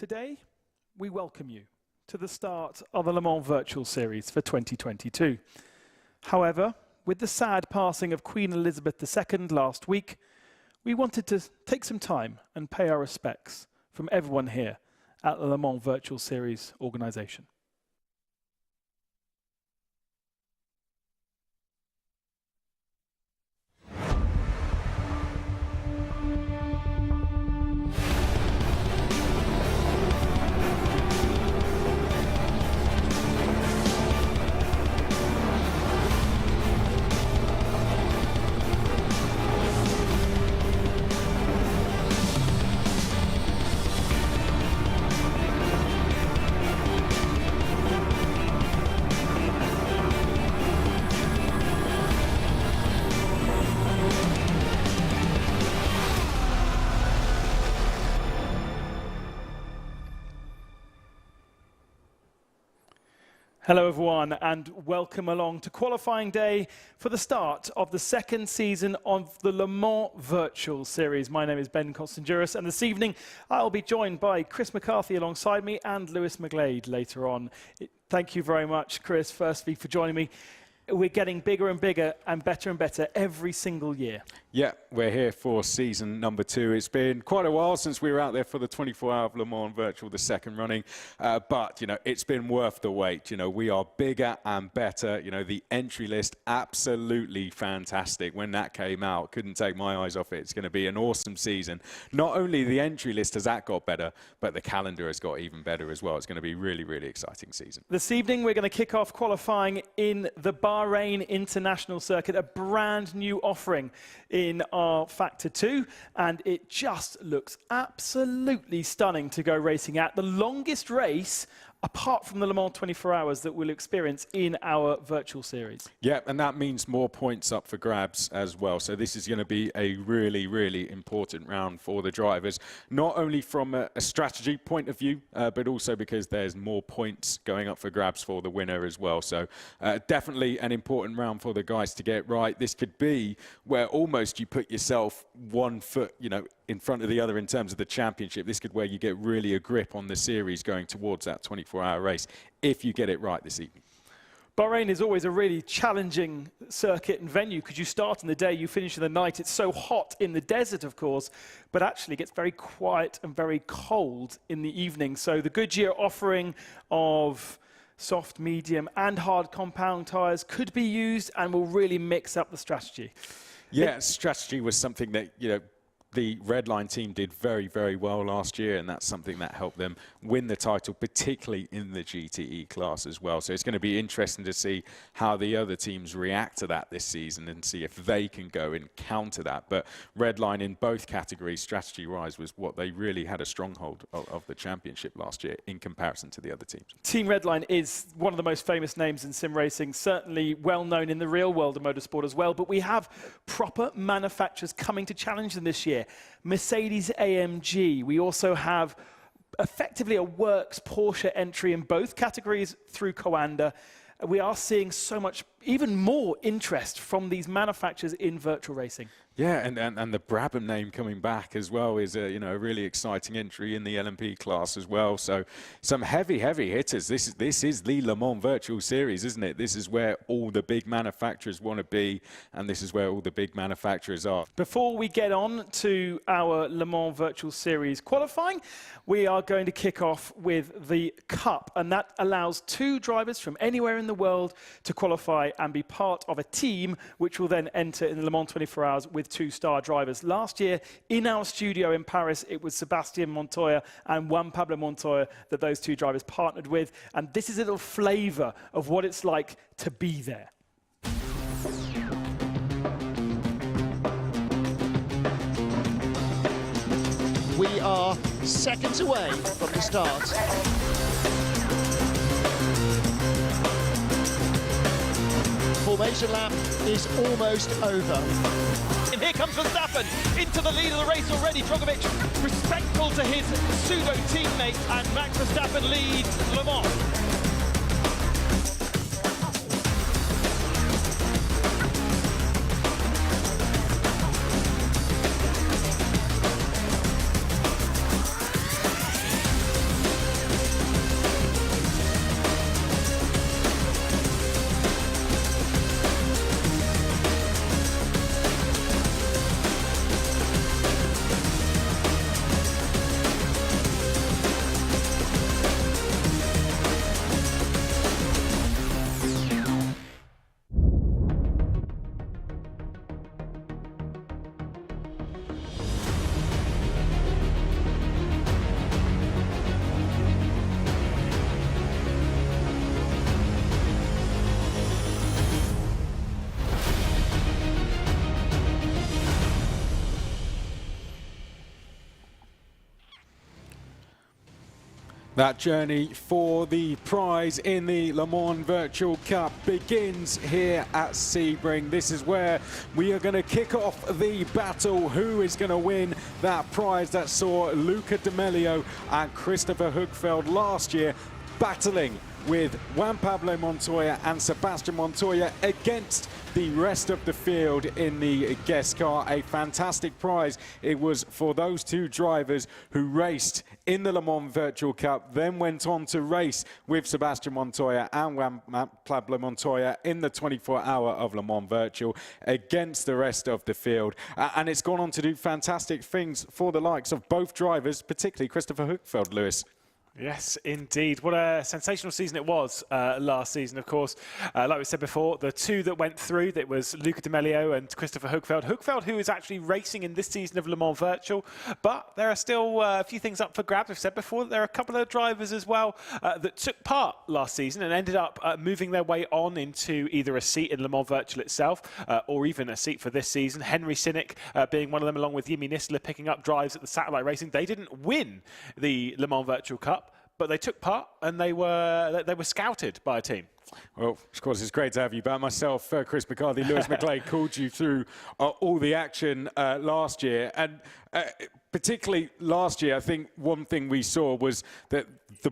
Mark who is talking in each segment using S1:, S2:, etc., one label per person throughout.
S1: Today, we welcome you to the start of the Le Mans Virtual Series for 2022. However, with the sad passing of Queen Elizabeth II last week, we wanted to take some time and pay our respects from everyone here at the Le Mans Virtual Series organisation. Hello everyone and welcome along to qualifying day for the start of the second season of the Le Mans Virtual Series. My name is Ben Constanduris and this evening I'll be joined by Chris McCarthy alongside me and Lewis McGlade later on. Thank you very much, Chris, firstly for joining me. We're getting bigger and bigger and better every single year.
S2: Yeah, we're here for season number 2. It's been quite a while since we were out there for the 24-hour Le Mans Virtual, the second running. But, you know, it's been worth the wait. You know, we are bigger and better. You know, the entry list, absolutely fantastic. When that came out, couldn't take my eyes off it. It's going to be an awesome season. Not only the entry list has that got better, but the calendar has got even better as well. It's going to be a really, really exciting season.
S1: This evening, we're going to kick off qualifying in the Bahrain International Circuit, a brand new offering in our Factor 2, and it just looks absolutely stunning to go racing at. The longest race apart from the Le Mans 24 hours that we'll experience in our virtual series.
S2: Yeah, and that means more points up for grabs as well. So this is going to be a really, really important round for the drivers, not only from a strategy point of view, but also because there's more points going up for grabs for the winner as well. So definitely an important round for the guys to get right. This could be where almost you put yourself 1 foot, you know, in front of the other in terms of the championship. This could where you get really a grip on the series going towards that 24-hour race if you get it right this evening.
S1: Bahrain is always a really challenging circuit and venue because you start in the day, you finish in the night. It's so hot in the desert, of course, but actually it gets very quiet and very cold in the evening. So the Goodyear offering of soft, medium and hard compound tyres could be used and will really mix up the strategy.
S2: Yeah, strategy was something that, you know, the Redline team did very, very well last year, and that's something that helped them win the title, particularly in the GTE class as well. So it's going to be interesting to see how the other teams react to that this season and see if they can go and counter that. But Redline in both categories, strategy-wise, was what they really had a stronghold of the championship last year in comparison to the other teams. Team
S1: Redline is one of the most famous names in sim racing, certainly well known in the real world of motorsport as well. But we have proper manufacturers coming to challenge them this year. Mercedes-AMG. We also have effectively a works Porsche entry in both categories through Coanda. We are seeing so much, even more interest from these manufacturers in virtual racing.
S2: Yeah, and the Brabham name coming back as well is a, you know, a really exciting entry in the LMP class as well. So some heavy hitters. This is the Le Mans Virtual Series, isn't it? This is where all the big manufacturers want to be, and this is where all the big manufacturers are.
S1: Before we get on to our Le Mans Virtual Series qualifying, we are going to kick off with the Cup, and that allows 2 drivers from anywhere in the world to qualify and be part of a team, which will then enter in the Le Mans 24 hours with 2-star drivers. Last year, in our studio in Paris, it was Sebastian Montoya and Juan Pablo Montoya that those 2 drivers partnered with. And this is a little flavor of what it's like to be there.
S3: We are seconds away from the start. Formation lap is almost over.
S4: And here comes Verstappen into the lead of the race already. Drogovic respectful to his pseudo teammate, and Max Verstappen leads Le Mans.
S2: That journey for the prize in the Le Mans Virtual Cup begins here at Sebring. This is where we are going to kick off the battle. Who is going to win that prize that saw Luca Di Meglio and Christopher Hugfeld last year battling with Juan Pablo Montoya and Sebastian Montoya against the rest of the field in the guest car. A fantastic prize it was for those two drivers who raced in the Le Mans Virtual Cup, then went on to race with Sebastian Montoya and Juan Pablo Montoya in the 24-hour of Le Mans Virtual against the rest of the field. And it's gone on to do fantastic things for the likes of both drivers, particularly Christopher Hugfeld, Lewis.
S5: Yes, indeed. What a sensational season it was last season, of course. Like we said before, the two that went through, that was Luca Di Meglio and Christopher Hugfeld. Hugfeld, who is actually racing in this season of Le Mans Virtual, but there are still a few things up for grabs. We've said before that there are a couple of drivers as well that took part last season and ended up moving their way on into either a seat in Le Mans Virtual itself or even a seat for this season. Henry Sinnick being one of them, along with Jimmy Nisler picking up drives at the satellite racing. They didn't win the Le Mans Virtual Cup, but they took part and they were scouted by a team.
S2: Well, of course, it's great to have you back. Myself, Chris McCarthy, Lewis McLeod called you through all the action last year. And particularly last year, I think one thing we saw was that the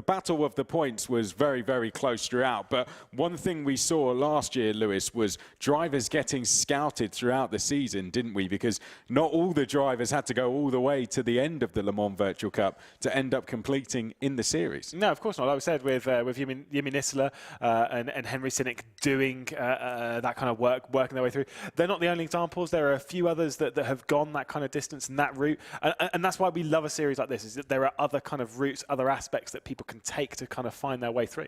S2: battle of the points was very, very close throughout. But one thing we saw last year, Lewis, was drivers getting scouted throughout the season, didn't we? Because not all the drivers had to go all the way to the end of the Le Mans Virtual Cup to end up completing in the series.
S5: No, of course not. Like we said, with Jimmy Nisler and Henry Sinnick doing that kind of work, working their way through. They're not the only examples. There are a few others that have gone that kind of distance and that route. And that's why we love a series like this, is that there are other kind of routes, other aspects that people can take to kind of find their way through.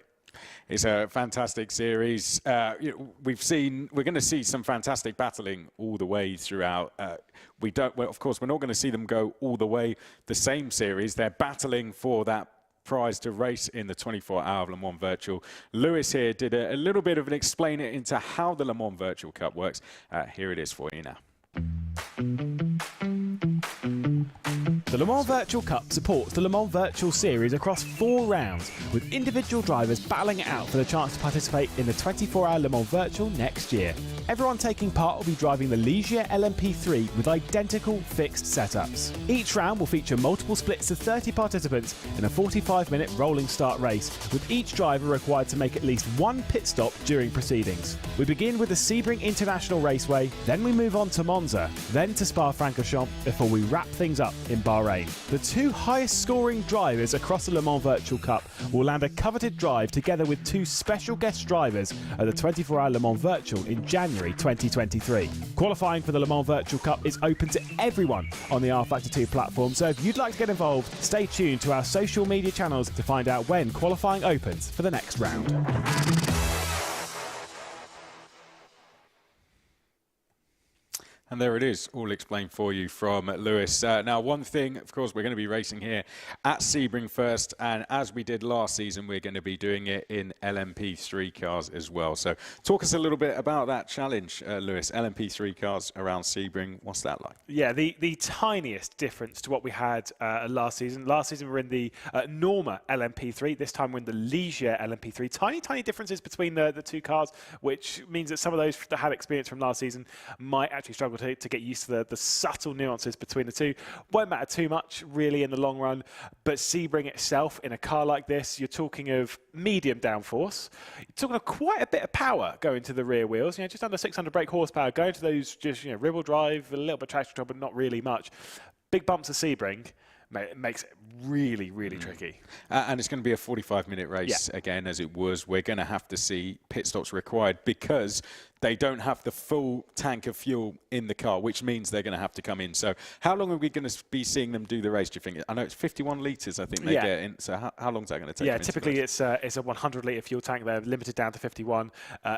S2: It's a fantastic series. We're going to see some fantastic battling all the way throughout. Of course, we're not going to see them go all the way the same series. They're battling for that prize to race in the 24-hour of Le Mans Virtual. Lewis here did a little bit of an explain it into how the Le Mans Virtual Cup works. Here it is for you now.
S5: The Le Mans Virtual Cup supports the Le Mans Virtual Series across 4 rounds, with individual drivers battling it out for the chance to participate in the 24-hour Le Mans Virtual next year. Everyone taking part will be driving the Ligier LMP3 with identical fixed setups. Each round will feature multiple splits of 30 participants in a 45-minute rolling start race, with each driver required to make at least one pit stop during proceedings. We begin with the Sebring International Raceway, then we move on to Monza, then to Spa-Francorchamps, before we wrap things up in Bahrain. The 2 highest scoring drivers across the Le Mans Virtual Cup will land a coveted drive together with 2 special guest drivers at the 24-hour Le Mans Virtual in January 2023. Qualifying for the Le Mans Virtual Cup is open to everyone on the rFactor 2 platform, so if you'd like to get involved, stay tuned to our social media channels to find out when qualifying opens for the next round.
S2: And there it is, all explained for you from Lewis. Now, one thing, of course, we're going to be racing here at Sebring first, and as we did last season, we're going to be doing it in LMP3 cars as well. So talk us a little bit about that challenge, Lewis. LMP3 cars around Sebring, what's that like?
S5: Yeah, the tiniest difference to what we had last season. Last season we were in the Norma LMP3. This time we're in the Ligier LMP3. Tiny differences between the 2 cars, which means that some of those that had experience from last season might actually struggle to get used to the subtle nuances between the 2. Won't matter too much really in the long run, but Sebring itself, in a car like this, you're talking of medium downforce. You're talking of quite a bit of power going to the rear wheels, just under 600 brake horsepower, going to those just rear-wheel drive, a little bit of traction control, but not really much. Big bumps of Sebring makes it really, really tricky.
S2: And it's going to be a 45-minute race again, as it was. We're going to have to see pit stops required because they don't have the full tank of fuel in the car, which means they're going to have to come in. So how long are we going to be seeing them do the race, do you think? I know it's 51 litres, I think they get in. So how long is that going to take?
S5: Yeah, typically it's a 100-litre fuel tank. They're limited down to 51.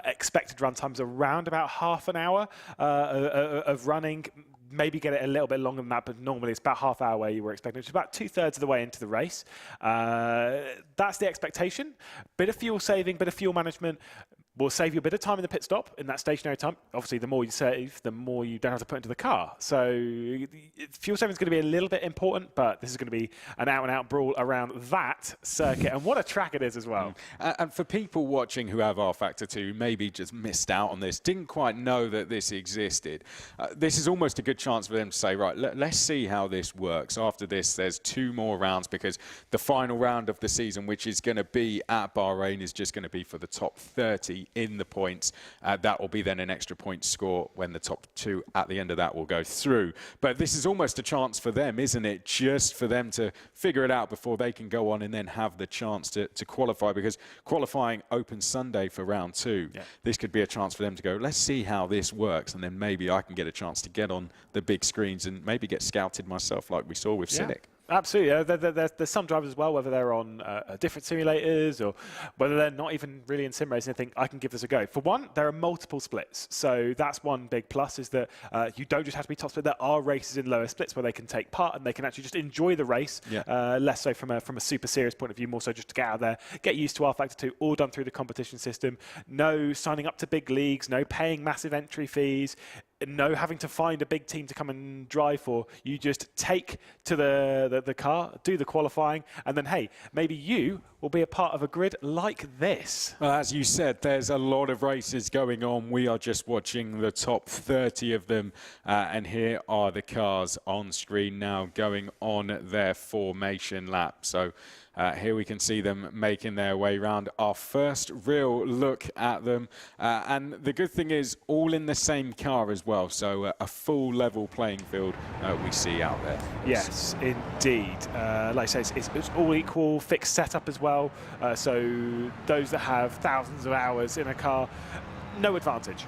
S5: Expected run times around about half an hour of running. Maybe get it a little bit longer than that, but normally it's about half hour where you were expecting, which is about 2/3 of the way into the race. That's the expectation. Bit of fuel saving, bit of fuel management. will save you a bit of time in the pit stop in that stationary time. Obviously, the more you save, the more you don't have to put into the car. So fuel saving is going to be a little bit important, but this is going to be an out-and-out brawl around that circuit. And what a track it is as well.
S2: And for people watching who have rFactor 2, maybe just missed out on this, didn't quite know that this existed, this is almost a good chance for them to say, right, let's see how this works. After this, there's 2 more rounds, because the final round of the season, which is going to be at Bahrain, is just going to be for the top 30 in the points. That will be then an extra point score when the top 2 at the end of that will go through. But this is almost a chance for them, isn't it? Just for them to figure it out before they can go on and then have the chance to qualify, because qualifying opens Sunday for round 2. Yeah. This could be a chance for them to go, let's see how this works, and then maybe I can get a chance to get on the big screens and maybe get scouted myself like we saw with Cynic.
S5: Absolutely. There's some drivers as well, whether they're on different simulators or whether they're not even really in sim racing, and think, I can give this a go. For one, there are multiple splits. So that's one big plus, is that you don't just have to be top split. There are races in lower splits where they can take part and they can actually just enjoy the race, less so from a super serious point of view, more so just to get out there, get used to rFactor 2, all done through the competition system. No signing up to big leagues, no paying massive entry fees, no having to find a big team to come and drive for. You just take to the car, do the qualifying, and then, hey, maybe you will be a part of a grid like this.
S2: Well, as you said, there's a lot of races going on. We are just watching the top 30 of them, and here are the cars on screen now going on their formation lap. So here we can see them making their way around. Our first real look at them. And the good thing is, all in the same car as well. So a full level playing field we see out there.
S5: Yes, indeed. Like I say, it's all equal, fixed setup as well. So those that have thousands of hours in a car, no advantage.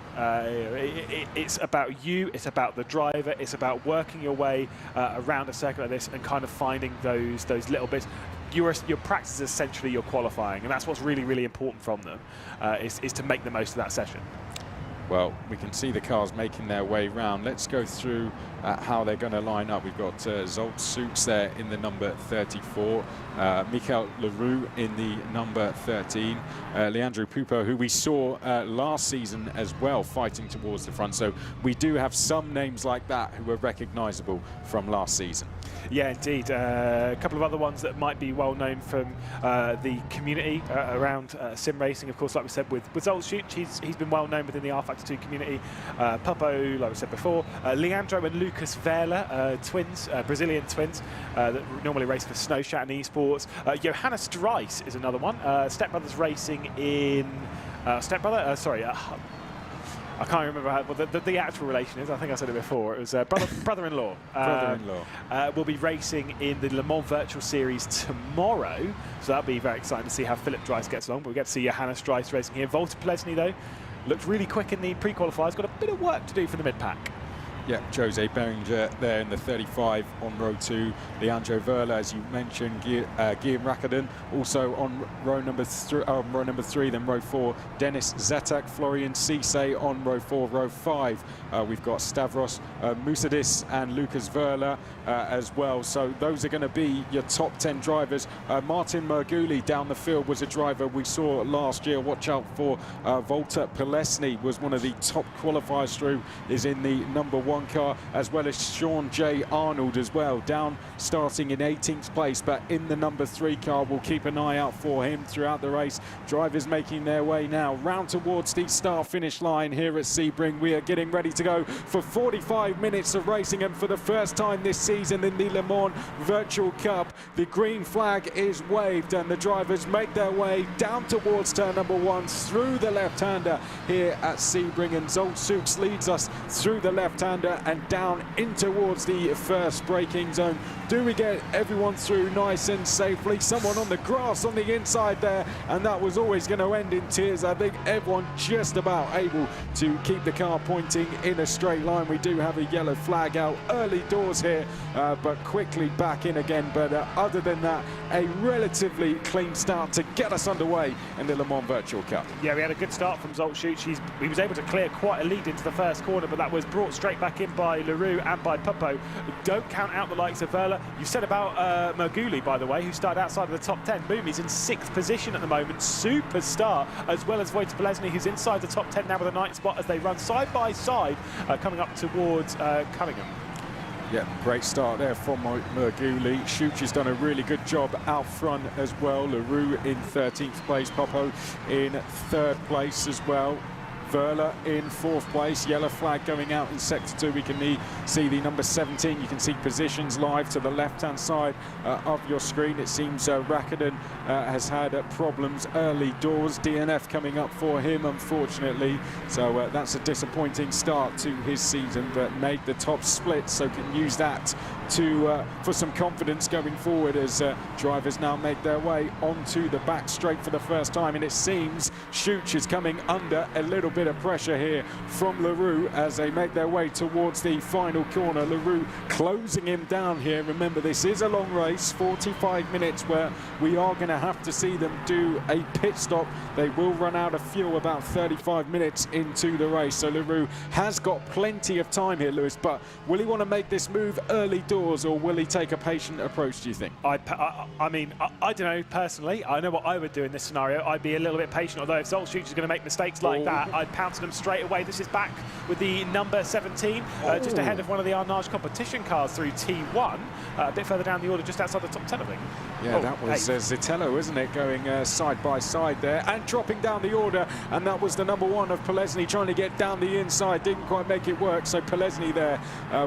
S5: It's about you, it's about the driver, it's about working your way around a circuit like this and kind of finding those little bits. Your practice is essentially your qualifying, and that's what's really, really important from them, is to make the most of that session.
S2: Well, we can see the cars making their way round. Let's go through how they're going to line up. We've got Zolt Suits there in the number 34, Michael Leroux in the number 13, Leandro Pupo, who we saw last season as well, fighting towards the front. So we do have some names like that who are recognisable from last season.
S5: Yeah, indeed. A couple of other ones that might be well known from the community around sim racing. Of course, like we said, with Zolt Suits, he's been well known within the rFactor 2 community. Pupo, like we said before, Leandro and Lucas Verla, twins, Brazilian twins that normally race for Snowshat and esports. Johannes Dries is another one. Stepbrothers Racing in I can't remember what the actual relation is. I think I said it before. It was brother-in-law.
S2: Brother-in-law.
S5: Will be racing in the Le Mans Virtual Series tomorrow. So that'll be very exciting to see how Philip Dries gets along. But we get to see Johannes Dries racing here. Walter Plesny, though, looked really quick in the pre-qualifiers. Got a bit of work to do for the mid-pack.
S2: Yeah, Jose Beringer there in the 35 on row 2. Leandro Verla, as you mentioned, Guillaume Rakadin also on row number 3. Then row 4, Dennis Zetak, Florian Cisse on row 4. Row 5, we've got Stavros Musadis and Lucas Verla as well. So those are going to be your top 10 drivers. Martin Merguli down the field was a driver we saw last year. Watch out for Walter Plesny, was one of the top qualifiers through, is in the number 1 car, as well as Sean J. Arnold as well, down starting in 18th place, but in the number 3 car. We'll keep an eye out for him throughout the race. Drivers making their way now round towards the start-finish line here at Sebring. We are getting ready to go for 45 minutes of racing, and for the first time this season in the Le Mans Virtual Cup, the green flag is waved and the drivers make their way down towards turn number 1 through the left-hander here at Sebring, and Zolt Suits leads us through the left-hander and down in towards the first braking zone. Do we get everyone through nice and safely? Someone on the grass on the inside there, and that was always going to end in tears. I think everyone just about able to keep the car pointing in a straight line. We do have a yellow flag out early doors here, but quickly back in again. But other than that, a relatively clean start to get us underway in the Le Mans Virtual Cup.
S5: Yeah, we had a good start from Zolt Suits. He was able to clear quite a lead into the first corner, but that was brought straight back back in by Leroux and by Pupo. Don't count out the likes of Verla. You said about Merguli, by the way, who started outside of the top 10. Boom, he's in 6th position at the moment. Super start, as well as Wojtek Polesny, who's inside the top 10 now with a 9th spot as they run side by side, coming up towards Cunningham.
S2: Yeah, great start there from Merguli. Schuch has done a really good job out front as well. Leroux in 13th place, Pupo in 3rd place as well. Verla in 4th place, yellow flag going out in sector 2. We can see the number 17. You can see positions live to the left-hand side of your screen. It seems Rakuten has had problems early doors. DNF coming up for him, unfortunately. So that's a disappointing start to his season, but made the top split, so can use that to for some confidence going forward as drivers now make their way onto the back straight for the first time. And it seems Schuch is coming under a little bit of pressure here from Leroux as they make their way towards the final corner. Leroux closing him down here. Remember, this is a long race, 45 minutes, where we are going to have to see them do a pit stop. They will run out of fuel about 35 minutes into the race. So Leroux has got plenty of time here, Lewis, but will he want to make this move early doors, or will he take a patient approach, do you think?
S5: I mean, I don't know personally. I know what I would do in this scenario. I'd be a little bit patient, although if Zolcic is going to make mistakes like that, I'd pounce them straight away. This is back with the number 17, just ahead of one of the Arnage competition cars through T1, a bit further down the order, just outside the top 10, I think.
S2: Yeah, that was Zitello, isn't it, going side by side there and dropping down the order, and that was the number 1 of Polesny trying to get down the inside, didn't quite make it work. So Polesny there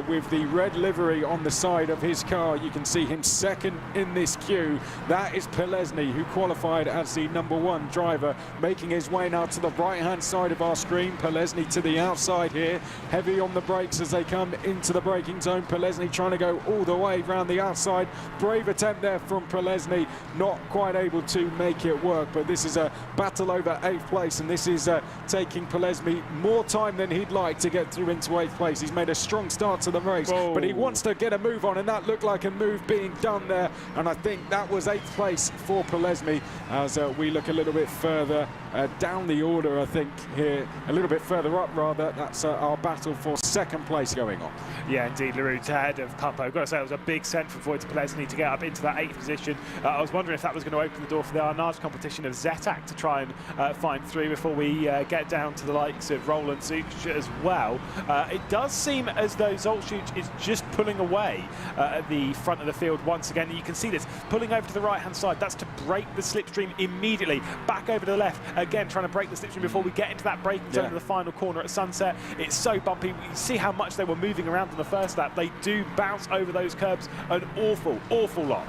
S2: with the red livery on the side of his car. You can see him 2nd in this queue. That is Polesny, who qualified as the number 1 driver, making his way now to the right-hand side of our screen. Polesny to the outside here, heavy on the brakes as they come into the braking zone. Polesny trying to go all the way around the outside. Brave attempt there from Polesny, not quite able to make it work, but this is a battle over 8th place, and this is taking Polesny more time than he'd like to get through into 8th place. He's made a strong start to the race, but he wants to get a move on, and that looked like a move being done there, and I think that was 8th place for Polesny as we look a little bit further down the order. I think here, a little bit further up rather, that's our battle for 2nd place going on.
S5: Yeah, indeed, Leroux ahead of Pupo. I've got to say, it was a big send for Wojtek Polesny to get up into that 8th position. I was wondering if that was going to open the door for the Arnage competition of Zetak to try and find through before we get down to the likes of Roland Such as well. It does seem as though Zolcic is just pulling away at the front of the field once again. And you can see this, pulling over to the right-hand side. That's to break the slipstream immediately. Back over to the left, again, trying to break the slipstream before we get into that braking zone of the final corner at Sunset. It's so bumpy. You see how much they were moving around in the first lap. They do bounce over those curbs an awful, awful lot.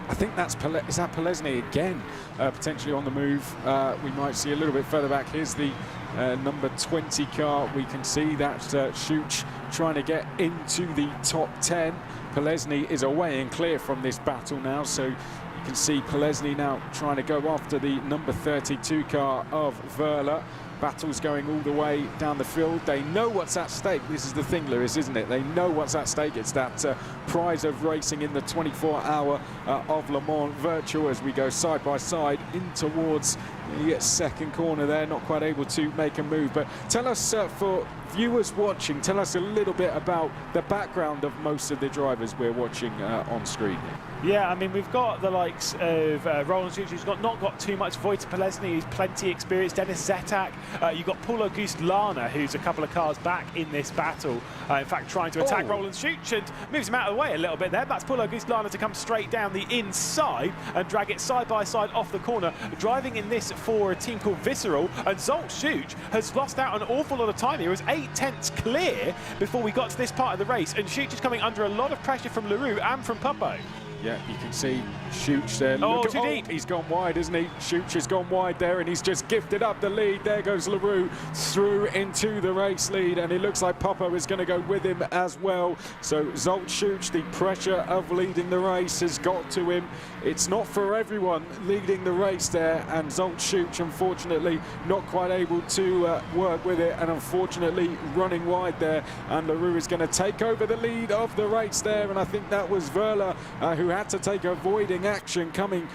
S2: I think that's is that Polesny again, potentially on the move. We might see a little bit further back. Here's the number 20 car. We can see that Schuch trying to get into the top 10. Polesny is away and clear from this battle now, so you can see Polesny now trying to go after the number 32 car of Verla. Battle's going all the way down the field. They know what's at stake. This is the thing, Lewis, isn't it? They know what's at stake. It's that prize of racing in the 24-hour of Le Mans Virtual as we go side by side in towards the 2nd corner there. Not quite able to make a move. But tell us, for viewers watching, tell us a little bit about the background of most of the drivers we're watching on screen.
S5: Yeah, I mean, we've got the likes of Roland Such, who's not got too much. Wojtek Polesny, who's plenty experienced. Dennis Zetak. You've got Paul Auguste Lana, who's a couple of cars back in this battle. In fact, trying to attack Roland Such and moves him out of the way a little bit there. That's Paul Auguste Lana to come straight down the inside and drag it side by side off the corner. Driving in this for a team called Visceral. And Zolcic has lost out an awful lot of time here. He was 8/10 clear before we got to this part of the race. And Schuch is coming under a lot of pressure from Leroux and from Pupo.
S2: Yeah, you can see Schuch there.
S5: Oh, too deep.
S2: He's gone wide, isn't he? Schuch has gone wide there, and he's just gifted up the lead. There goes Leroux through into the race lead, and it looks like Pupo is going to go with him as well. So Zolcic, the pressure of leading the race has got to him. It's not for everyone leading the race there, and Zolcic, unfortunately, not quite able to work with it, and unfortunately running wide there. And Leroux is going to take over the lead of the race there, and I think that was Verla who had to take avoiding action coming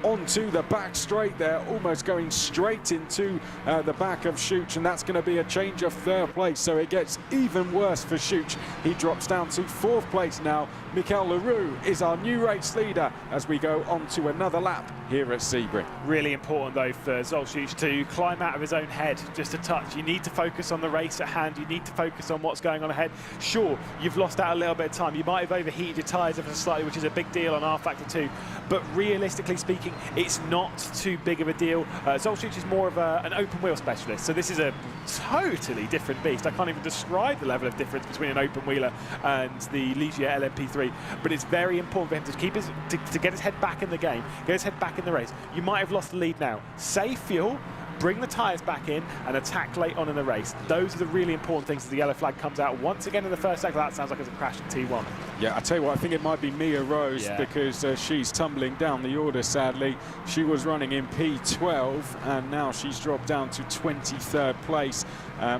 S2: onto the back straight there, almost going straight into the back of Schuch, and that's going to be a change of third place. So it gets even worse for Schuch. He drops down to fourth place now. Michael Leroux is our new race leader as we go on to another lap here at Sebring.
S5: Really important though for Zolcic to climb out of his own head just a touch. You need to focus on the race at hand. You need to focus on what's going on ahead. Sure, you've lost out a little bit of time. You might have overheated your tyres ever so slightly, which is a big deal on rFactor 2. But realistically speaking, it's not too big of a deal. Zolcic is more of an open wheel specialist. So this is a totally different beast. I can't even describe the level of difference between an open wheeler and the Ligier LMP3. But it's very important for him to keep his to get his head back in the game, get his head back in the race. You might have lost the lead now. Save fuel, bring the tyres back in, and attack late on in the race. Those are the really important things as the yellow flag comes out once again in the first sector. That sounds like it's a crash in T1.
S2: Yeah, I tell you what, I think it might be Mia Rose because she's tumbling down the order, sadly. She was running in P12 and now she's dropped down to 23rd place.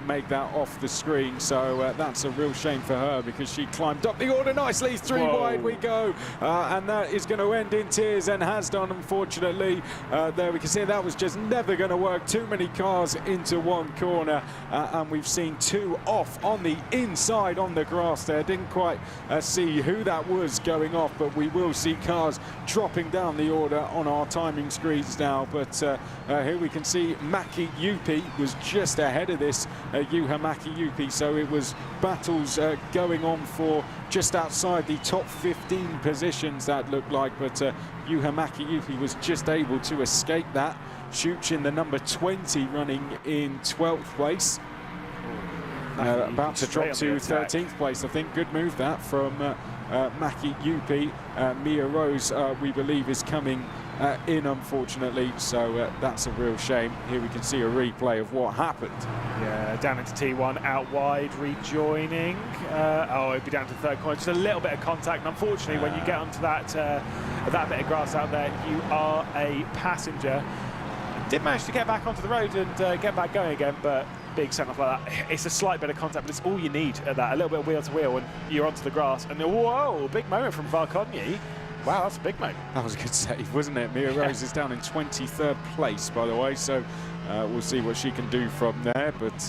S2: Make that off the screen, so that's a real shame for her because she climbed up the order nicely. Three wide we go, and that is going to end in tears and has done, unfortunately. There we can see that was just never going to work. Too many cars into one corner, and we've seen two off on the inside on the grass there. Didn't quite see who that was going off, but we will see cars dropping down the order on our timing screens now. But here we can see Maki Yupi was just ahead of this Juha Mäki-Jüpi, so it was battles going on for just outside the top 15 positions, that looked like, but Juha Mäki-Jüpi was just able to escape that. Schuch in the number 20 running in 12th place. About to drop to 13th place, I think. Good move that from Mäki-Jüpi. Mia Rose, we believe, is coming in, unfortunately, so that's a real shame. Here we can see a replay of what happened.
S5: Yeah, down into T1, out wide, rejoining. Oh, it'd be down to the third corner. Just a little bit of contact, and unfortunately, when you get onto that bit of grass out there, you are a passenger. Did manage to get back onto the road and get back going again, but big send-off like that. It's a slight bit of contact, but it's all you need at that. A little bit of wheel-to-wheel, and you're onto the grass. And whoa, big moment from Varkonyi. Wow, that's a big moment.
S2: That was a good save, wasn't it? Mia Rose is down in 23rd place, by the way, so we'll see what she can do from there. But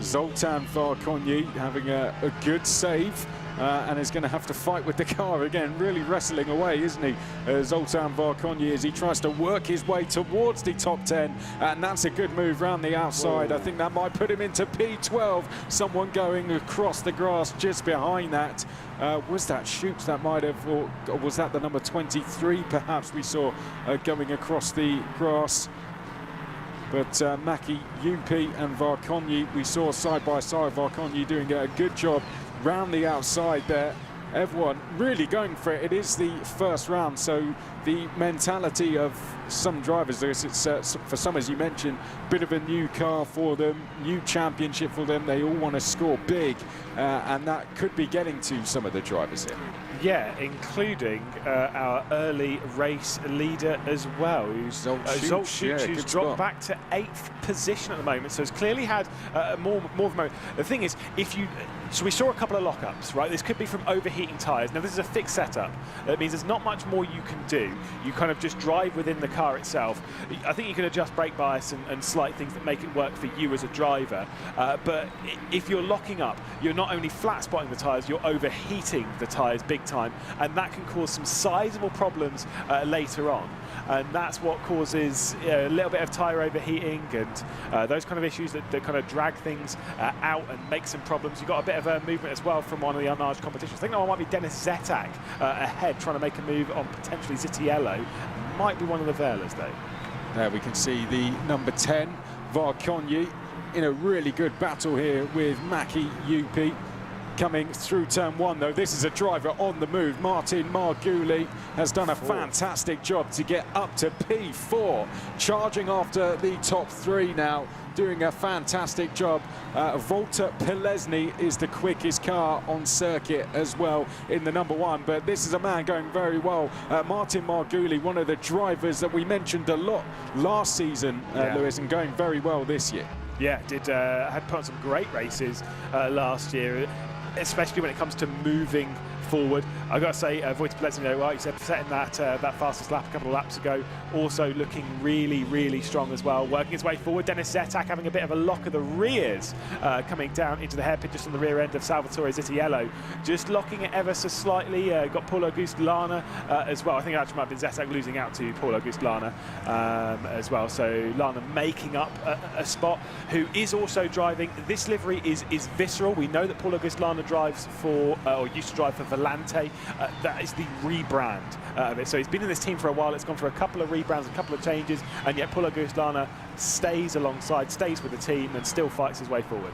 S2: Zoltan Varkonyi having a good save. And is going to have to fight with the car again, really wrestling away, isn't he? Zoltan Varkonyi, as he tries to work his way towards the top 10, and that's a good move round the outside. Whoa. I think that might put him into P12. Someone going across the grass just behind that. Was that Schuch that might have, or was that the number 23 perhaps we saw going across the grass? But Mäki-Jüpi and Varkonyi, we saw side by side. Varkonyi doing a good job round the outside there. Everyone really going for it. It is the first round, so the mentality of some drivers, it's for some, as you mentioned, bit of a new car for them, new championship for them. They all want to score big, and that could be getting to some of the drivers here.
S5: Yeah, including our early race leader as well, who's Zolcic, who's dropped back to 8th position at the moment. So has clearly had more of a moment. The thing is, so we saw a couple of lockups, right? This could be from overheating tyres. Now, this is a fixed setup. That means there's not much more you can do. You kind of just drive within the car itself. I think you can adjust brake bias and slight things that make it work for you as a driver. But if you're locking up, you're not only flat spotting the tyres, you're overheating the tyres big time. And that can cause some sizable problems later on. And that's what causes a little bit of tyre overheating and those kind of issues that kind of drag things out and make some problems. You've got a bit of a movement as well from one of the unarged competitions. I think that one might be Dennis Zetak ahead, trying to make a move on potentially Zitiello. Might be one of the Verlers, though.
S2: There we can see the number 10, Varkonyi, in a really good battle here with Mäki-Jüpi. Coming through turn one, though, this is a driver on the move. Martin Marguli has done a fantastic job to get up to P4, charging after the top 3 now, doing a fantastic job. Walter Pelesny is the quickest car on circuit as well in the number 1, but this is a man going very well. Martin Marguli, one of the drivers that we mentioned a lot last season, Lewis, and going very well this year.
S5: Yeah, had put on some great races last year, especially when it comes to moving forward. I've got to say, Wojtek Plesny, like you said, setting that fastest lap a couple of laps ago, also looking really, really strong as well. Working his way forward, Dennis Zetak having a bit of a lock of the rears, coming down into the hairpin just on the rear end of Salvatore Zitiello, just locking it ever so slightly. Got Paul Auguste Lana as well. I think it actually might have been Zetak losing out to Paul Auguste Lana as well. So Lana making up a spot, who is also driving. This livery is visceral. We know that Paul Auguste Lana drives for, or used to drive for Volante. That is the rebrand of it. So he's been in this team for a while. It's gone for a couple of rebrands, a couple of changes, and yet Paul Auguste Lana stays alongside, stays with the team, and still fights his way forward.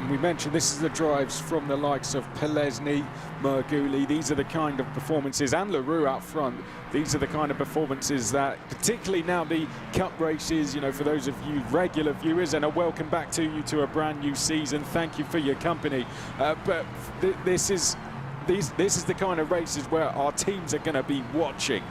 S2: We mentioned this is the drives from the likes of Plesny, Merguli. These are the kind of performances, and LaRue out front. These are the kind of performances that, particularly now the Cup races, you know, for those of you regular viewers, and a welcome back to you to a brand new season. Thank you for your company. But this is the kind of races where our teams are going to be watching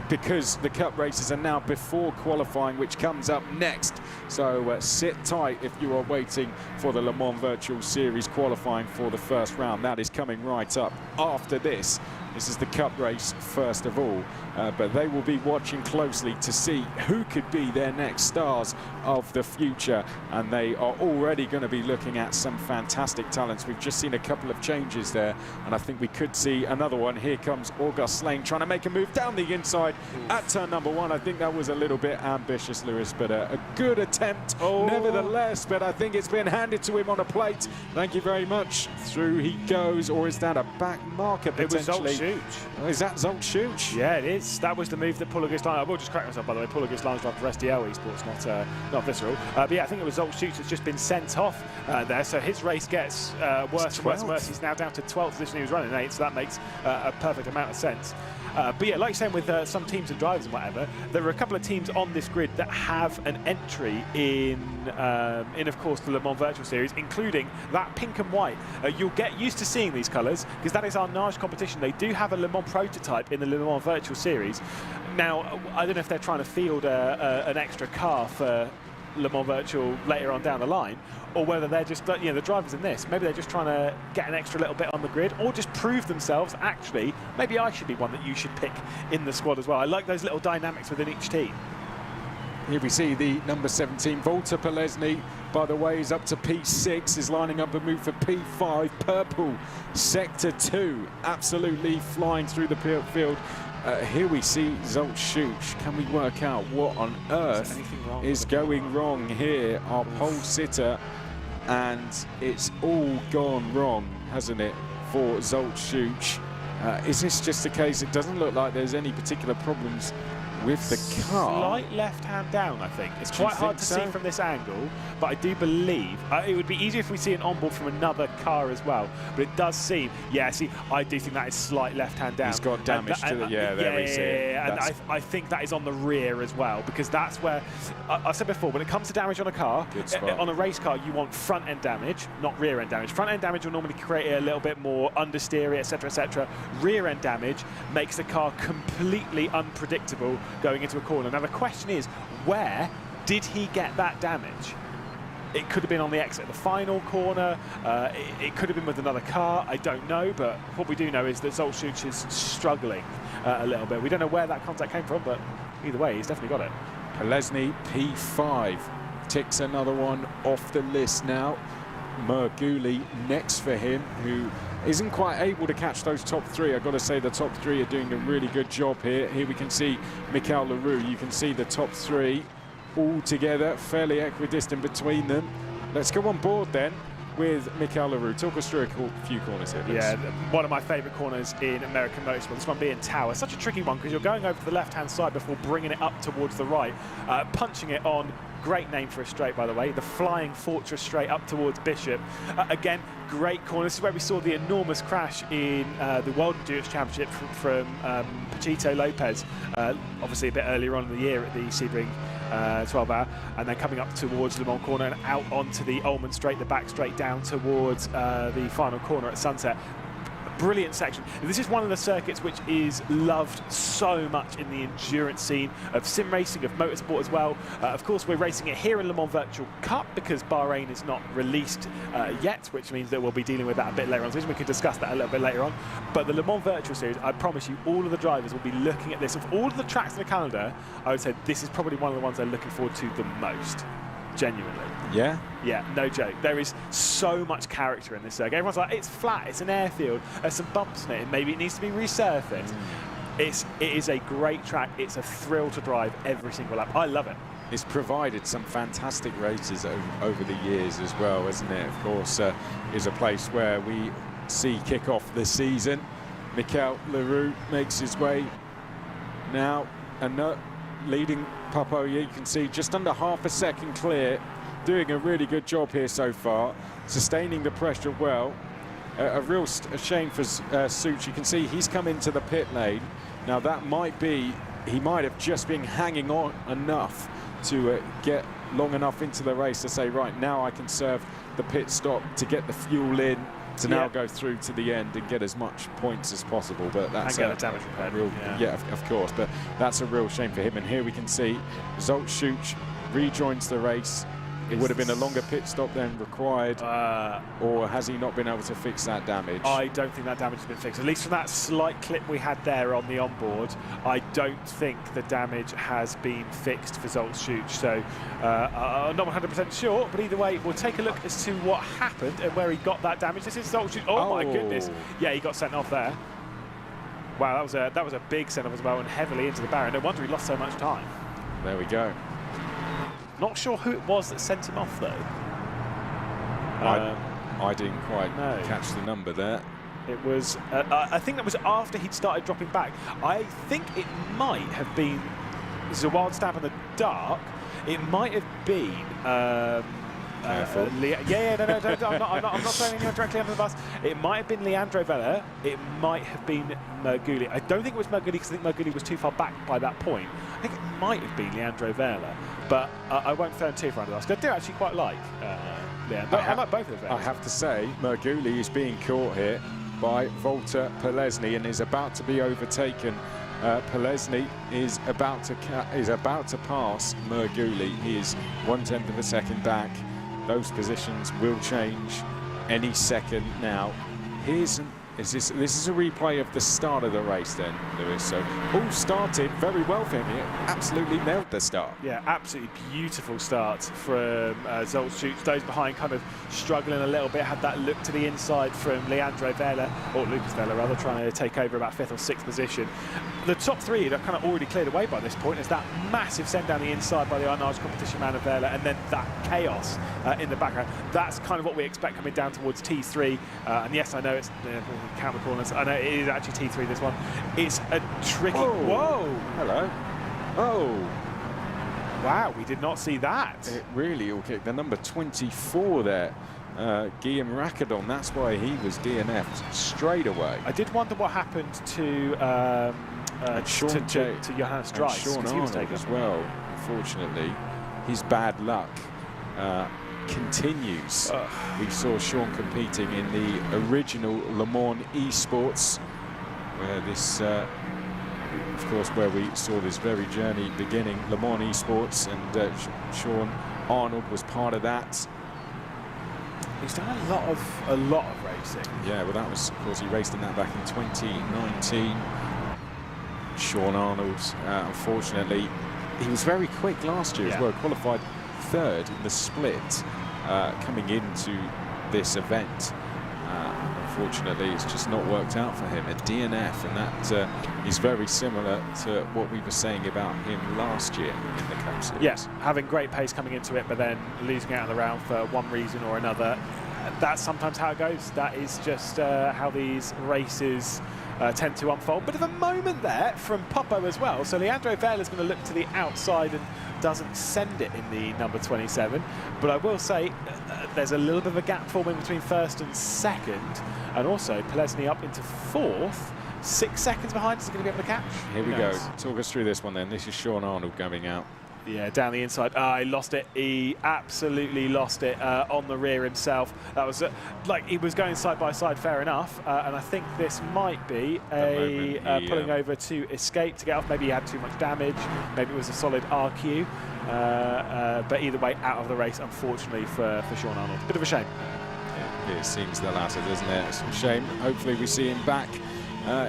S2: because the Cup races are now before qualifying, which comes up next. So sit tight if you are waiting for the Le Mans Virtual Series qualifying for the first round. That is coming right up after this. This is the Cup race first of all, but they will be watching closely to see who could be their next stars of the future, and they are already going to be looking at some fantastic talents. We've just seen a couple of changes there, and I think we could see another one. Here comes Auguste Slane trying to make a move down the inside at turn number 1. I think that was a little bit ambitious, Lewis, but a good attempt nevertheless, but I think it's been handed to him on a plate. Thank you very much. Through he goes, or is that a back marker potentially?
S5: It was
S2: Oh, is that Zsolt Szucs?
S5: Yeah, it is. That was the move that Paul Auguste Lana. I will just correct myself, by the way. Paul Auguste Lana's drive for SDL Esports, not Visceral. But yeah, I think it was Zsolt Szucs that's just been sent off there. So his race gets worse and worse and worse. He's now down to 12th position. He was running 8th, so that makes a perfect amount of sense. But yeah, like you're saying, with some teams and drivers and whatever, there are a couple of teams on this grid that have an entry in of course, the Le Mans Virtual Series, including that pink and white. You'll get used to seeing these colours because that is our Nage competition. They do have a Le Mans prototype in the Le Mans Virtual Series. Now, I don't know if they're trying to field an extra car for Le Mans Virtual later on down the line, or whether they're just, you know, the drivers in this, maybe they're just trying to get an extra little bit on the grid, or just prove themselves, actually, maybe I should be one that you should pick in the squad as well. I like those little dynamics within each team.
S2: Here we see the number 17, Wojtek Plesny, by the way, is up to P6, is lining up a move for P5, purple, sector 2, absolutely flying through the field. Here we see Zsolt Szucs. Can we work out what on earth is going wrong here? Our pole sitter, and it's all gone wrong, hasn't it, for Zsolt Szucs? Is this just a case? It doesn't look like there's any particular problems with the car.
S5: Slight left-hand down, I think. It's quite hard to see from this angle, but I do believe it would be easier if we see an onboard from another car as well. But it does seem, yeah, see, I do think that is slight left-hand down.
S2: He's got damage to the, there we see it.
S5: And I think that is on the rear as well, because that's where, I said before, when it comes to damage on a car, on a race car, you want front-end damage, not rear-end damage. Front-end damage will normally create a little bit more understeer, etc., etc. Rear-end damage makes the car completely unpredictable going into a corner. Now the question is, where did he get that damage? It could have been on the exit of the final corner, it could have been with another car, I don't know, but what we do know is that Zsolt Szucs is struggling a little bit. We don't know where that contact came from, but either way, he's definitely got it.
S2: Plesny, P5, ticks another one off the list now. Merguli next for him, who isn't quite able to catch those top 3. I've got to say the top 3 are doing a really good job here. Here we can see Michael LaRue. You can see the top 3 all together, fairly equidistant between them. Let's go on board then with Michael LaRue. Talk us through a few corners here, please.
S5: Yeah, one of my favourite corners in American motorsport, this one being Tower. Such a tricky one because you're going over to the left-hand side before bringing it up towards the right, punching it on. Great name for a straight, by the way, the Flying Fortress straight up towards Bishop. Again, great corner. This is where we saw the enormous crash in the World Endurance Championship from Pachito Lopez, obviously a bit earlier on in the year at the Sebring 12-hour, and then coming up towards Le Mans corner and out onto the Ullman straight, the back straight down towards the final corner at Sunset. brilliant section. This is one of the circuits which is loved so much in the endurance scene of sim racing, of motorsport as well. Of course, we're racing it here in Le Mans Virtual Cup because Bahrain is not released yet, which means that we'll be dealing with that a bit later on. So we can discuss that a little bit later on. But the Le Mans Virtual Series, I promise you, all of the drivers will be looking at this. Of all of the tracks in the calendar, I would say this is probably one of the ones they're looking forward to the most. Genuinely.
S2: Yeah?
S5: Yeah, no joke. There is so much character in this circuit. Everyone's like, it's flat, it's an airfield, there's some bumps in it, and maybe it needs to be resurfaced. It is a great track. It's a thrill to drive every single lap. I love it.
S2: It's provided some fantastic races over the years as well, hasn't it? Of course, is a place where we see kick off the season. Mikel Leroux makes his way now, and leading Papo, you can see just under half a second clear, doing a really good job here so far, sustaining the pressure well. A real shame for Such. You can see he's come into the pit lane. Now that might be, he might have just been hanging on enough to get long enough into the race to say, right, now I can serve the pit stop to get the fuel in, to now go through to the end and get as much points as possible. But that's
S5: and get a damage repaired.
S2: Real, of course, but that's a real shame for him. And here we can see Zoltschuk rejoins the race. It would have been a longer pit stop than required, or has he not been able to fix that damage?
S5: I don't think that damage has been fixed. At least from that slight clip we had there on the onboard, I don't think the damage has been fixed for Zoltschuk. So I'm not 100% sure, but either way, we'll take a look as to what happened and where he got that damage. This is Zoltschuk. Oh my goodness! Yeah, he got sent off there. Wow, that was a big send off as well, and heavily into the barrier. No wonder he lost so much time.
S2: There we go.
S5: Not sure who it was that sent him off, though.
S2: I didn't quite catch the number there.
S5: It was, I think that was after he'd started dropping back. I think it might have been, this is a wild stab in the dark, it might have been,
S2: Careful.
S5: I'm not throwing anyone directly under the bus. It might have been Leandro Vella, it might have been Mergulli. I don't think it was Mergulli because I think Mergulli was too far back by that point. I think it might have been Leandro Vella, but I won't throw him too far under the bus. I do actually quite like Leandro. I like both of them.
S2: I have to say, Mergulli is being caught here by Walter Polesny and is about to be overtaken. Polesny is about to pass Mergulli. He is 1/10 of a second back. Those positions will change any second now. This is a replay of the start of the race then, Lewis. So all started very well for him. He absolutely nailed the start.
S5: Yeah, absolutely beautiful start from Zoltschuk. Those behind kind of struggling a little bit, had that look to the inside from Leandro Vella, or Lucas Vella rather, trying to take over about 5th or 6th position. The top three are kind of already cleared away by this point. There's that massive send down the inside by the unarged competition man of Vella, and then that chaos in the background. That's kind of what we expect coming down towards T3. And yes, I know it's count the corners. I know it is actually T3, this one. It's a tricky... Whoa!
S2: Hello. Oh!
S5: Wow, we did not see that.
S2: It really all kicked. The number 24 there, Guillaume Racadon, that's why he was DNF'd straight away.
S5: I did wonder what happened to Johannes Dries.
S2: Sean Arnold as well, unfortunately. His bad luck continues. We saw Sean competing in the original Le Mans eSports, where this, of course, where we saw this very journey beginning, Le Mans eSports, and Sean Arnold was part of that.
S5: He's done a lot of racing.
S2: Yeah, well, that was, of course, he raced in that back in 2019. Sean Arnold, unfortunately, he was very quick last year as well, qualified 3rd in the split coming into this event. Unfortunately, it's just not worked out for him. A DNF, and that is very similar to what we were saying about him last year in the Cup Series.
S5: Yes, having great pace coming into it, but then losing out of the round for one reason or another. That's sometimes how it goes. That is just how these races tend to unfold. Bit of a moment there from Popo as well. So Leandro Vella is going to look to the outside and doesn't send it in the number 27. But I will say there's a little bit of a gap forming between 1st and 2nd. And also Polesny up into 4th. 6 seconds behind. Is he going to be able to catch?
S2: Here we go. Talk us through this one then. This is Sean Arnold going out.
S1: Yeah, down the inside. He lost it. He absolutely lost it on the rear himself. That was like he was going side by side, fair enough. And I think this might be a pulling over to escape to get off. Maybe he had too much damage. Maybe it was a solid RQ. But either way, out of the race, unfortunately for Sean Arnold. Bit of a shame.
S2: Yeah, it seems the latter, doesn't it? It's a shame. Hopefully we see him back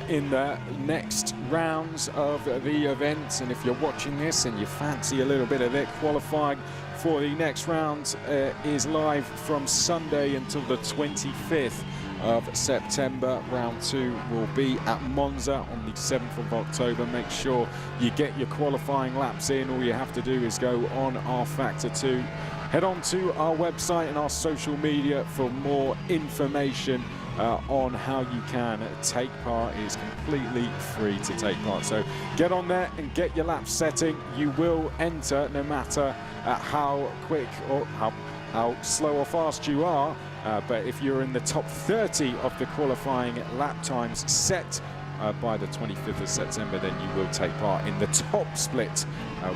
S2: in the next rounds of the event. And if you're watching this and you fancy a little bit of it, qualifying for the next round is live from Sunday until the 25th of September. Round 2 will be at Monza on the 7th of October. Make sure you get your qualifying laps in. All you have to do is go on rFactor 2. Head on to our website and our social media for more information on how you can take part. It is completely free to take part. So get on there and get your lap setting. You will enter no matter how quick or how slow or fast you are. But if you're in the top 30 of the qualifying lap times set by the 25th of September, then you will take part in the top split,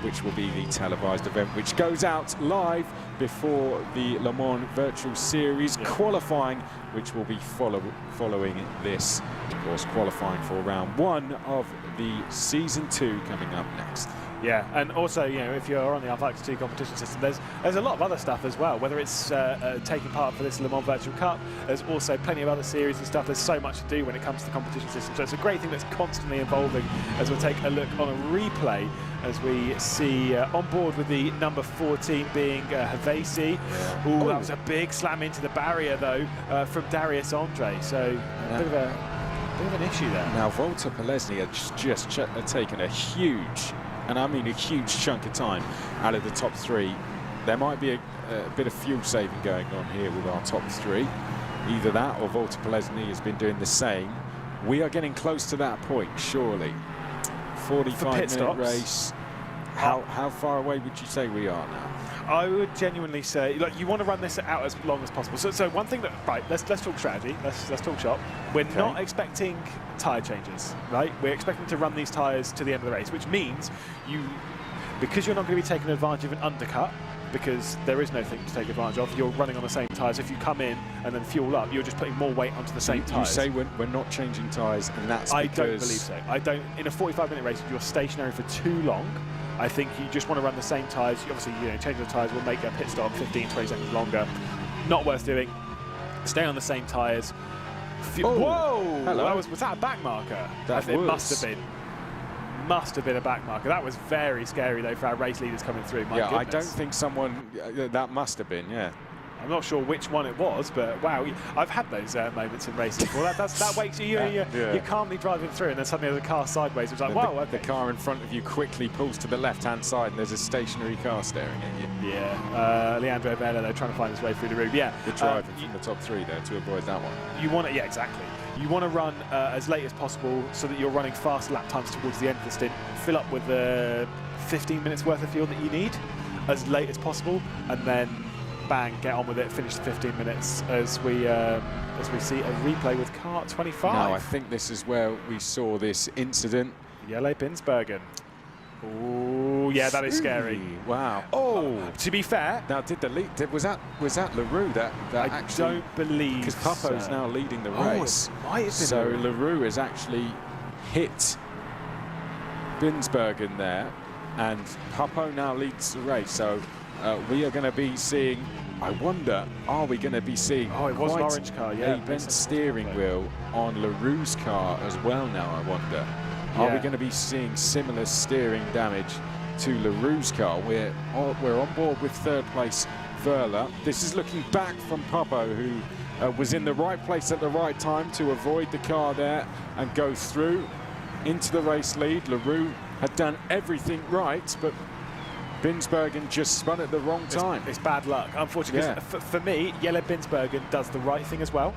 S2: which will be the televised event, which goes out live before the Le Mans Virtual Series qualifying, which will be following this. Of course, qualifying for round 1 of the season 2 coming up next.
S1: Yeah, and also, you know, if you're on the rFactor 2 competition system, there's a lot of other stuff as well, whether it's taking part for this Le Mans Virtual Cup. There's also plenty of other series and stuff. There's so much to do when it comes to the competition system. So it's a great thing that's constantly evolving, as we'll take a look on a replay as we see on board with the number 14 being Havasi. Ooh, that was a big slam into the barrier, though, from Darius Andre. So a bit of an issue there.
S2: Now, Walter Polesny has just taken a huge, and I mean a huge chunk of time out of the top 3. There might be a bit of fuel saving going on here with our top 3. Either that or Walter Polesny has been doing the same. We are getting close to that point, surely. 45-minute race. How far away would you say we are now?
S1: I would genuinely say, like, you want to run this out as long as possible. So one thing that, right, let's talk strategy. Let's talk shop. We're not expecting tyre changes, right? We're expecting to run these tyres to the end of the race, which means because you're not going to be taking advantage of an undercut, because there is no thing to take advantage of. You're running on the same tyres. If you come in and then fuel up, you're just putting more weight onto the same tyres.
S2: You say we're not changing tyres, and that's because...
S1: I don't believe so. I don't. In a 45-minute race, if you're stationary for too long, I think you just want to run the same tyres. Obviously, you know, changing the tyres will make a pit stop 15, 20 seconds longer. Not worth doing. Stay on the same tyres. Whoa!
S2: Hello.
S1: Was that a back marker?
S2: It
S1: must have been. Must have been a back marker. That was very scary, though, for our race leaders coming through. My goodness.
S2: I don't think someone... that must have been, yeah.
S1: I'm not sure which one it was, but wow, I've had those moments in racing before. That wakes you, you're calmly driving through, and then suddenly there's a car sideways. It's like, wow, okay.
S2: The car in front of you quickly pulls to the left-hand side, and there's a stationary car staring at you.
S1: Yeah, Leandro Vela, they're trying to find his way through the room. Yeah,
S2: good driving from the top 3 there to avoid that one.
S1: You want to, yeah, exactly. You want to run as late as possible so that you're running fast lap times towards the end of the stint. Fill up with the 15 minutes worth of fuel that you need as late as possible, and then bang, get on with it, finish the 15 minutes as we see a replay with car 25.
S2: Now, I think this is where we saw this incident.
S1: Yellow Binsbergen. Oh, yeah, that is scary.
S2: Wow. Oh,
S1: to be fair,
S2: now was that LaRue that
S1: I
S2: actually?
S1: Don't believe,
S2: because Papo's now leading the race.
S1: It might have been
S2: so LaRue has actually hit Binsbergen there, and Papo now leads the race. So we are going to be seeing. I wonder, are we going to be seeing?
S1: Oh, it was an orange car. Yeah,
S2: a bent steering wheel on LaRue's car as well. Now I wonder. Are we going to be seeing similar steering damage to LaRue's car? We're on board with 3rd place Verla. This is looking back from Papo, who was in the right place at the right time to avoid the car there and go through into the race lead. LaRue had done everything right, but Binsbergen just spun at the wrong time.
S1: It's bad luck, unfortunately. For me, Yellow Binsbergen does the right thing as well.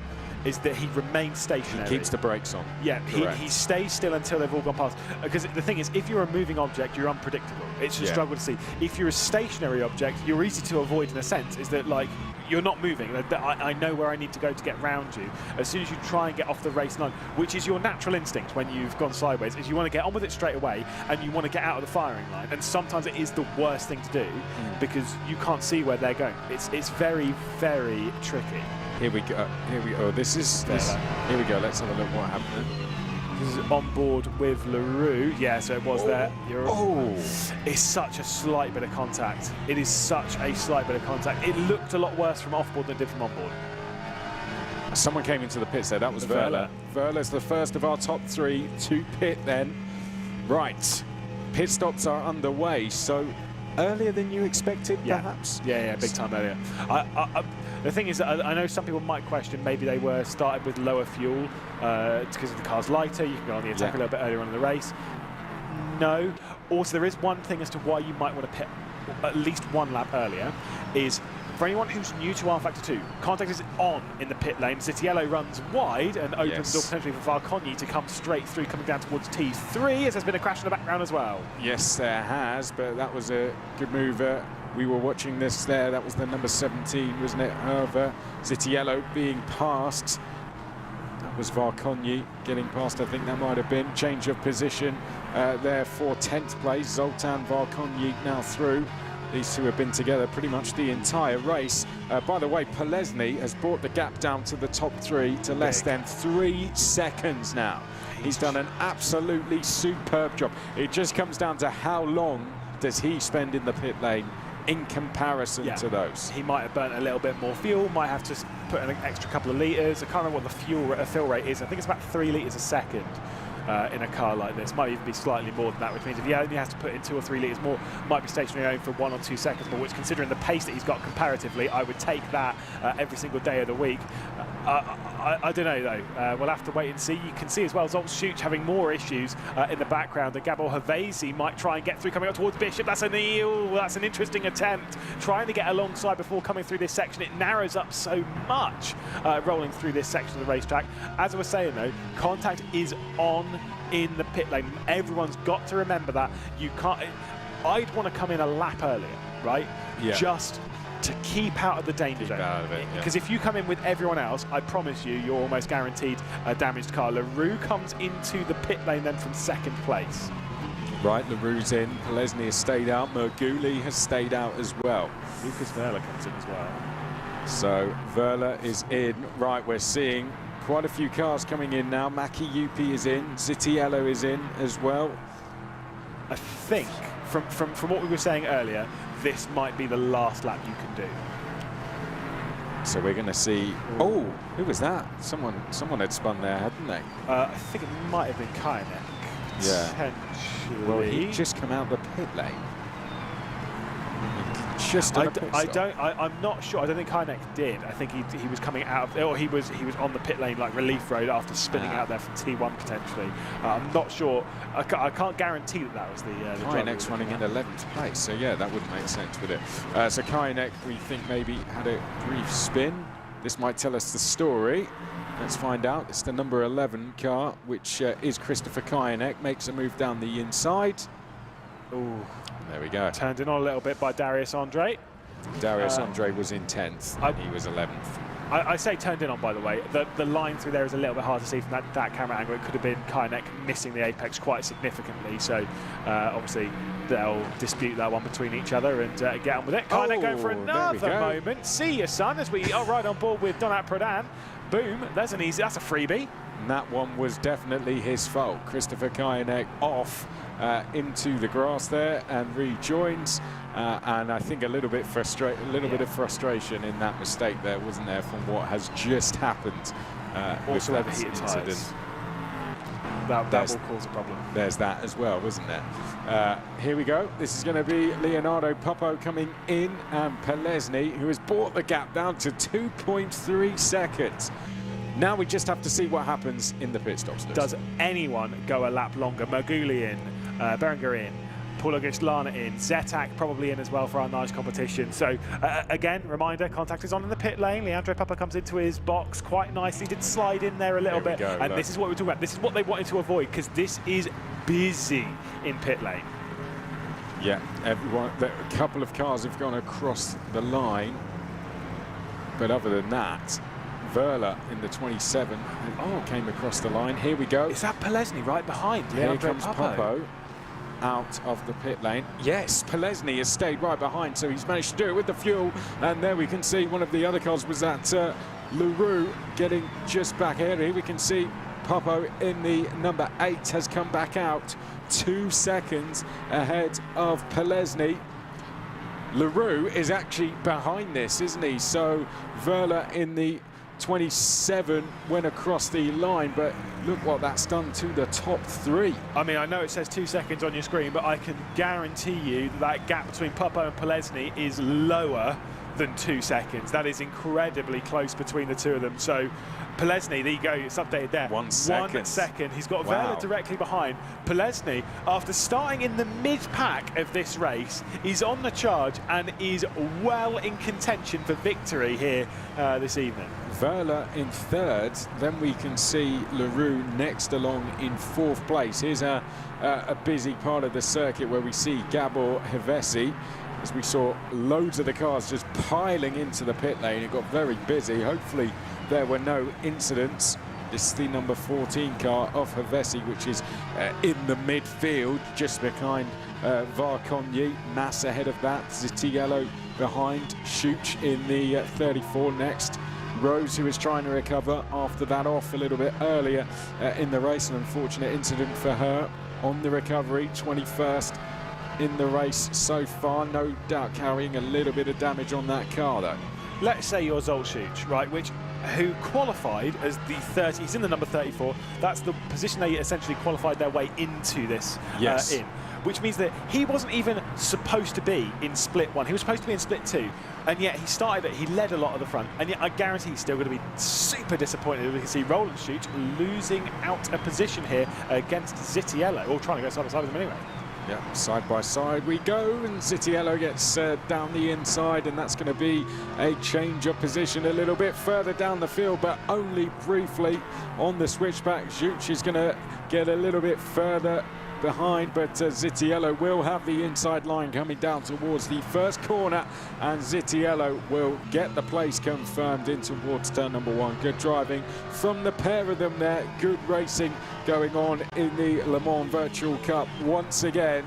S5: is that he remains stationary.
S2: Keeps the brakes on.
S5: Yeah,
S2: Correct.
S5: he stays still until they've all gone past. Because the thing is, if you're a moving object, you're unpredictable. It's a struggle to see. If you're a stationary object, you're easy to avoid in a sense, is that like, you're not moving. I know where I need to go to get round you. As soon as you try and get off the race line, which is your natural instinct when you've gone sideways, is you want to get on with it straight away and you want to get out of the firing line. And sometimes it is the worst thing to do because you can't see where they're going. It's very, very tricky.
S2: Here we go. Here we go. Here we go. Let's have a look what happened.
S5: This is on board with LaRue. Yeah, so it was there. It's such a slight bit of contact. It is such a slight bit of contact. It looked a lot worse from off-board than it did from on-board.
S2: Someone came into the pits there. That was Verla. Verla's the first of our top 3 to pit then. Right. Pit stops are underway. So earlier than you expected, perhaps?
S5: Yeah, big time earlier. The thing is, I know some people might question maybe they were started with lower fuel because the car's lighter. You can go on the attack a little bit earlier on in the race. No. Also, there is one thing as to why you might want to pit at least one lap earlier is for anyone who's new to rFactor 2, contact is on in the pit lane. Zitiello runs wide and opens the door potentially for Varconyi to come straight through, coming down towards T3, as there's been a crash in the background as well.
S2: Yes, there has, but that was a good move. We were watching this there. That was the number 17, wasn't it? Hervé Zitiello being passed. That was Varconyi getting past, I think that might have been. Change of position there for 10th place. Zoltan Varconyi now through. These two have been together pretty much the entire race. By the way, Polesny has brought the gap down to the top 3 to less than 3 seconds now. He's done an absolutely superb job. It just comes down to how long does he spend in the pit lane in comparison to those.
S5: He might have burnt a little bit more fuel, might have to put in an extra couple of litres. I can't remember what the fill rate is. I think it's about 3 litres a second. In a car like this, might even be slightly more than that, which means if he only has to put in 2 or 3 litres more, might be stationary only for 1 or 2 seconds more, which considering the pace that he's got comparatively, I would take that every single day of the week. I don't know though, we'll have to wait and see. You can see as well Zolt's Schuch having more issues in the background, and Gabor Havesi might try and get through coming up towards Bishop. That's an interesting attempt, trying to get alongside before coming through this section. It narrows up so much rolling through this section of the racetrack. As I was saying though, contact is on in the pit lane. Everyone's got to remember that. You can't. I'd want to come in a lap earlier, right?
S2: Yeah.
S5: Just to keep out of the danger zone. Because if you come in with everyone else, I promise you, you're almost guaranteed a damaged car. LaRue comes into the pit lane then from 2nd place.
S2: Right, LaRue's in. Polesny has stayed out. Merguli has stayed out as well.
S5: Lucas Verla comes in as well.
S2: So Verla is in. Right, we're seeing quite a few cars coming in now. Maki Yupi is in. Zitiello is in as well.
S5: I think, from what we were saying earlier, this might be the last lap you can do.
S2: So we're going to see. Oh, who was that? Someone had spun there, hadn't they?
S5: I think it might have been Kainek.
S2: Yeah.
S5: Potentially.
S2: Well, he just come out the pit lane. Just
S5: I'm not sure. I don't think Kainek did. I think he was coming out of, or he was on the pit lane like relief road after spinning out there from T1 potentially. I'm not sure. I can't guarantee that was the
S2: Kainek's running in 11th place, so yeah, that wouldn't make sense, would it? So Kainek, we think maybe had a brief spin. This might tell us the story. Let's find out. It's the number 11 car, which is Christopher Kainek. Makes a move down the inside.
S5: Ooh.
S2: There we go.
S5: Turned in on a little bit by Darius Andre.
S2: Darius Andre was in 10th, and he was 11th.
S5: I say turned in on, by the way. The line through there is a little bit hard to see from that camera angle. It could have been Kainek missing the apex quite significantly. So obviously they'll dispute that one between each other and get on with it. Kainek going for another moment. See you, son, as we are right on board with Donat Prodan. Boom, that's an easy, that's a freebie.
S2: And that one was definitely his fault. Christopher Kainek off into the grass there and rejoins. And I think a little bit of frustration in that mistake there, wasn't there, from what has just happened.
S5: Also overheated tyres. That will cause a problem.
S2: There's that as well, wasn't there? Here we go. This is going to be Leonardo Popo coming in, and Polesny, who has brought the gap down to 2.3 seconds. Now we just have to see what happens in the pit stops.
S5: Does anyone go a lap longer? Merguli in, Berenger in, Pulagist, Lana in, Zetak probably in as well for our nice competition. So again, reminder, contact is on in the pit lane. Leandro Papa comes into his box quite nicely, did slide in there a little bit, and this is what we're talking about. This is what they wanted to avoid, because this is busy in pit lane.
S2: Yeah, everyone, a couple of cars have gone across the line, but other than that, Verla in the 27 came across the line. Here we go.
S5: Is that Polesny right behind?
S2: Here comes Popo out of the pit lane. Yes, Polesny has stayed right behind, so he's managed to do it with the fuel. And there we can see one of the other cars was that Leroux getting just back here. Here we can see Popo in the number 8 has come back out 2 seconds ahead of Polesny. Leroux is actually behind this, isn't he? So Verla in the 27 went across the line, but look what that's done to the top 3.
S5: I mean, I know it says 2 seconds on your screen, but I can guarantee you that gap between Popo and Polesny is lower than 2 seconds. That is incredibly close between the two of them. So Polesny, there you go, it's updated there.
S2: 1 second.
S5: 1 second. He's got
S2: Wow.
S5: Verla directly behind. Polesny, after starting in the mid-pack of this race, is on the charge and is well in contention for victory here this evening.
S2: Verla in 3rd, then we can see Leroux next along in 4th place. Here's a busy part of the circuit where we see Gabor Hevesi, as we saw loads of the cars just piling into the pit lane. It got very busy. Hopefully there were no incidents. This is the number 14 car of Hevesi, which is in the midfield, just behind Varkonyi. Mass ahead of that, Zitiello behind, Schuch in the 34 next. Rose, who is trying to recover after that off a little bit earlier in the race. An unfortunate incident for her on the recovery, 21st in the race so far. No doubt carrying a little bit of damage on that car, though.
S5: Let's say you're Zolcic, right, who qualified as the 30, he's in the number 34. That's the position they essentially qualified their way into this in, which means that he wasn't even supposed to be in split 1. He was supposed to be in split 2, and yet he started it, he led a lot of the front, and yet I guarantee he's still going to be super disappointed. We can see Roland Schuch losing out a position here against Zitiello, or trying to go side by side with him anyway.
S2: Yeah, side by side we go, and Zitiello gets down the inside, and that's going to be a change of position a little bit further down the field, but only briefly on the switchback. Schuch is going to get a little bit further behind, but Zitiello will have the inside line coming down towards the first corner, and Zitiello will get the place confirmed in towards turn number 1. Good driving from the pair of them there. Good racing going on in the Le Mans Virtual Cup once again.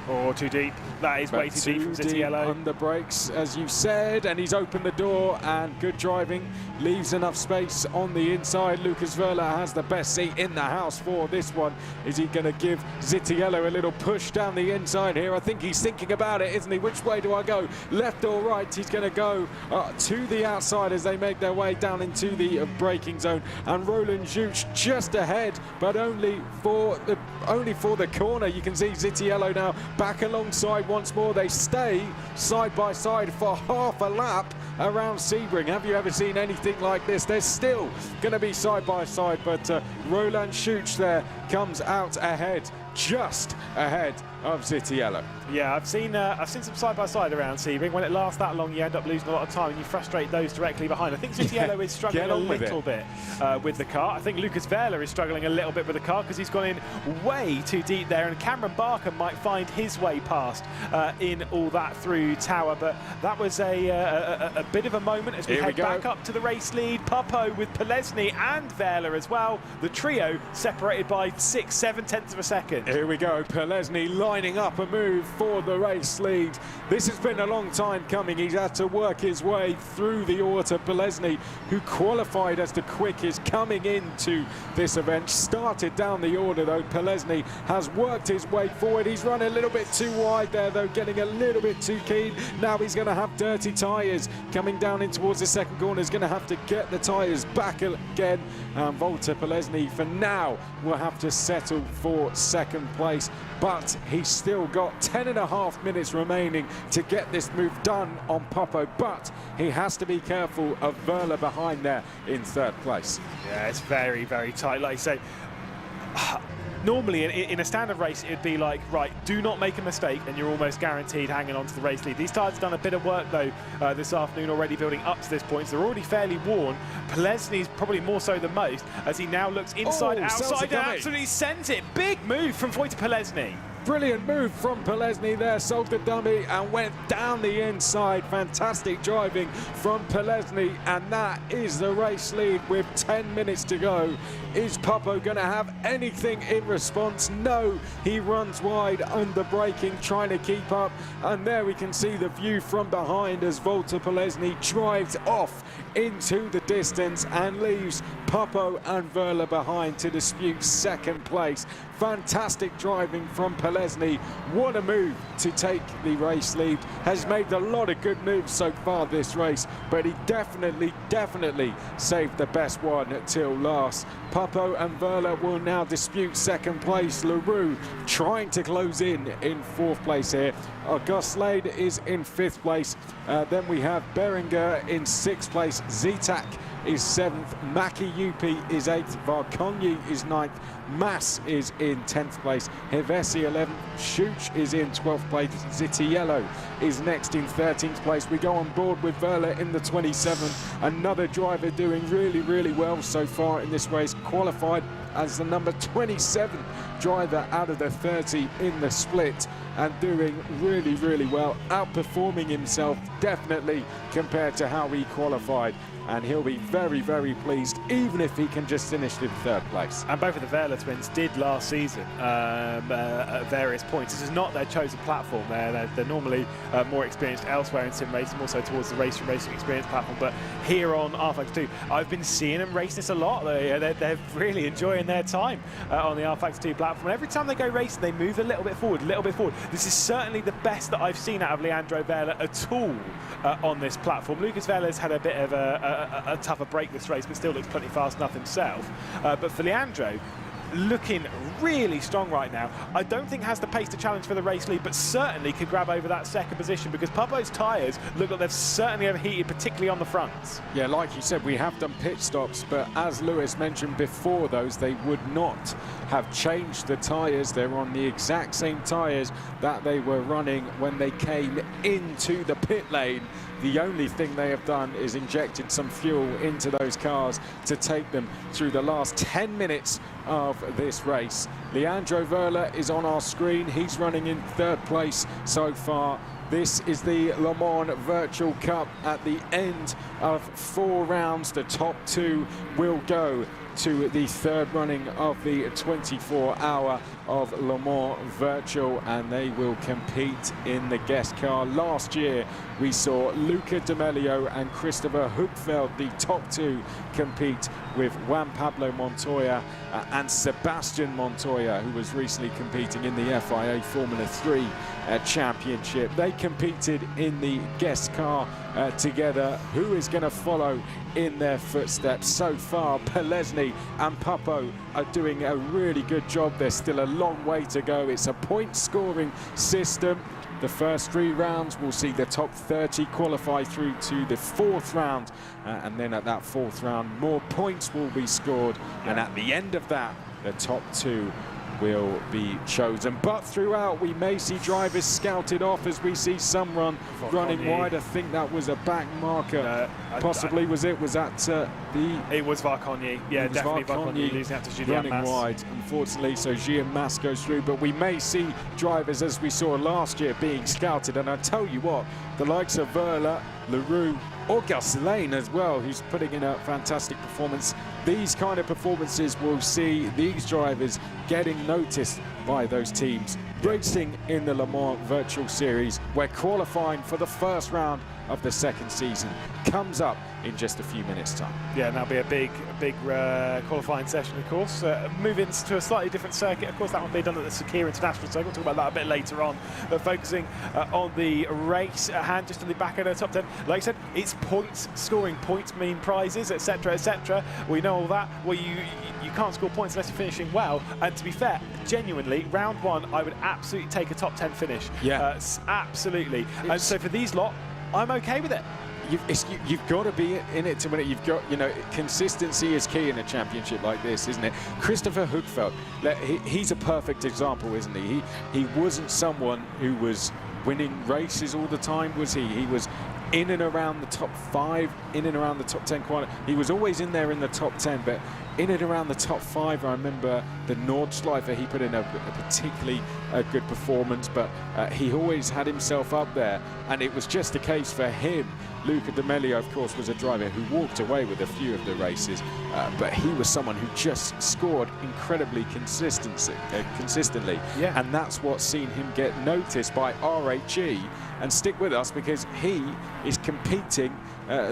S5: Oh, too deep. That is way too deep from Zitiello.
S2: On the brakes, as you said, and he's opened the door, and good driving leaves enough space on the inside. Lucas Verla has the best seat in the house for this one. Is he going to give Zitiello a little push down the inside here? I think he's thinking about it, isn't he? Which way do I go? Left or right? He's going to go to the outside as they make their way down into the braking zone. And Roland Schuch just ahead, but only for the corner. You can see Zitiello now back alongside once more. They stay side by side for half a lap around Sebring. Have you ever seen anything like this? They're still going to be side by side, but Roland Schuch there comes out ahead, just ahead of Zitiello.
S5: Yeah, I've seen some side-by-side around Sebring. When it lasts that long, you end up losing a lot of time and you frustrate those directly behind. I think Zitiello is struggling a little bit with the car. I think Lucas Verla is struggling a little bit with the car because he's gone in way too deep there, and Cameron Barker might find his way past in all that through Tower. But that was a bit of a moment as we head back up to the race lead. Popo with Polesny and Verla as well. The trio separated by 6-7 tenths of a second.
S2: Here we go, Polesny lining up a move for the race lead. This has been a long time coming. He's had to work his way through the order. Polesny, who qualified as the quickest coming into this event, started down the order though. Polesny has worked his way forward. He's run a little bit too wide there though, getting a little bit too keen. Now he's going to have dirty tyres coming down in towards the second corner. He's going to have to get the tyres back again. And Walter Polesny for now will have to settle for second place, but he's still got 10.5 minutes remaining to get this move done on Popo, but he has to be careful of Verla behind there in third place.
S5: Yeah, it's very, very tight. Like you say, normally in a standard race, it'd be like, right, do not make a mistake, and you're almost guaranteed hanging on to the race lead. These tyres have done a bit of work, though, this afternoon already building up to this point, so they're already fairly worn. Polesny's probably more so than most, as he now looks inside, outside, and absolutely sends it. Big move from Wojtek Polesny.
S2: Brilliant move from Polesny there, sold the dummy and went down the inside. Fantastic driving from Polesny, and that is the race lead with 10 minutes to go. Is Papo going to have anything in response? No, he runs wide under braking, trying to keep up, and there we can see the view from behind as Wojtek Polesny drives off into the distance and leaves Papo and Verla behind to dispute second place. Fantastic driving from Polesny. What a move to take the race lead. Has made a lot of good moves so far this race, but he definitely saved the best one till last. Papo and Verla will now dispute second place. Leroux trying to close in fourth place here. Auguste Slade is in fifth place. Then we have Beringer in sixth place. Zitak is 7th, Maki Yupi is 8th, Varkonyi is 9th, Mas is in 10th place, Hevesi 11th, Schuch is in 12th place, Zitiello is next in 13th place. We go on board with Verla in the 27th, another driver doing really well so far in this race, qualified as the number 27 driver out of the 30 in the split, and doing really well, outperforming himself definitely compared to how he qualified, and he'll be very pleased even if he can just finish in third place.
S5: And both of the Verla twins did last season at various points. This is not their chosen platform. They're normally more experienced elsewhere in sim racing, more so towards the racing experience platform, but here on rFactor 2 I've been seeing them race this a lot. They're really enjoying their time on the rFactor 2 platform, and every time they go racing they move a little bit forward. This is certainly the best that I've seen out of Leandro Verla at all on this platform. Lucas Verla's had a bit of a tougher break this race, but still looks plenty fast enough himself. But for Leandro, looking really strong right now. I don't think has the pace to challenge for the race lead, but certainly could grab over that second position, because Papo's tyres look like they've certainly overheated, particularly on the fronts.
S2: Yeah, like you said, we have done pit stops, but as Lewis mentioned before those, they would not have changed the tyres. They're on the exact same tyres that they were running when they came into the pit lane. The only thing they have done is injected some fuel into those cars to take them through the last 10 minutes of this race. Leandro Verla is on our screen. He's running in third place so far. This is the Le Mans Virtual Cup. At the end of 4 rounds, the top 2 will go to the third running of the 24-hour of Le Mans Virtual, and they will compete in the guest car. Last year we saw Luca D'Amelio and Christopher Hoopfeld, the top 2, compete with Juan Pablo Montoya and Sebastian Montoya, who was recently competing in the FIA Formula 3 Championship. They competed in the guest car together. Who is going to follow in their footsteps? So far, Polesny and Papo are doing a really good job. There's still a long way to go. It's a point scoring system. The first 3 rounds will see the top 30 qualify through to the 4th round, and then at that 4th round more points will be scored, and at the end of that the top 2 will be chosen. But throughout we may see drivers scouted off as we see some running wide. I think that was a back marker. Possibly was that
S5: it was Varkonyi. Yeah, definitely Varkonyi losing out to Julien
S2: running
S5: Mas.
S2: wide, unfortunately, so Julien Mas goes through. But we may see drivers, as we saw last year, being scouted, and I tell you what, the likes of Verla, Leroux, or Gastelane as well, who's putting in a fantastic performance. These kind of performances will see these drivers getting noticed by those teams. Racing in the Le Mans Virtual Series, where qualifying for the first round of the second season comes up in just a few minutes' time.
S5: Yeah, and that'll be a big qualifying session, of course. Moving to a slightly different circuit, of course, that will be done at the Sakir International Circuit. We'll talk about that a bit later on. But focusing on the race at hand, just in the back of the top 10. Like I said, it's points scoring. Points mean prizes, etc., etc. We know all that. Well, you can't score points unless you're finishing well. And to be fair, genuinely, round 1, I would absolutely take a top 10 finish.
S2: Yeah.
S5: Absolutely. And so for these lot, I'm okay with it.
S2: you've got to be in it to win it. You've got, consistency is key in a championship like this, isn't it? Christopher Högfeldt, he's a perfect example, isn't he? He wasn't someone who was winning races all the time, was he? He was in and around the top 5, in and around the top 10 He was always in there in the top 10, but in and around the top 5. I remember the Nordschleife, he put in a particularly good performance, but he always had himself up there, and it was just the case for him. Luca Di Meglio, of course, was a driver who walked away with a few of the races, but he was someone who just scored incredibly consistently, and that's what's seen him get noticed by RHE. And stick with us, because he is competing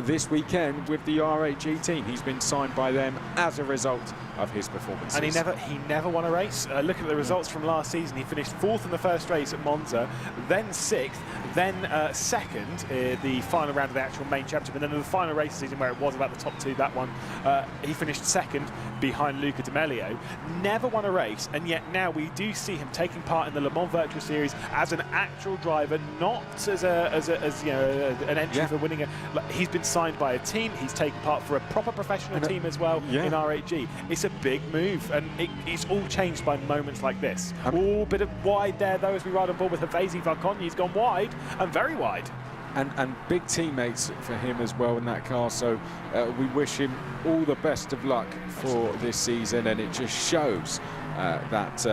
S2: this weekend with the RHE team. He's been signed by them as a result of his performances.
S5: And he never won a race. Looking at the results from last season, he finished 4th in the first race at Monza, then 6th, then 2nd the final round of the actual main championship, and then in the final race season where it was about the top 2, that one, he finished 2nd behind Luca Di Meglio. Never won a race, and yet now we do see him taking part in the Le Mans Virtual Series as an actual driver, not as an entry for winning a. He's been signed by a team. He's taken part for a proper professional team as well in RHE. It's a big move, and it's all changed by moments like this. All bit of wide there though as we ride on board with Havasi Varkonyi. He's gone wide and very wide.
S2: And big teammates for him as well in that car, so we wish him all the best of luck for this season, and it just shows that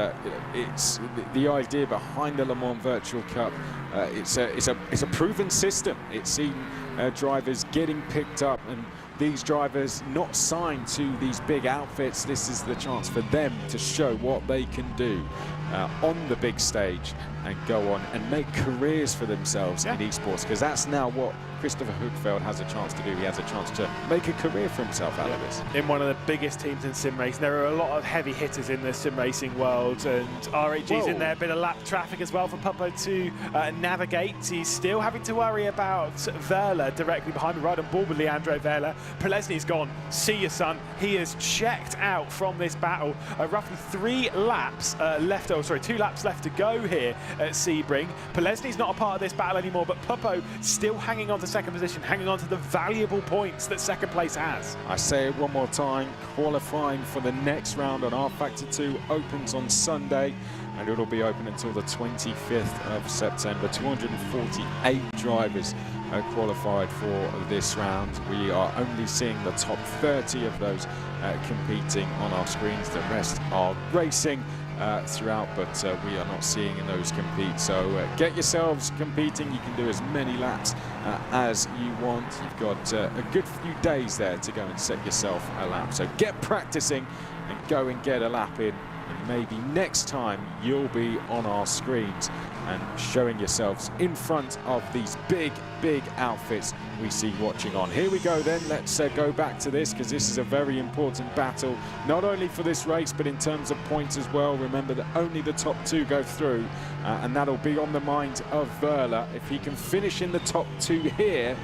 S2: it's the idea behind the Le Mans Virtual Cup. It's a proven system. It's seen drivers getting picked up, and these drivers not signed to these big outfits. This is the chance for them to show what they can do on the big stage and go on and make careers for themselves in esports, because that's now what Christopher Högfeldt has a chance to do. He has a chance to make a career for himself out of this.
S5: In one of the biggest teams in sim racing. There are a lot of heavy hitters in the sim racing world, and RHG's in there. A bit of lap traffic as well for Pupo to navigate. He's still having to worry about Verla directly behind me, right on board with Leandro Verla. Prelesny's gone. See you, son. He is checked out from this battle. Roughly 2 laps left to go here at Sebring. Prelesny's not a part of this battle anymore, but Pupo still hanging on to second position, hanging on to the valuable points that second place has.
S2: I say it one more time, qualifying for the next round on rFactor 2 opens on Sunday, and it'll be open until the 25th of September. 248 drivers qualified for this round. We are only seeing the top 30 of those competing on our screens. The rest are racing throughout, but we are not seeing those compete. So get yourselves competing. You can do as many laps as you want. You've got a good few days there to go and set yourself a lap. So get practicing and go and get a lap in. And maybe next time you'll be on our screens and showing yourselves in front of these big outfits we see watching on. Here we go then, let's go back to this, because this is a very important battle, not only for this race but in terms of points as well. Remember that only the top 2 go through, and that'll be on the mind of Verla. If he can finish in the top 2 here,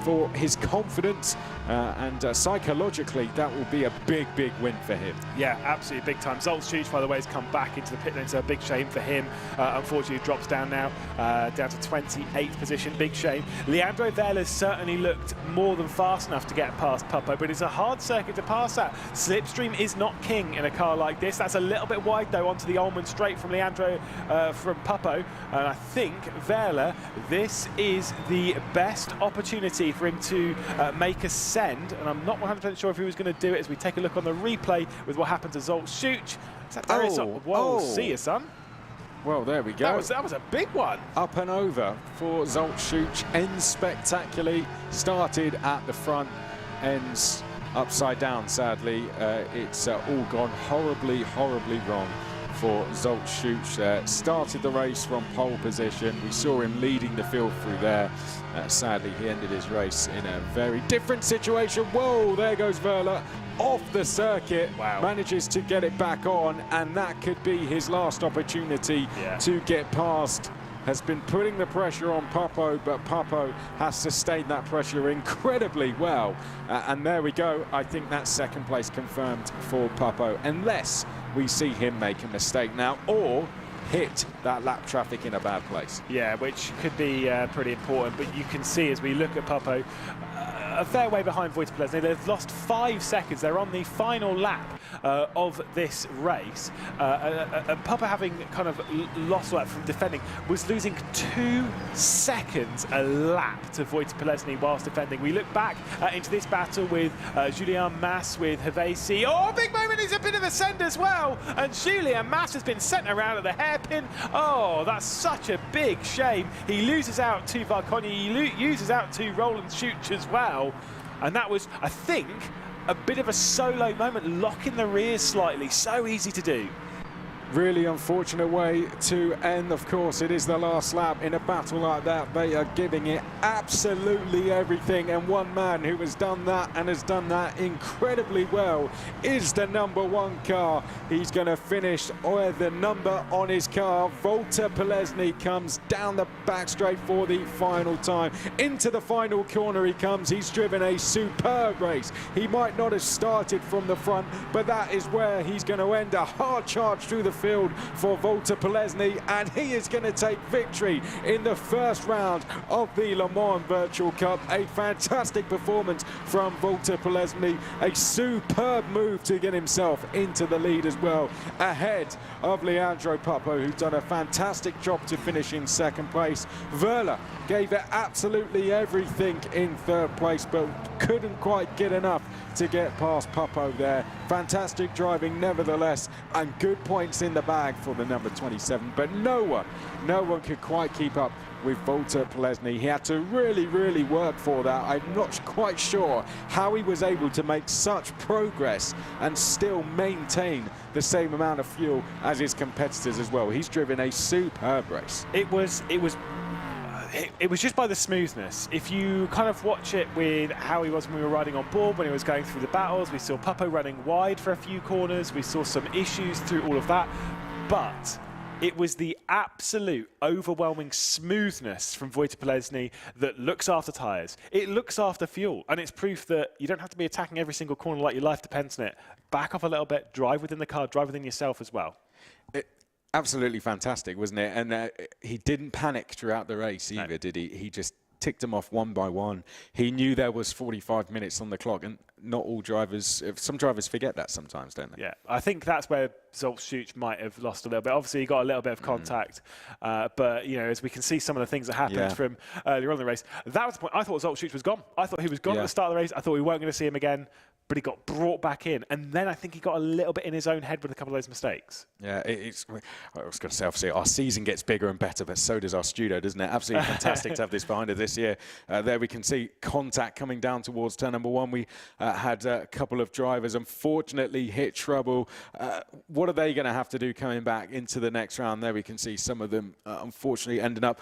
S2: for his confidence and psychologically, that will be a big win for him.
S5: Yeah, absolutely big time. Zoltz, by the way, has come back into the pit lane, so a big shame for him. Unfortunately, he drops down now, down to 28th position. Big shame. Leandro Verla certainly looked more than fast enough to get past Pupo, but it's a hard circuit to pass that. Slipstream is not king in a car like this. That's a little bit wide, though, onto the Ullmann straight from Leandro, from Pupo. And I think Verla, this is the best opportunity for him to make a send, and I'm not 100% sure if he was going to do it as we take a look on the replay with what happened to Zoltz. Whoa, see you, son.
S2: Well, there we go.
S5: That was a big one.
S2: Up and over for Zoltz. Ends spectacularly. Started at the front, ends upside down, sadly. It's all gone horribly wrong for Zoltz. Started the race from pole position. We saw him leading the field through there. Sadly, he ended his race in a very different situation. Whoa, there goes Verla off the circuit.
S5: Wow.
S2: Manages to get it back on, and that could be his last opportunity to get past. Has been putting the pressure on Pupo, but Pupo has sustained that pressure incredibly well. And there we go. I think that's second place confirmed for Pupo, unless we see him make a mistake now, or hit that lap traffic in a bad place.
S5: Yeah, which could be pretty important. But you can see as we look at Pupo, a fair way behind Wojtek Polesny. They've lost 5 seconds. They're on the final lap of this race. And Pupo, having kind of lost lap from defending, was losing 2 seconds a lap to Wojtek Polesny whilst defending. We look back into this battle with Julien Mas, with Havasi. Oh, big moment, he's a bit of a send as well. And Julien Mas has been sent around at the hairpin. Oh, that's such a big shame. He loses out to Varkonyi, he loses out to Roland Schuch as well. And that was, I think, a bit of a solo moment, locking the rears slightly. So easy to do.
S2: Really unfortunate way to end. Of course, it is the last lap. In a battle like that, they are giving it absolutely everything. And one man who has done that and has done that incredibly well is the #1 car. He's going to finish with the number on his car. Wojtek Polesny comes down the back straight for the final time. Into the final corner he comes. He's driven a superb race. He might not have started from the front, but that is where he's going to end. A hard charge through the field for Wojtek Polesny, and he is going to take victory in the first round of the Le Mans Virtual Cup. A fantastic performance from Wojtek Polesny, a superb move to get himself into the lead as well, ahead of Leandro Pupo, who's done a fantastic job to finish in 2nd place. Verla gave it absolutely everything in 3rd place, but couldn't quite get enough to get past Pupo there. Fantastic driving nevertheless, and good points in the bag for the number 27, but no one could quite keep up with Wojtek Polesny. He had to really work for that. I'm not quite sure how he was able to make such progress and still maintain the same amount of fuel as his competitors as well. He's driven a superb race.
S5: It was just by the smoothness. If you kind of watch it with how he was when we were riding on board, when he was going through the battles, we saw Pupo running wide for a few corners, we saw some issues through all of that, but it was the absolute overwhelming smoothness from Wojtek Polesny that looks after tyres. It looks after fuel, and it's proof that you don't have to be attacking every single corner like your life depends on it. Back off a little bit, drive within the car, drive within yourself as well.
S2: Absolutely fantastic, wasn't it? And he didn't panic throughout the race either, did he? He just ticked them off one by one. He knew there was 45 minutes on the clock, and not all drivers, some drivers forget that sometimes, don't they?
S1: Yeah, I think that's where Zolcic might have lost a little bit. Obviously, he got a little bit of contact, but, you know, as we can see some of the things that happened from earlier on in the race, that was the point. I thought Zolcic was gone. I thought he was gone at the start of the race. I thought we weren't going to see him again, but he got brought back in. And then I think he got a little bit in his own head with a couple of those mistakes.
S2: Yeah, I was going to say, obviously, our season gets bigger and better, but so does our studio, doesn't it? Absolutely fantastic to have this behind us this year. There we can see contact coming down towards turn number one. We had a couple of drivers, unfortunately, hit trouble. What are they going to have to do coming back into the next round? There we can see some of them, unfortunately, ending up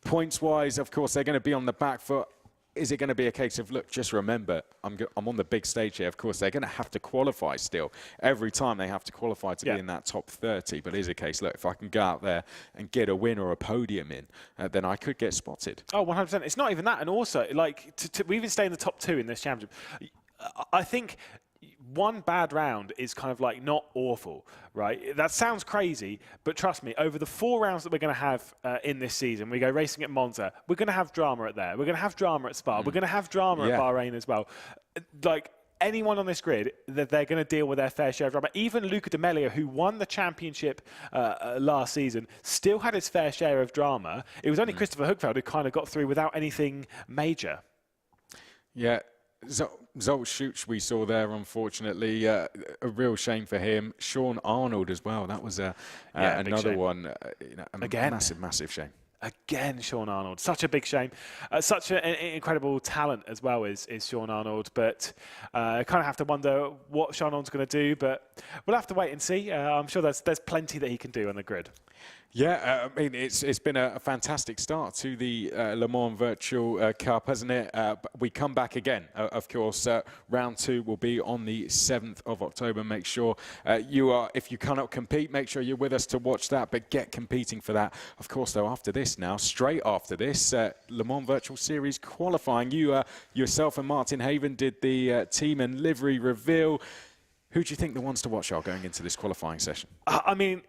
S2: points-wise. Of course, they're going to be on the back foot. Is it going to be a case of, look, just remember, I'm on the big stage here. Of course, they're going to have to qualify still. Every time they have to qualify to be in that top 30. But it is a case, look, if I can go out there and get a win or a podium in, then I could get spotted.
S1: Oh, 100%. It's not even that. And also, like, we even stay in the top 2 in this championship. I think one bad round is kind of like not awful, right? That sounds crazy, but trust me, over the 4 rounds that we're going to have in this season, we go racing at Monza, we're going to have drama at there, we're going to have drama at Spa, we're going to have drama at Bahrain as well. Like, anyone on this grid, that they're going to deal with their fair share of drama. Even Luca Di Meglio, who won the championship last season, still had his fair share of drama. It was only Christopher Hugfeld who kind of got through without anything major.
S2: Yeah. Zolcic we saw there, unfortunately, a real shame for him. Sean Arnold as well. That was another one. You know,
S1: Again,
S2: massive shame.
S1: Again, Sean Arnold. Such a big shame. Such an incredible talent as well is Sean Arnold. But I kind of have to wonder what Sean Arnold's going to do. But we'll have to wait and see. I'm sure there's plenty that he can do on the grid.
S2: Yeah, I mean, it's been a fantastic start to the Le Mans Virtual Cup, hasn't it? We come back again, of course. Round 2 will be on the 7th of October. Make sure if you cannot compete, make sure you're with us to watch that, but get competing for that. Of course, though, after this now, straight after this, Le Mans Virtual Series qualifying. You, yourself and Martin Haven did the team and livery reveal. Who do you think the ones to watch are going into this qualifying session?
S1: I mean,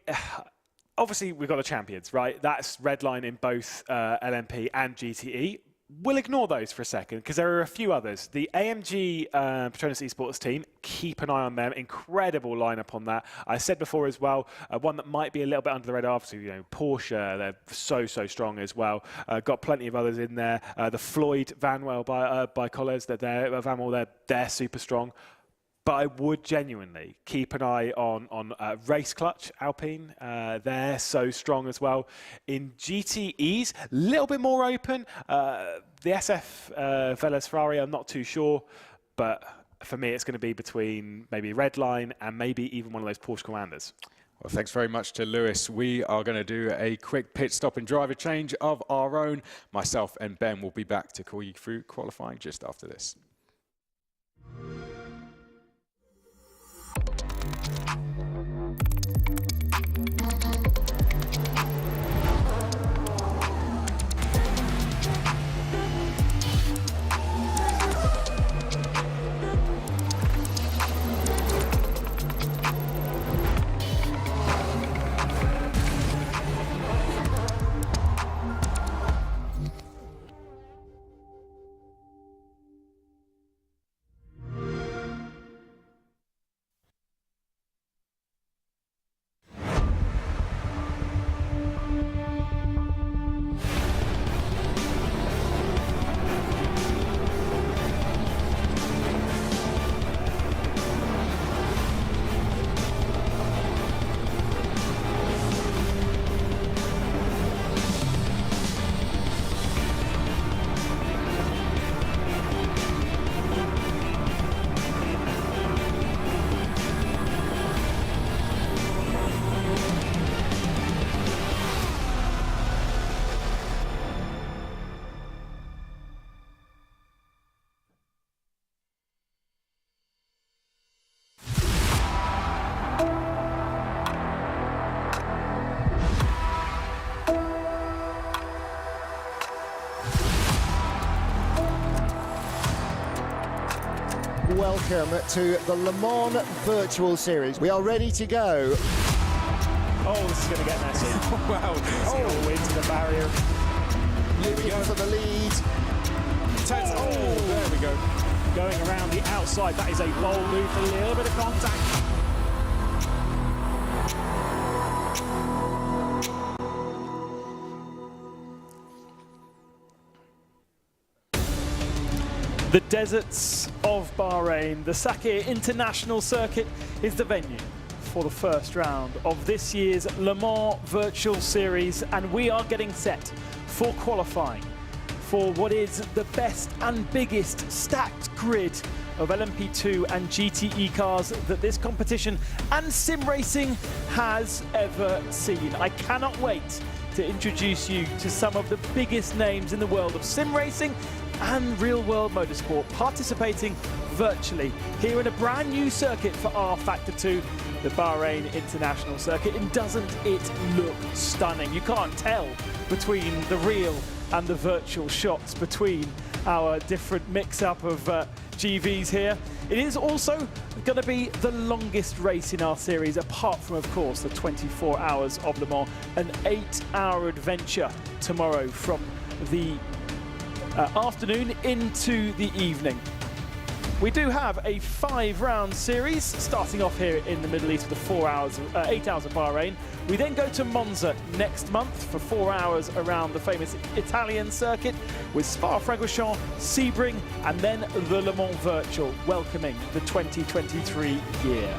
S5: obviously, we've got the champions, right? That's red line in both LMP and GTE. We'll ignore those for a second because there are a few others. The AMG Petronas Esports team, keep an eye on them. Incredible lineup on that. I said before as well, one that might be a little bit under the radar. Obviously, you know, Porsche, they're so strong as well. Got plenty of others in there. The Floyd Vanwell by Collers, they're super strong. But I would genuinely keep an eye on Race Clutch, Alpine. They're so strong as well. In GTEs, a little bit more open. The SF Velas Ferrari, I'm not too sure. But for me, it's going to be between maybe Redline and maybe even one of those Porsche Commanders.
S2: Well, thanks very much to Lewis. We are going to do a quick pit stop and driver change of our own. Myself and Ben will be back to call you through qualifying just after this.
S3: Welcome to the Le Mans Virtual Series. We are ready to go.
S5: Oh, this is going to get messy.
S2: Wow.
S5: Oh, into the barrier.
S3: Looking for the lead.
S5: Oh, there we go. Going around the outside. That is a bold move, a little bit of contact.
S1: The deserts of Bahrain, the Bahrain International Circuit is the venue for the first round of this year's Le Mans Virtual Series, and we are getting set for qualifying for what is the best and biggest stacked grid of LMP2 and GTE cars that this competition and sim racing has ever seen. I cannot wait to introduce you to some of the biggest names in the world of sim racing and real-world motorsport participating virtually here in a brand new circuit for rFactor 2, the Bahrain International Circuit. And doesn't it look stunning? You can't tell between the real and the virtual shots between our different mix-up of GVs here. It is also going to be the longest race in our series, apart from, of course, the 24 hours of Le Mans, an 8-hour adventure tomorrow from the afternoon into the evening. We do have a 5-round series starting off here in the Middle East with the 8 hours of Bahrain. We then go to Monza next month for 4 hours around the famous Italian circuit with Spa-Francorchamps, Sebring, and then the Le Mans Virtual, welcoming the 2023 year.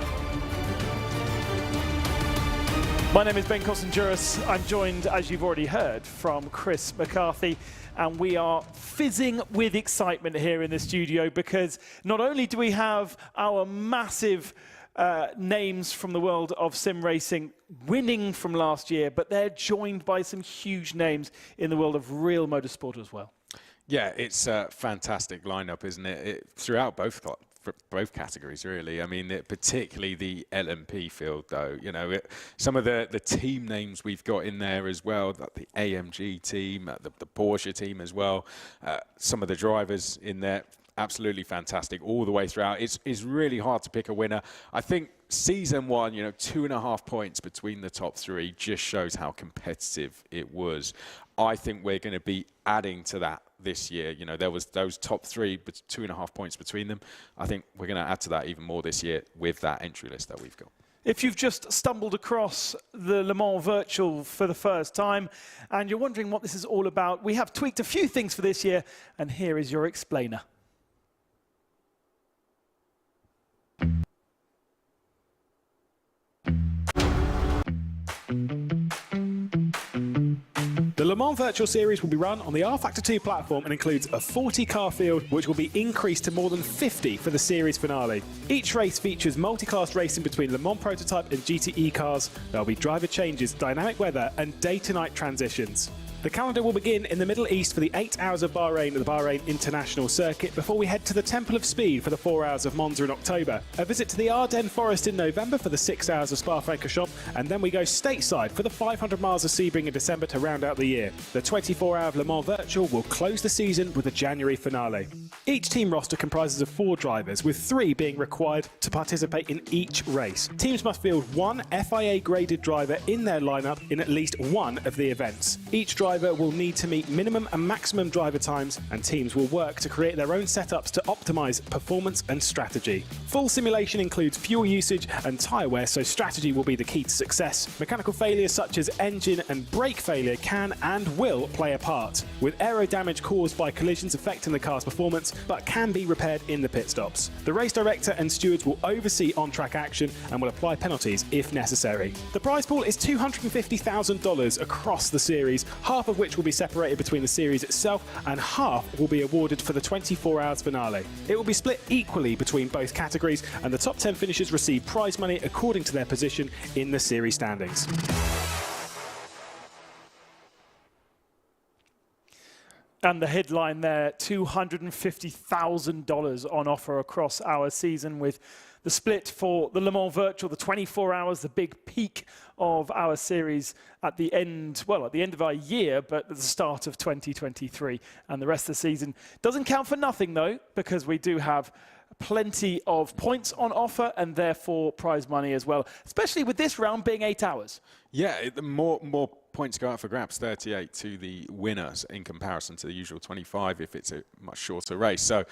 S1: My name is Ben Costenjuris. I'm joined, as you've already heard, from Chris McCarthy, and we are fizzing with excitement here in the studio because not only do we have our massive names from the world of sim racing winning from last year, but they're joined by some huge names in the world of real motorsport as well.
S2: Yeah, it's a fantastic lineup, isn't it? Throughout both categories, really. I mean, particularly the LMP field, though. You know, some of the team names we've got in there as well, like the AMG team, the Porsche team as well. Some of the drivers in there, absolutely fantastic all the way throughout. It's really hard to pick a winner. I think season one, 2.5 points between the top three just shows how competitive it was. I think we're going to be adding to that this year. There was those top three, but 2.5 points between them. I think we're going to add to that even more this year with that entry list that we've got.
S1: If you've just stumbled across the Le Mans Virtual for the first time and you're wondering what this is all about, we have tweaked a few things for this year, and here is your explainer.
S5: The Le Mans Virtual Series will be run on the rFactor 2 platform and includes a 40-car field, which will be increased to more than 50 for the series finale. Each race features multi-class racing between Le Mans prototype and GTE cars. There will be driver changes, dynamic weather, and day-to-night transitions. The calendar will begin in the Middle East for the 8 hours of Bahrain at the Bahrain International Circuit before we head to the Temple of Speed for the 4 hours of Monza in October. A visit to the Ardennes Forest in November for the 6 hours of Spa-Francorchamps, and then we go stateside for the 500 miles of Sebring in December to round out the year. The 24-hour of Le Mans Virtual will close the season with a January finale. Each team roster comprises of 4 drivers, with 3 being required to participate in each race. Teams must field 1 FIA-graded driver in their lineup in at least one of the events. Each driver will need to meet minimum and maximum driver times, and teams will work to create their own setups to optimize performance and strategy. Full simulation includes fuel usage and tyre wear, so strategy will be the key to success. Mechanical failures such as engine and brake failure can and will play a part, with aero damage caused by collisions affecting the car's performance, but can be repaired in the pit stops. The race director and stewards will oversee on-track action and will apply penalties if necessary. The prize pool is $250,000 across the series, half of which will be separated between the series itself and half will be awarded for the 24 hours finale. It will be split equally between both categories, and the top 10 finishers receive prize money according to their position in the series standings.
S1: And the headline there, $250,000 on offer across our season, with the split for the Le Mans Virtual, the 24 hours, the big peak of our series at the end, well, at the end of our year, but at the start of 2023. And the rest of the season doesn't count for nothing, though, because we do have plenty of points on offer and therefore prize money as well, especially with this round being 8 hours.
S2: Yeah, more points go out for grabs, 38 to the winners in comparison to the usual 25 if it's a much shorter race. So,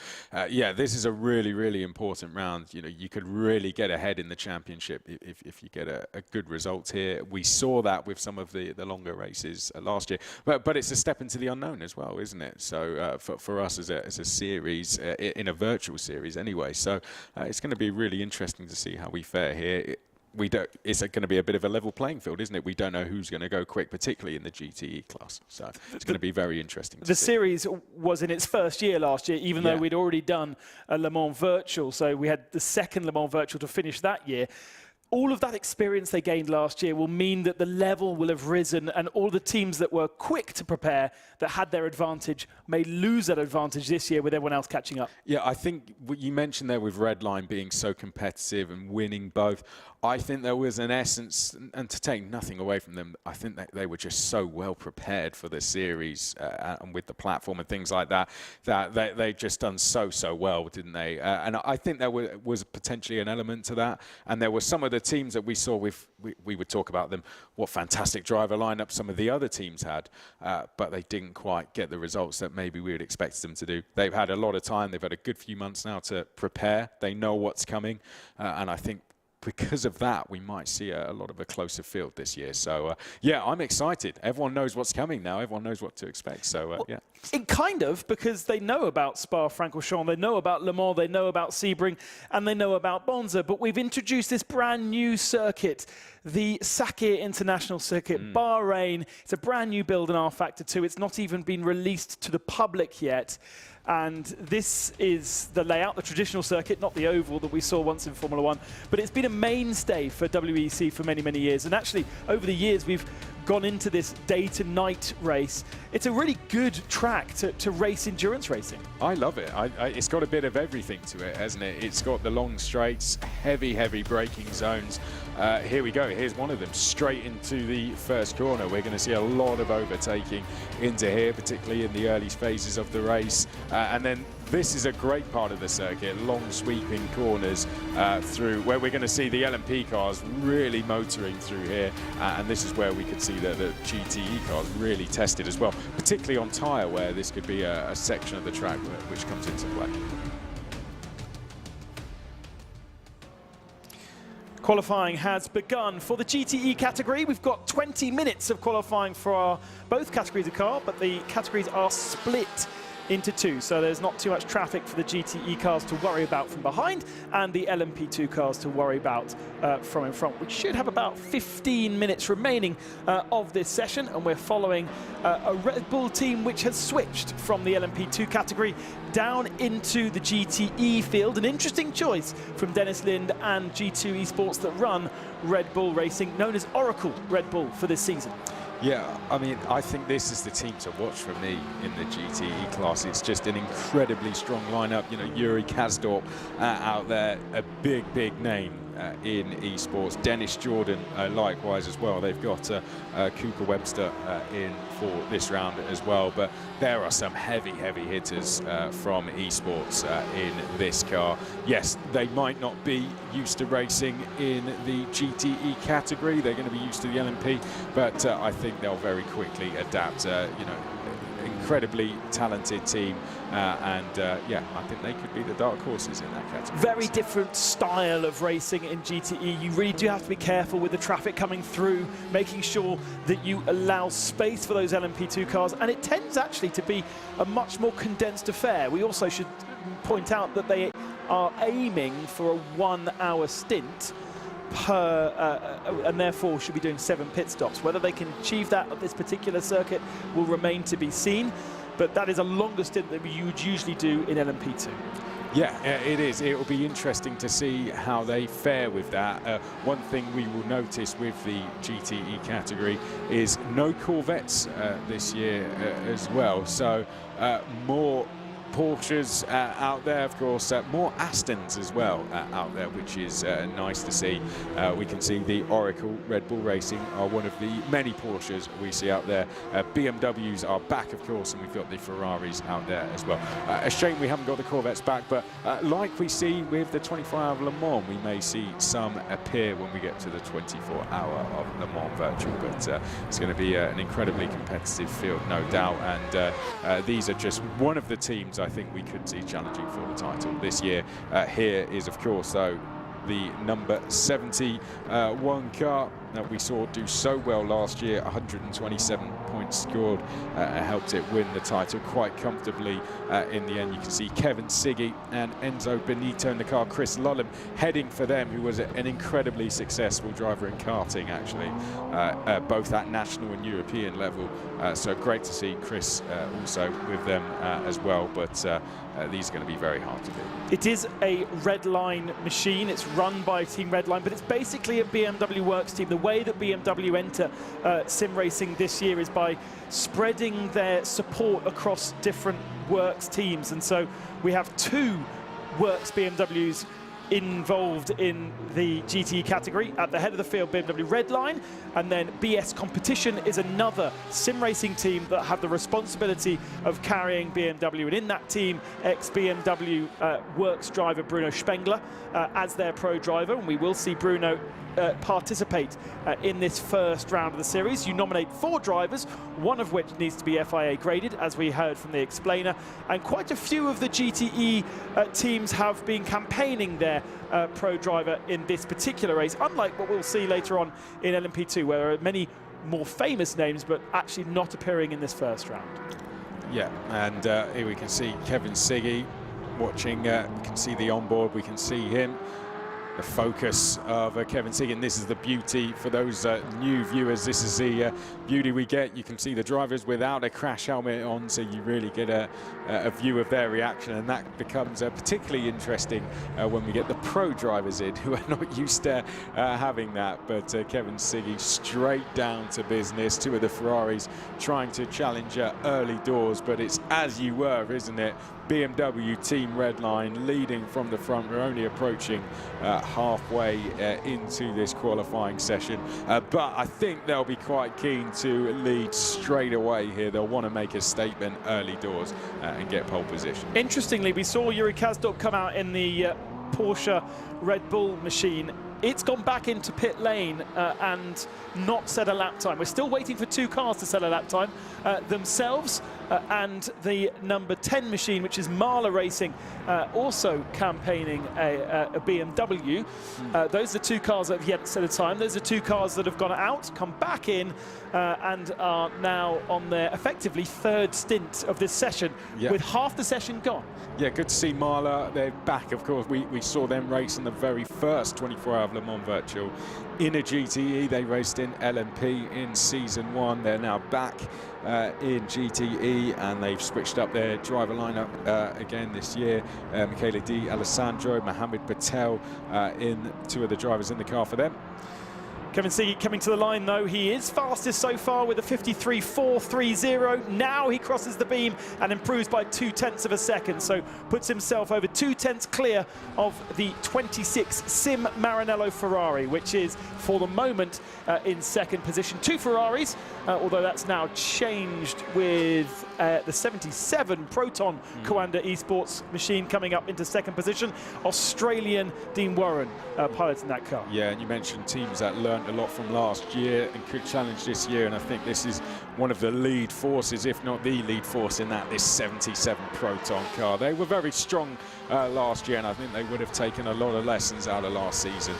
S2: yeah, this is a really, really important round. You could really get ahead in the championship if you get a good result here. We saw that with some of the longer races last year. But it's a step into the unknown as well, isn't it? So for us as a series, in a virtual series anyway. So it's going to be really interesting to see how we fare here. It's going to be a bit of a level playing field, isn't it? We don't know who's going to go quick, particularly in the GTE class. So it's going to be very interesting to see.
S1: The series was in its first year last year, even though we'd already done a Le Mans Virtual. So we had the second Le Mans Virtual to finish that year. All of that experience they gained last year will mean that the level will have risen, and all the teams that were quick to prepare, that had their advantage, may lose that advantage this year with everyone else catching up. Yeah,
S2: I think what you mentioned there with Redline being so competitive and winning both, I think there was an essence, and to take nothing away from them, I think that they were just so well prepared for the series and with the platform and things like that, that they've just done so well, didn't they? And I think there was potentially an element to that, and there were some of the teams that we saw we would talk about them, what fantastic driver lineup some of the other teams had, but they didn't quite get the results that maybe we would expect them to do. They've had a lot of time, they've had a good few months now to prepare, they know what's coming, and I think because of that, we might see a lot of a closer field this year. So, yeah, I'm excited. Everyone knows what's coming now. Everyone knows what to expect. So, well, yeah.
S1: It kind of, because they know about Spa-Francorchamps, they know about Le Mans, they know about Sebring, and they know about Monza. But we've introduced this brand new circuit, the Ligier International Circuit, Bahrain. It's a brand new build in rFactor 2. It's not even been released to the public yet. And this is the layout, the traditional circuit, not the oval that we saw once in Formula 1. But it's been a mainstay for WEC for many, many years. And actually, over the years, we've gone into this day-to-night race. It's a really good track to race endurance racing.
S2: I love it. It's got a bit of everything to it, hasn't it? It's got the long straights, heavy braking zones. Here we go. Here's one of them, straight into the first corner. We're going to see a lot of overtaking into here, particularly in the early phases of the race. And then this is a great part of the circuit, long sweeping corners through where we're going to see the LMP cars really motoring through here, and this is where we could see the GTE cars really tested as well, particularly on tyre, where this could be a section of the track which comes into play.
S1: Qualifying has begun for the GTE category. We've got 20 minutes of qualifying for both categories of car, but the categories are split into two, so there's not too much traffic for the GTE cars to worry about from behind and the LMP2 cars to worry about from in front. We should have about 15 minutes remaining of this session, and we're following a Red Bull team which has switched from the LMP2 category down into the GTE field. An interesting choice from Dennis Lind and G2 Esports that run Red Bull Racing, known as Oracle Red Bull for this season.
S2: Yeah, I mean, I think this is the team to watch for me in the GTE class. It's just an incredibly strong lineup. You know, Yuri Kazdorp out there, a big name in esports. Dennis Jordan likewise as well. They've got Cooper Webster in for this round as well. But there are some heavy hitters from esports in this car. Yes, they might not be used to racing in the GTE category. They're going to be used to the LMP, but I think they'll very quickly adapt. You know, incredibly talented team, and yeah, I think they could be the dark horses in that category.
S1: Very different style of racing in GTE. You really do have to be careful with the traffic coming through, making sure that you allow space for those LMP2 cars, and it tends actually to be a much more condensed affair. We also should point out that they are aiming for a 1 hour stint per, and therefore should be doing 7 pit stops. Whether they can achieve that at this particular circuit will remain to be seen, but that is a longer stint than you would usually do in LMP2.
S2: Yeah, it is. It will be interesting to see how they fare with that. One thing we will notice with the GTE category is no Corvettes this year as well. So more Porsches out there, of course, more Astons as well out there, which is nice to see. We can see the Oracle Red Bull Racing are one of the many Porsches we see out there. BMWs are back, of course, and we've got the Ferraris out there as well. A shame we haven't got the Corvettes back, but like we see with the 24-hour of Le Mans, we may see some appear when we get to the 24-hour of Le Mans Virtual, but it's going to be an incredibly competitive field, no doubt, and these are just one of the teams I think we could see challenging for the title this year. Here is, of course, though, the number 71 car that we saw do so well last year. 127 points scored, helped it win the title quite comfortably in the end. You can see Kevin Siggy and Enzo Benito in the car. Chris Lullum heading for them, who was an incredibly successful driver in karting, actually, both at national and European level. So great to see Chris also with them as well, but these are going to be very hard to beat.
S1: It is a Redline machine. It's run by Team Redline, but it's basically a BMW Works team. The way that BMW enter sim racing this year is by spreading their support across different Works teams. And so we have 2 Works BMWs involved in the GTE category. At the head of the field, BMW Redline, and then BS Competition is another sim racing team that have the responsibility of carrying BMW, and in that team, ex-BMW Works driver Bruno Spengler as their pro driver, and we will see Bruno participate in this first round of the series. You nominate 4 drivers, one of which needs to be FIA graded, as we heard from the explainer, and quite a few of the GTE teams have been campaigning their pro driver in this particular race, unlike what we'll see later on in LMP2, where there are many more famous names but actually not appearing in this first round.
S2: Yeah, and here we can see Kevin Siggy watching. We can see the onboard, we can see him. The focus of Kevin Siggy, and this is the beauty for those new viewers. This is the beauty we get. You can see the drivers without a crash helmet on, so you really get a view of their reaction, and that becomes particularly interesting when we get the pro drivers in, who are not used to having that. But Kevin Siggy straight down to business. 2 of the Ferraris trying to challenge early doors, but it's as you were, isn't it? BMW Team Redline leading from the front. We're only approaching halfway into this qualifying session. But I think they'll be quite keen to lead straight away here. They'll want to make a statement early doors and get pole position.
S1: Interestingly, we saw Yuri Kasdorp come out in the Porsche Red Bull machine. It's gone back into pit lane and not set a lap time. We're still waiting for 2 cars to set a lap time themselves and the number 10 machine, which is Mahler Racing, also campaigning a BMW. Those are 2 cars that have yet set a time. Those are 2 cars that have gone out, come back in, and are now on their effectively 3rd stint of this session, with half the session gone.
S2: Yeah, good to see Mahler. They're back, of course. We saw them race in the very first 24-hour Le Mans Virtual in a GTE. They raced in LMP in season 1. They're now back in GTE, and they've switched up their driver lineup again this year. Michele Di Alessandro, Mohamed Patel in 2 of the drivers in the car for them.
S1: Kevin Seagy coming to the line, though. He is fastest so far with a 53.430. Now he crosses the beam and improves by 0.2 of a second, so puts himself over 0.2 clear of the 26 Sim Maranello Ferrari, which is, for the moment, in 2nd position. 2 Ferraris, although that's now changed with the 77 Proton Coanda Esports machine coming up into 2nd position. Australian Dean Warren piloting that car.
S2: Yeah, and you mentioned teams that learned a lot from last year and could challenge this year, and I think this is one of the lead forces, if not the lead force, in that this 77 Proton car. They were very strong last year, and I think they would have taken a lot of lessons out of last season.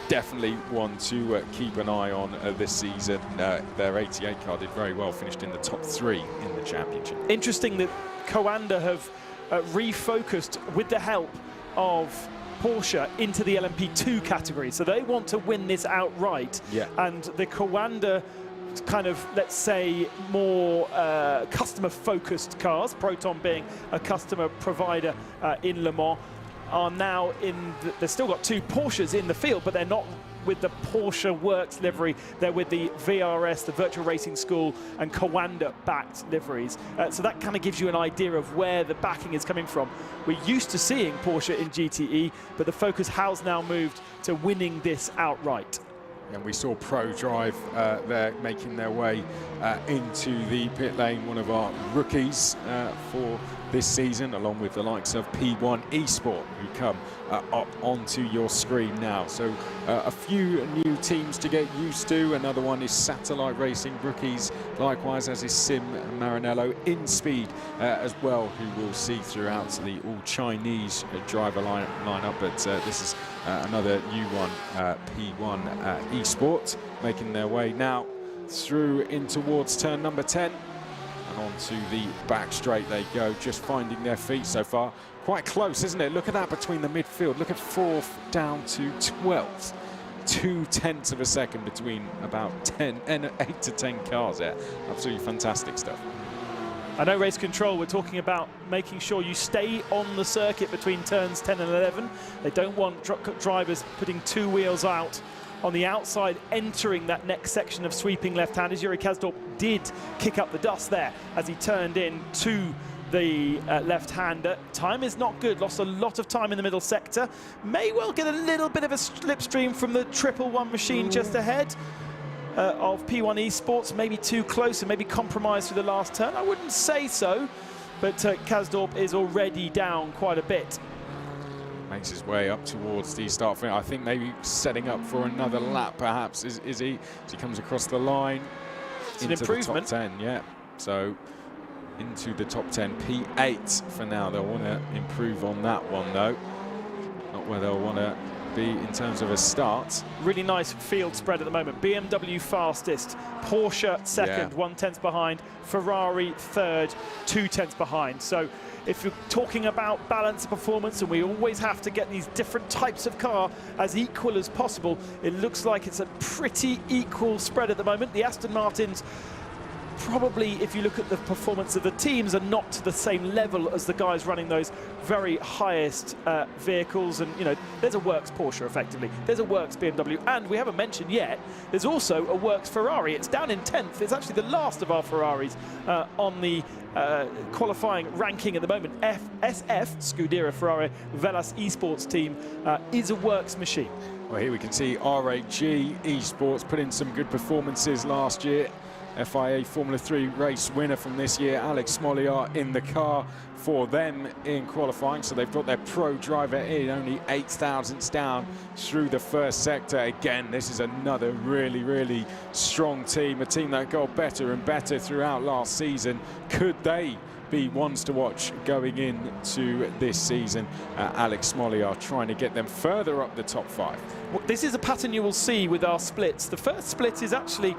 S2: Definitely one to keep an eye on this season. Their 88 car did very well, finished in the top 3 in the championship.
S1: Interesting that Coanda have refocused, with the help of Porsche, into the LMP2 category. So they want to win this outright.
S2: Yeah.
S1: And the Coanda kind of, let's say, more customer-focused cars, Proton being a customer provider in Le Mans, are now in they've still got 2 Porsches in the field, but they're not with the Porsche Works livery. They're with the VRS, the Virtual Racing School, and Coanda-backed liveries. So that kind of gives you an idea of where the backing is coming from. We're used to seeing Porsche in GTE, but the focus has now moved to winning this outright.
S2: And we saw ProDrive there making their way into the pit lane, one of our rookies for this season, along with the likes of P1 Esport, who come up onto your screen now. So a few new teams to get used to. Another one is Satellite Racing rookies, likewise, as is Sim Maranello. In Speed as well, who we'll see throughout the all-Chinese driver lineup. But this is another new one, P1 Esport, making their way now through in towards turn number 10. And onto the back straight they go, just finding their feet so far. Quite close, isn't it? Look at that between the midfield. Look at 4th down to 12th. 0.2 of a second between about 8 to 10 cars there. Absolutely fantastic stuff.
S1: I know Race Control were talking about making sure you stay on the circuit between turns 10 and 11. They don't want drivers putting 2 wheels out on the outside, entering that next section of sweeping left-handers. Yuri Kasdorp did kick up the dust there as he turned in to the left-hander. Time is not good, lost a lot of time in the middle sector. May well get a little bit of a slipstream from the 111 machine just ahead of P1 Esports. Maybe too close and maybe compromised through the last turn. I wouldn't say so, but Kasdorp is already down quite a bit.
S2: Makes his way up towards the start finish. I think maybe setting up for another lap, perhaps, is he? As he comes across the line.
S1: It's an improvement.
S2: The top 10, yeah. So into the top 10, P8 for now. They'll want to improve on that one, though. Not where they'll want to be in terms of a start.
S1: Really nice field spread at the moment. BMW fastest, Porsche second, 1/10 behind, Ferrari third, 2/10 behind. So if you're talking about balance of performance, and we always have to get these different types of car as equal as possible, it looks like it's a pretty equal spread at the moment. The Aston Martins probably, if you look at the performance of the teams, are not to the same level as the guys running those very highest vehicles. And, you know, there's a works Porsche, effectively. There's a works BMW. And we haven't mentioned yet, there's also a works Ferrari. It's down in 10th. It's actually the last of our Ferraris on the qualifying ranking at the moment. SF, Scuderia Ferrari Velas Esports team, is a works machine.
S2: Well, here we can see RAG Esports put in some good performances last year. FIA Formula 3 race winner from this year, Alex Smoliar, in the car for them in qualifying. So they've got their pro driver in, only 8 thousandths down through the first sector. Again, this is another really, really strong team, a team that got better and better throughout last season. Could they be ones to watch going into this season? Alex Smoliar trying to get them further up the top 5.
S1: Well, this is a pattern you will see with our splits. The first split is actually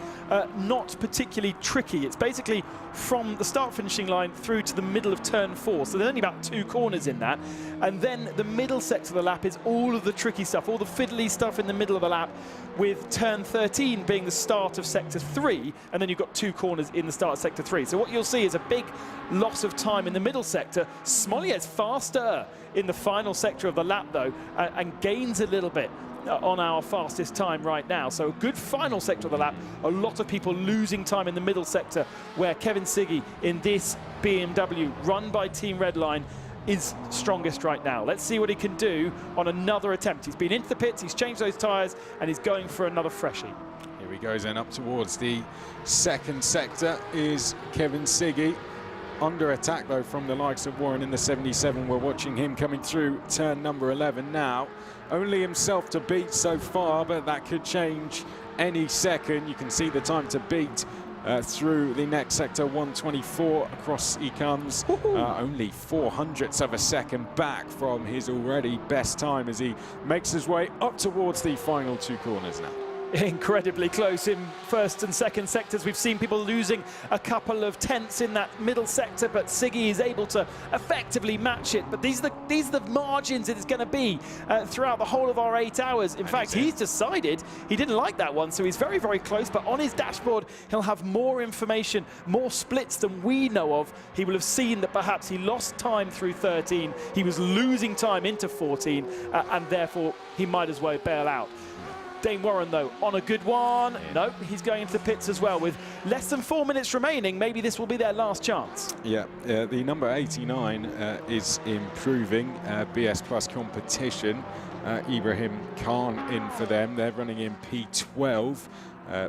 S1: not particularly tricky. It's basically from the start finishing line through to the middle of turn 4. So there's only about 2 corners in that. And then the middle sector of the lap is all of the tricky stuff, all the fiddly stuff in the middle of the lap, with turn 13 being the start of sector 3. And then you've got 2 corners in the start of sector 3. So what you'll see is a big loss of time in the middle sector. Smoliar's faster in the final sector of the lap, though, and gains a little bit on our fastest time right now. So a good final sector of the lap. A lot of people losing time in the middle sector, where Kevin Siggy in this BMW run by Team Redline is strongest right now. Let's see what he can do on another attempt. He's been into the pits, he's changed those tyres, and he's going for another freshie.
S2: Here he goes then up towards the second sector is Kevin Siggy. Under attack though from the likes of Warren in the 77. We're watching him coming through turn number 11 now. Only himself to beat so far, but that could change any second. You can see the time to beat through the next sector, 124 across he comes. Only 400ths of a second back from his already best time as he makes his way up towards the final 2 corners now.
S1: Incredibly close in first and second sectors. We've seen people losing a couple of tenths in that middle sector, but Siggy is able to effectively match it. But these are the margins it's going to be throughout the whole of our 8 hours. In fact, he's decided he didn't like that one, so he's very, very close. But on his dashboard, he'll have more information, more splits than we know of. He will have seen that perhaps he lost time through 13. He was losing time into 14, and therefore he might as well bail out. Dane Warren, though, on a good one. Yeah. No, he's going into the pits as well. With less than 4 minutes remaining, maybe this will be their last chance. Yeah,
S2: the number 89 is improving. BS Plus competition. Ibrahim Khan in for them. They're running in P12.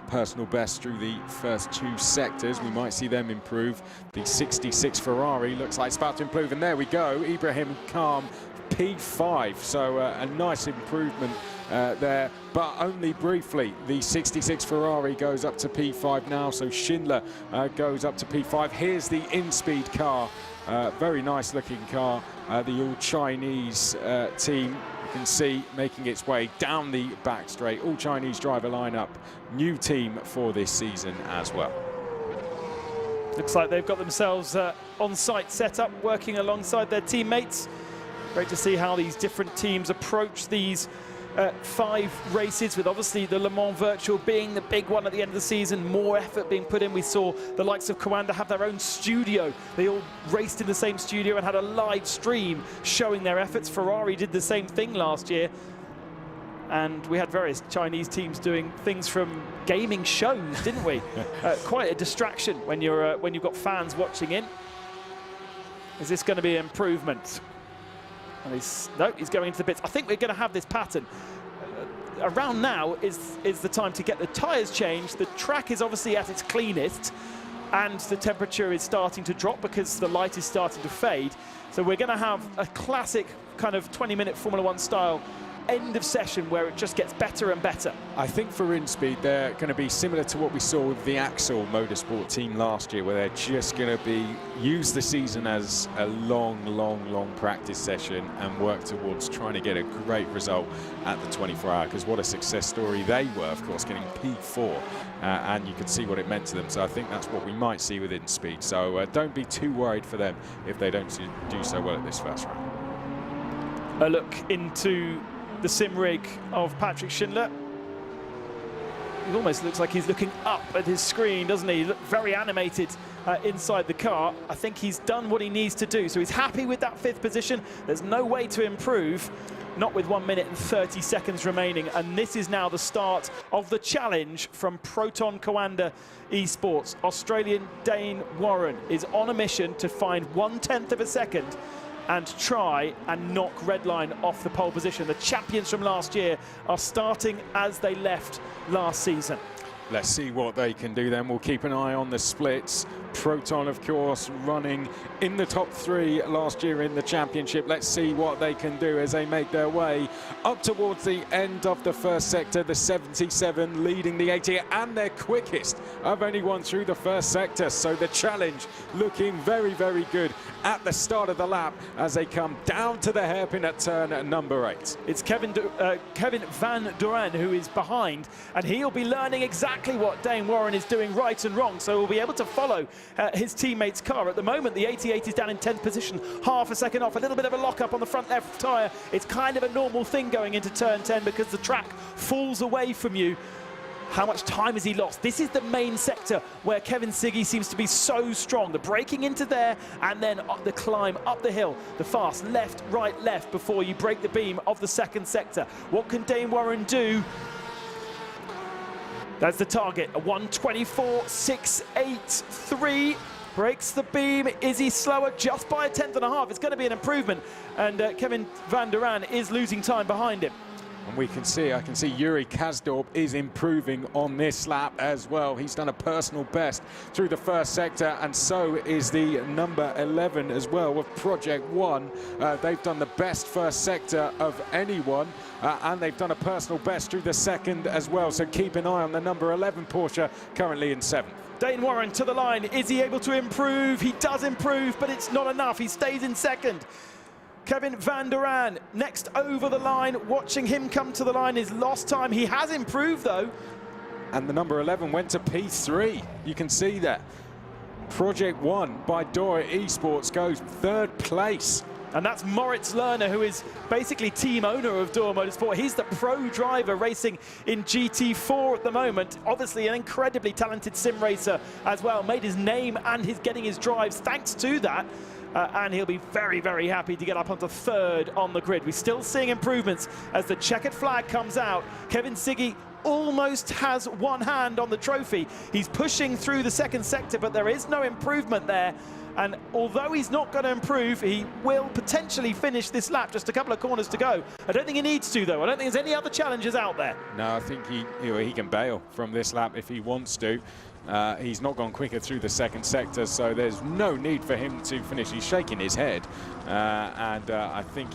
S2: Personal best through the first 2 sectors. We might see them improve. The 66 Ferrari looks like it's about to improve. And there we go. Ibrahim Khan, P5. So a nice improvement there, but only briefly. The 66 Ferrari goes up to P5 now, so Schindler goes up to P5. Here's the in-speed car, very nice looking car, the all-Chinese team. You can see making its way down the back straight, all Chinese driver lineup, new team for this season as well.
S1: Looks like they've got themselves on-site setup, working alongside their teammates. Great to see how these different teams approach these 5 races, with obviously the Le Mans Virtual being the big one at the end of the season, more effort being put in. We saw the likes of Coanda have their own studio. They all raced in the same studio and had a live stream showing their efforts. Ferrari did the same thing last year. And we had various Chinese teams doing things from gaming shows, didn't we? Quite a distraction when you've got fans watching in. Is this going to be an improvement? And he's going into the pits. I think we're going to have this pattern. Around now is the time to get the tyres changed. The track is obviously at its cleanest, and the temperature is starting to drop because the light is starting to fade. So we're going to have a classic kind of 20-minute Formula 1 style end of session where it just gets better and better.
S2: I think for InSpeed they're going to be similar to what we saw with the Axel Motorsport team last year, where they're just going to use the season as a long practice session and work towards trying to get a great result at the 24-hour, because what a success story they were, of course, getting P4, and you could see what it meant to them. So I think that's what we might see with InSpeed. So don't be too worried for them if they don't do so well at this first round.
S1: A look into the sim rig of Patrick Schindler. It almost looks like he's looking up at his screen, doesn't he? Look very animated inside the car. I think he's done what he needs to do. So he's happy with that 5th position. There's no way to improve, not with 1 minute and 30 seconds remaining. And this is now the start of the challenge from Proton Coanda Esports. Australian Dane Warren is on a mission to find 1/10 of a second and try and knock Redline off the pole position. The champions from last year are starting as they left last season.
S2: Let's see what they can do then. We'll keep an eye on the splits. Proton, of course, running in the top 3 last year in the championship. Let's see what they can do as they make their way up towards the end of the first sector. The 77 leading the 80, and their quickest of anyone through the first sector. So the challenge looking very, very good at the start of the lap as they come down to the hairpin at turn number 8.
S1: It's Kevin Van Doren who is behind, and he'll be learning exactly what Dane Warren is doing right and wrong, so we'll be able to follow his teammate's car. At the moment, the 88 is down in 10th position, half a second off, a little bit of a lock-up on the front left tyre. It's kind of a normal thing going into turn 10 because the track falls away from you. How much time has he lost? This is the main sector where Kevin Siggy seems to be so strong. The braking into there and then the climb up the hill. The fast left, right, left before you break the beam of the second sector. What can Dane Warren do? That's the target, a 1:24.683. Breaks the beam. Is he slower? Just by 1/10 and a half. It's going to be an improvement. And Kevin Van Doren is losing time behind him.
S2: And I can see Yuri Kazdorp is improving on this lap as well. He's done a personal best through the first sector, and so is the number 11 as well with Project One. They've done the best first sector of anyone, and they've done a personal best through the second as well. So keep an eye on the number 11 Porsche, currently in 7th.
S1: Dane Warren to the line. Is he able to improve? He does improve, but it's not enough. He stays in second. Kevin Van Doren next over the line. Watching him come to the line is lost time. He has improved though.
S2: And the number 11 went to P3. You can see that. Project One by Dora Esports goes 3rd place.
S1: And that's Moritz Lerner, who is basically team owner of Dora Motorsport. He's the pro driver racing in GT4 at the moment. Obviously an incredibly talented sim racer as well. Made his name and getting his drives thanks to that. And he'll be very, very happy to get up onto 3rd on the grid. We're still seeing improvements as the checkered flag comes out. Kevin Siggy almost has one hand on the trophy. He's pushing through the second sector, but there is no improvement there. And although he's not going to improve, he will potentially finish this lap. Just a couple of corners to go. I don't think he needs to, though. I don't think there's any other challenges out there.
S2: No, I think he can bail from this lap if he wants to. He's not gone quicker through the second sector, so there's no need for him to finish. He's shaking his head, and I think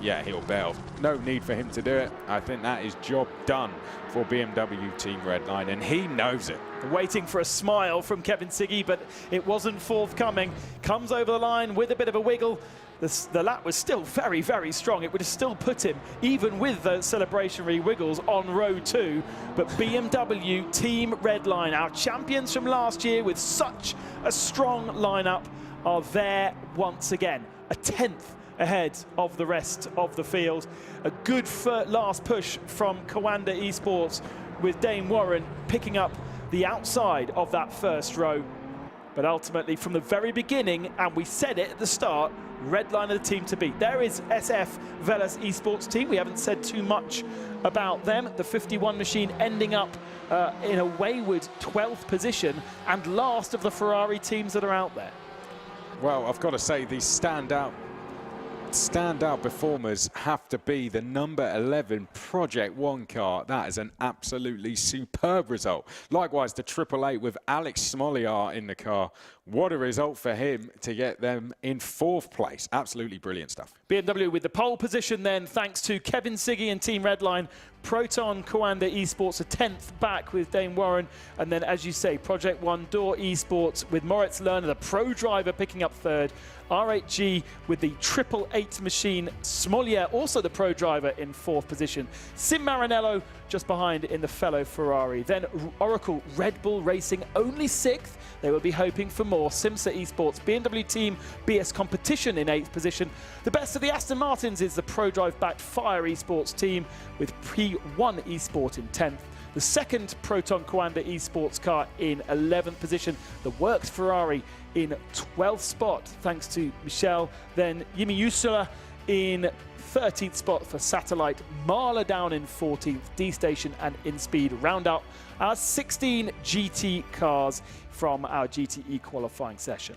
S2: he'll bail. No need for him to do it. I think that is job done for BMW Team Redline, and he knows it.
S1: Waiting for a smile from Kevin Siggy, but it wasn't forthcoming. Comes over the line with a bit of a wiggle. The lap was still very, very strong. It would have still put him, even with the celebrationary wiggles, on row 2. But BMW Team Redline, our champions from last year with such a strong lineup, are there once again. A 10th ahead of the rest of the field. A good last push from Coanda Esports with Dane Warren picking up the outside of that first row. But ultimately, from the very beginning, and we said it at the start, Redline are the team to beat. There is SF Velas Esports team. We haven't said too much about them. The 51 machine ending up in a wayward 12th position and last of the Ferrari teams that are out there.
S2: Well, I've got to say, these standout performers have to be the number 11 Project One car. That is an absolutely superb result. Likewise, the 888 with Alex Smoliar in the car. What a result for him to get them in 4th place. Absolutely brilliant stuff.
S1: BMW with the pole position then, thanks to Kevin Siggy and Team Redline. Proton Coanda Esports a 10th back with Dane Warren. And then, as you say, Project One Door Esports with Moritz Lerner, the pro driver, picking up 3rd. R8G with the 888 machine. Smoliar, also the pro driver, in 4th position. Sim Maranello just behind in the fellow Ferrari. Then Oracle Red Bull Racing only 6th. They will be hoping for more. Simsa Esports, BMW Team BS Competition in 8th position. The best of the Aston Martins is the pro drive backed Fire Esports team with P1 Esport in 10th. The second Proton Coanda Esports car in 11th position. The Works Ferrari in 12th spot, thanks to Michel. Then Yimi Yusula in 13th spot for Satellite. Marla down in 14th. D-Station and InSpeed round out our 16 GT cars from our GTE qualifying session.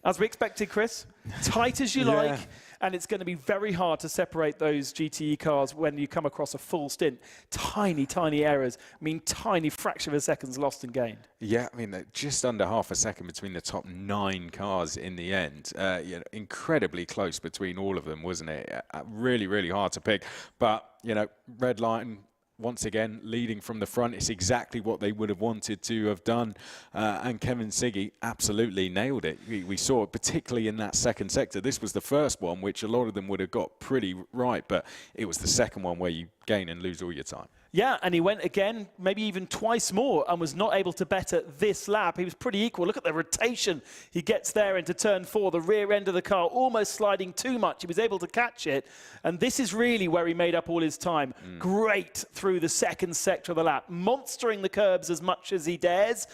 S1: As we expected, Chris, tight as you like, and it's going to be very hard to separate those GTE cars when you come across a full stint. Tiny, tiny errors mean tiny fraction of a second's lost and gained. Yeah,
S2: I mean, just under half a second between the top 9 cars in the end. You know, incredibly close between all of them, wasn't it? Really, really hard to pick. But, you know, red line, once again, leading from the front. It's exactly what they would have wanted to have done. And Kevin Siggy absolutely nailed it. We saw it, particularly in that second sector. This was the first one, which a lot of them would have got pretty right, but it was the second one where you gain and lose all your time.
S1: Yeah, and he went again, maybe even twice more, and was not able to better this lap. He was pretty equal. Look at the rotation he gets there into turn 4, the rear end of the car, almost sliding too much. He was able to catch it, and this is really where he made up all his time. Great through the second sector of the lap, monstering the curbs as much as he dares,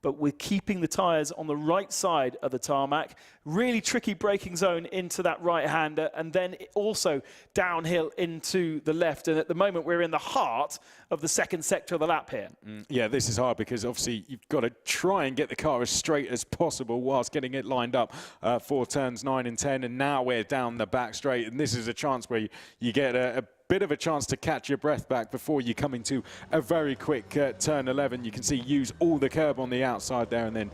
S1: but we're keeping the tyres on the right side of the tarmac. Really tricky braking zone into that right-hander, and then also downhill into the left. And at the moment, we're in the heart of the second sector of the lap here.
S2: Yeah, this is hard because obviously you've got to try and get the car as straight as possible whilst getting it lined up for turns 9 and 10. And now we're down the back straight, and this is a chance where you get a bit of a chance to catch your breath back before you come into a very quick turn 11. You can see use all the curb on the outside there and then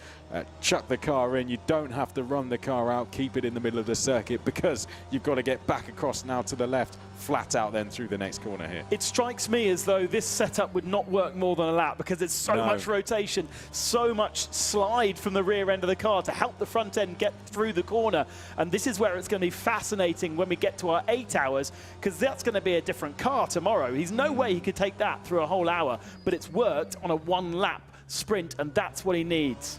S2: chuck the car in. You don't have to run the car out, keep it in the middle of the circuit because you've got to get back across now to the left, flat out then through the next corner here.
S1: It strikes me as though this setup would not work more than a lap because there's so much rotation, so much slide from the rear end of the car to help the front end get through the corner. And this is where it's going to be fascinating when we get to our 8 hours, because that's going to be a different car tomorrow. He's no way he could take that through a whole hour, but it's worked on a 1-lap sprint, and that's what he needs.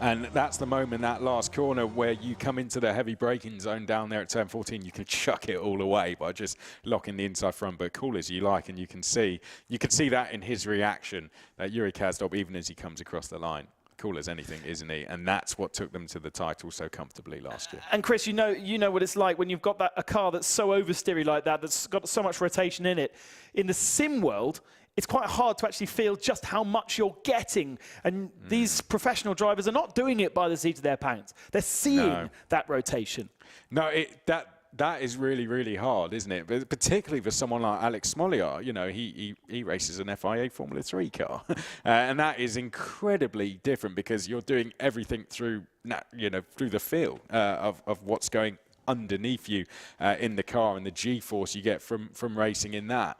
S2: And that's the moment, that last corner, where you come into the heavy braking zone down there at turn 14. You can chuck it all away by just locking the inside front, but cool as you like. And you can see that in his reaction, Yuri Kazdop, even as he comes across the line. Cool as anything, isn't he? And that's what took them to the title so comfortably last year.
S1: And Chris, you know what it's like when you've got a car that's so oversteery like that, that's got so much rotation in it. In the sim world, it's quite hard to actually feel just how much you're getting. And these professional drivers are not doing it by the seat of their pants. They're seeing that rotation.
S2: No, that is really, really hard, isn't it? But particularly for someone like Alex Smoliar, you know, he races an FIA Formula 3 car. And that is incredibly different because you're doing everything through, you know, through the feel of what's going underneath you in the car, and the G-force you get from racing in that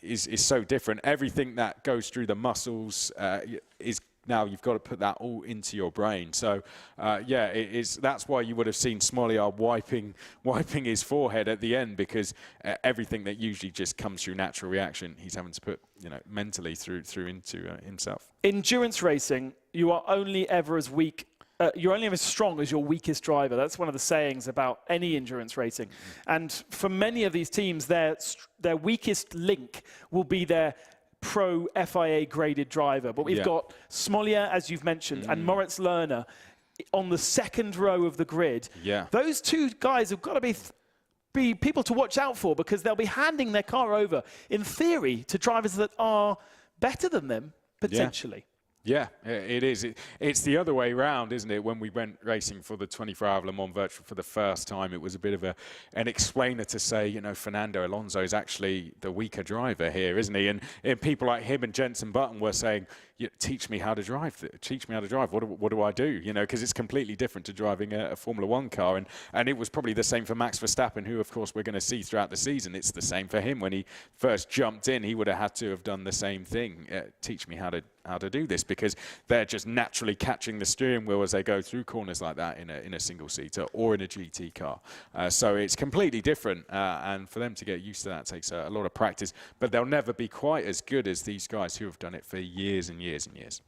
S2: is so different. Everything that goes through the muscles is now you've got to put that all into your brain. So, yeah, that's why you would have seen Smoliar wiping his forehead at the end, because everything that usually just comes through natural reaction, he's having to put, you know, mentally through into himself.
S1: Endurance racing, you are only ever as weak. You're only as strong as your weakest driver. That's one of the sayings about any endurance racing. And for many of these teams, their weakest link will be their pro FIA graded driver. But we've got Smoliar, as you've mentioned, and Moritz Lerner on the second row of the grid. Yeah. Those two guys have got to be people to watch out for, because they'll be handing their car over, in theory, to drivers that are better than them, potentially.
S2: Yeah, it is. It's the other way around, isn't it? When we went racing for the 24-hour Le Mans Virtual for the first time, it was a bit of an explainer to say, you know, Fernando Alonso is actually the weaker driver here, isn't he? And people like him and Jenson Button were saying, teach me how to drive. Teach me how to drive. What do I do? You know, because it's completely different to driving a Formula 1 car. And it was probably the same for Max Verstappen, who, of course, we're going to see throughout the season. It's the same for him. When he first jumped in, he would have had to have done the same thing. Teach me how to do this, because they're just naturally catching the steering wheel as they go through corners like that in a single-seater or in a GT car. So it's completely different, and for them to get used to that takes a lot of practice, but they'll never be quite as good as these guys who have done it for years and years and years.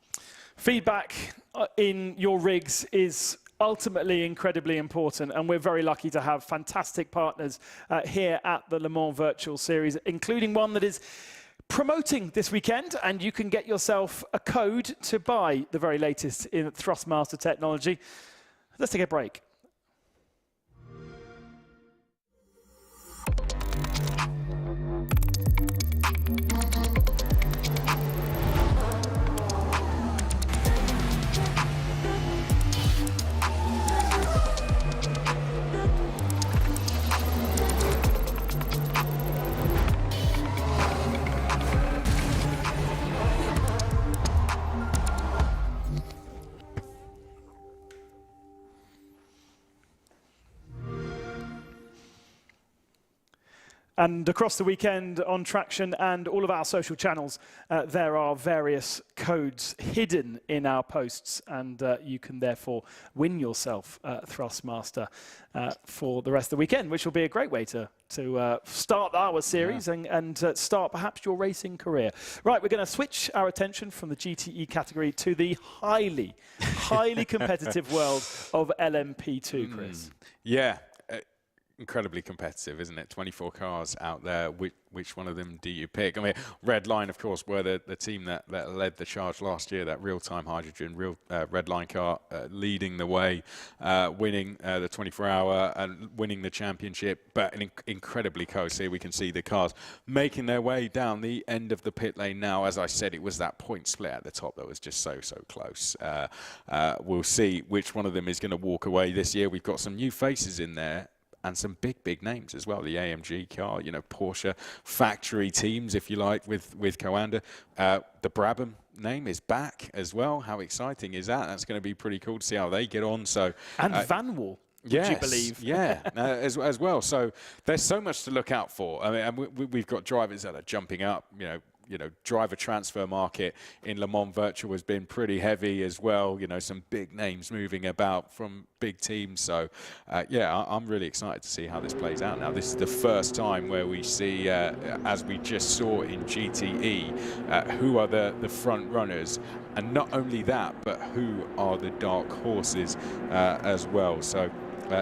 S1: Feedback in your rigs is ultimately incredibly important, and we're very lucky to have fantastic partners here at the Le Mans Virtual Series, including one that is promoting this weekend, and you can get yourself a code to buy the very latest in Thrustmaster technology. Let's take a break. And across the weekend on Traction and all of our social channels, there are various codes hidden in our posts, and you can therefore win yourself Thrustmaster for the rest of the weekend, which will be a great way to start our series and start perhaps your racing career. Right, we're going to switch our attention from the GTE category to the highly, highly competitive world of LMP2, Chris.
S2: Yeah. Incredibly competitive, isn't it? 24 cars out there. Which one of them do you pick? I mean, Red Line, of course, were the team that led the charge last year, that real-time hydrogen, Red Line car leading the way, winning the 24-hour and winning the championship, but incredibly close. Here we can see the cars making their way down the end of the pit lane now. As I said, it was that point split at the top that was just so close. We'll see which one of them is going to walk away this year. We've got some new faces in there, and some big names as well. The AMG car, you know, Porsche factory teams, if you like, with Coanda. The Brabham name is back as well. How exciting is that? That's going to be pretty cool to see how they get on. So
S1: and Van Wall.
S2: Yes,
S1: would you believe?
S2: Yeah, as well. So there's so much to look out for. I mean, and we've got drivers that are jumping up, you know, driver transfer market in Le Mans Virtual has been pretty heavy as well. You know, some big names moving about from big teams. So, yeah, I'm really excited to see how this plays out now. This is the first time where we see, as we just saw in GTE, who are the front runners. And not only that, but who are the dark horses as well. So,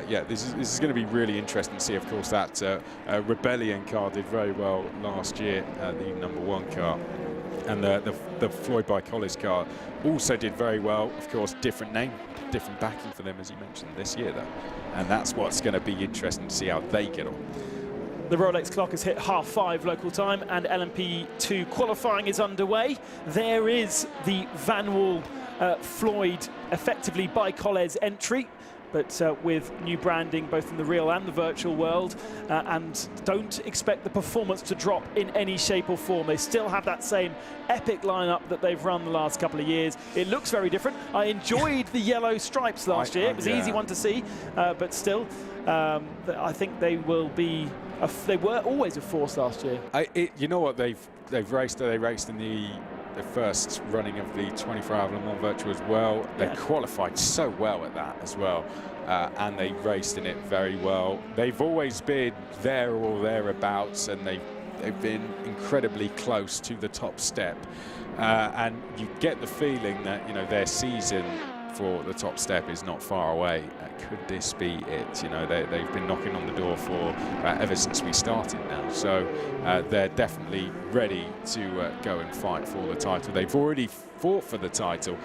S2: yeah, this is going to be really interesting to see. Of course, that Rebellion car did very well last year, the #1 car. And the Floyd by Collis car also did very well. Of course, different name, different backing for them, as you mentioned, this year, though. And that's what's going to be interesting to see how they get on.
S1: The Rolex clock has hit 5:30 local time, and LMP2 qualifying is underway. There is the Van Wall Floyd, effectively by Colles entry, but with new branding both in the real and the virtual world, and don't expect the performance to drop in any shape or form. They still have that same epic lineup that they've run the last couple of years. It looks very different. I enjoyed the yellow stripes last year. It was an easy one to see, but still, I think they will be. They were always a force last year.
S2: You know what, they've raced. They raced in the first running of the 24-hour Le Mans Virtual as well. They qualified so well at that as well, and they raced in it very well. They've always been there or thereabouts, and they've been incredibly close to the top step. And you get the feeling that, you know, their season for the top step is not far away. Could this be it? You know, they've been knocking on the door for ever since we started now. So they're definitely ready to go and fight for the title. They've already fought for the title,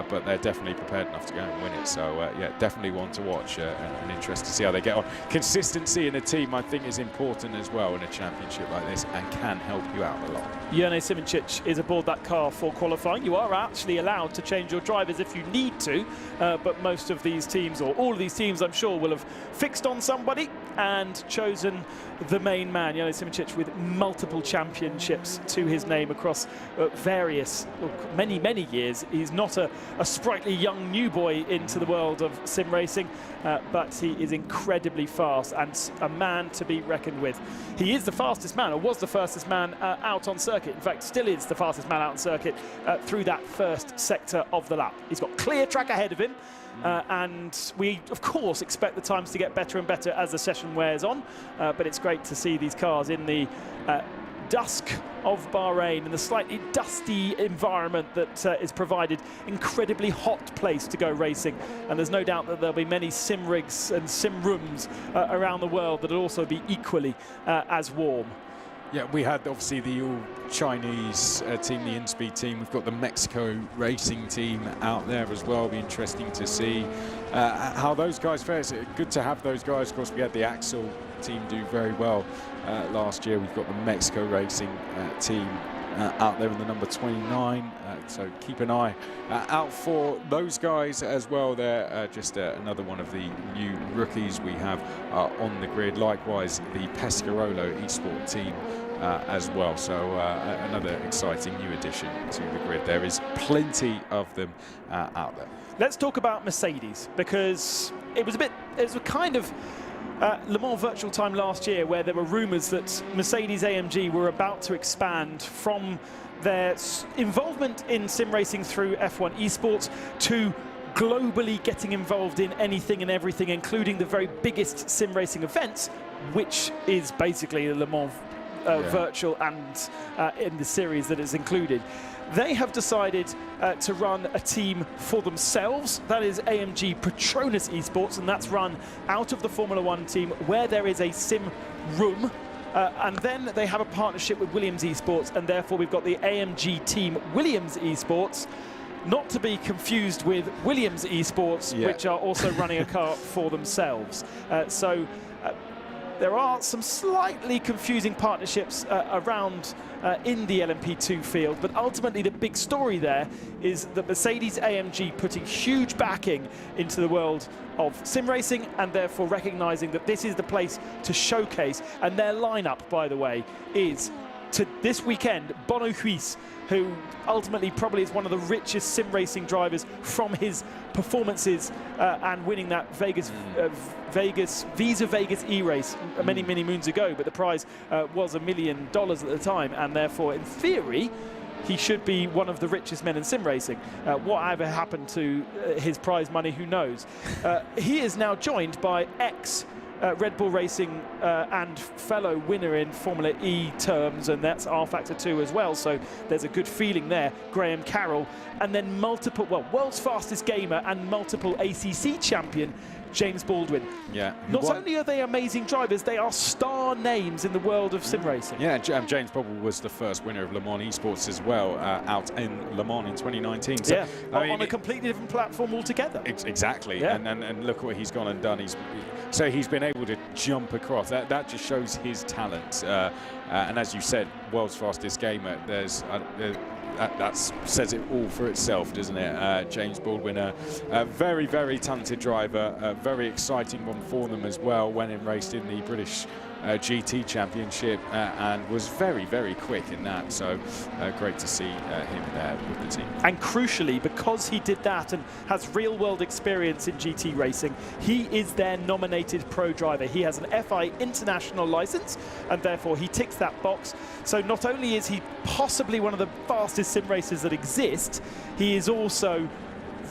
S2: but they're definitely prepared enough to go and win it. So yeah, definitely one to watch and interested to see how they get on. Consistency in a team, I think, is important as well in a championship like this, and can help you out a lot.
S1: Jene Simoncic is aboard that car for qualifying. You are actually allowed to change your drivers if you need to, but most of these teams, or all of these teams, I'm sure, will have fixed on somebody and chosen the main man, Jene Simoncic, with multiple championships to his name across many years. He's not a sprightly young new boy into the world of sim racing, but he is incredibly fast and a man to be reckoned with. He is the fastest man, or was the fastest man out on circuit. In fact, still is the fastest man out on circuit through that first sector of the lap. He's got clear track ahead of him. And we, of course, expect the times to get better and better as the session wears on. But it's great to see these cars in the dusk of Bahrain and the slightly dusty environment that is provided. Incredibly hot place to go racing, and there's no doubt that there'll be many sim rigs and sim rooms around the world that'll also be equally as warm.
S2: Yeah, we had obviously the all-Chinese team, the InSpeed team. We've got the Mexico racing team out there as well. It'll be interesting to see how those guys fare. It's good to have those guys. Of course, we had the Axel team do very well last year. We've got the Mexico racing team out there in the number 29. So keep an eye out for those guys as well. They're just another one of the new rookies we have on the grid. Likewise, the Pescarolo eSport team as well. So another exciting new addition to the grid. There is plenty of them out there.
S1: Let's talk about Mercedes, because it was a kind of Le Mans virtual time last year where there were rumours that Mercedes AMG were about to expand from their involvement in sim racing through F1 esports to globally getting involved in anything and everything, including the very biggest sim racing events, which is basically the Le Mans virtual and in the series that is included. They have decided to run a team for themselves. That is AMG Petronas Esports, and that's run out of the Formula One team where there is a sim room. And then they have a partnership with Williams Esports, and therefore we've got the AMG team Williams Esports, not to be confused with Williams Esports, which are also running a car for themselves. There are some slightly confusing partnerships around in the LMP2 field, but ultimately the big story there is that Mercedes AMG putting huge backing into the world of sim racing, and therefore recognizing that this is the place to showcase. And their lineup, by the way, is to this weekend Bono Huis, who ultimately probably is one of the richest sim racing drivers from his performances and winning that Visa Vegas E-race many moons ago, but the prize was $1 million at the time, and therefore in theory he should be one of the richest men in sim racing. Whatever happened to his prize money, who knows. He is now joined by Red Bull Racing and fellow winner in Formula E terms, and that's rFactor 2 as well, so there's a good feeling there, Graham Carroll, and then world's fastest gamer and multiple ACC champion James Baldwin.
S2: Yeah.
S1: Not only are they amazing drivers, they are star names in the world of sim racing.
S2: Yeah, James Baldwin was the first winner of Le Mans Esports as well, out in Le Mans in 2019. So,
S1: yeah, on a completely different platform altogether.
S2: Exactly,
S1: yeah.
S2: and look what he's gone and done. He's been able to jump across. That just shows his talent. And as you said, world's fastest gamer. That says it all for itself, doesn't it? James Baldwin, a very talented driver, a very exciting one for them as well. Went and raced in the British GT Championship and was very quick in that. So great to see him there with the team.
S1: And crucially, because he did that and has real-world experience in GT racing, he is their nominated pro driver. He has an FI international license, and therefore he ticks that box. So not only is he possibly one of the fastest sim racers that exist, he is also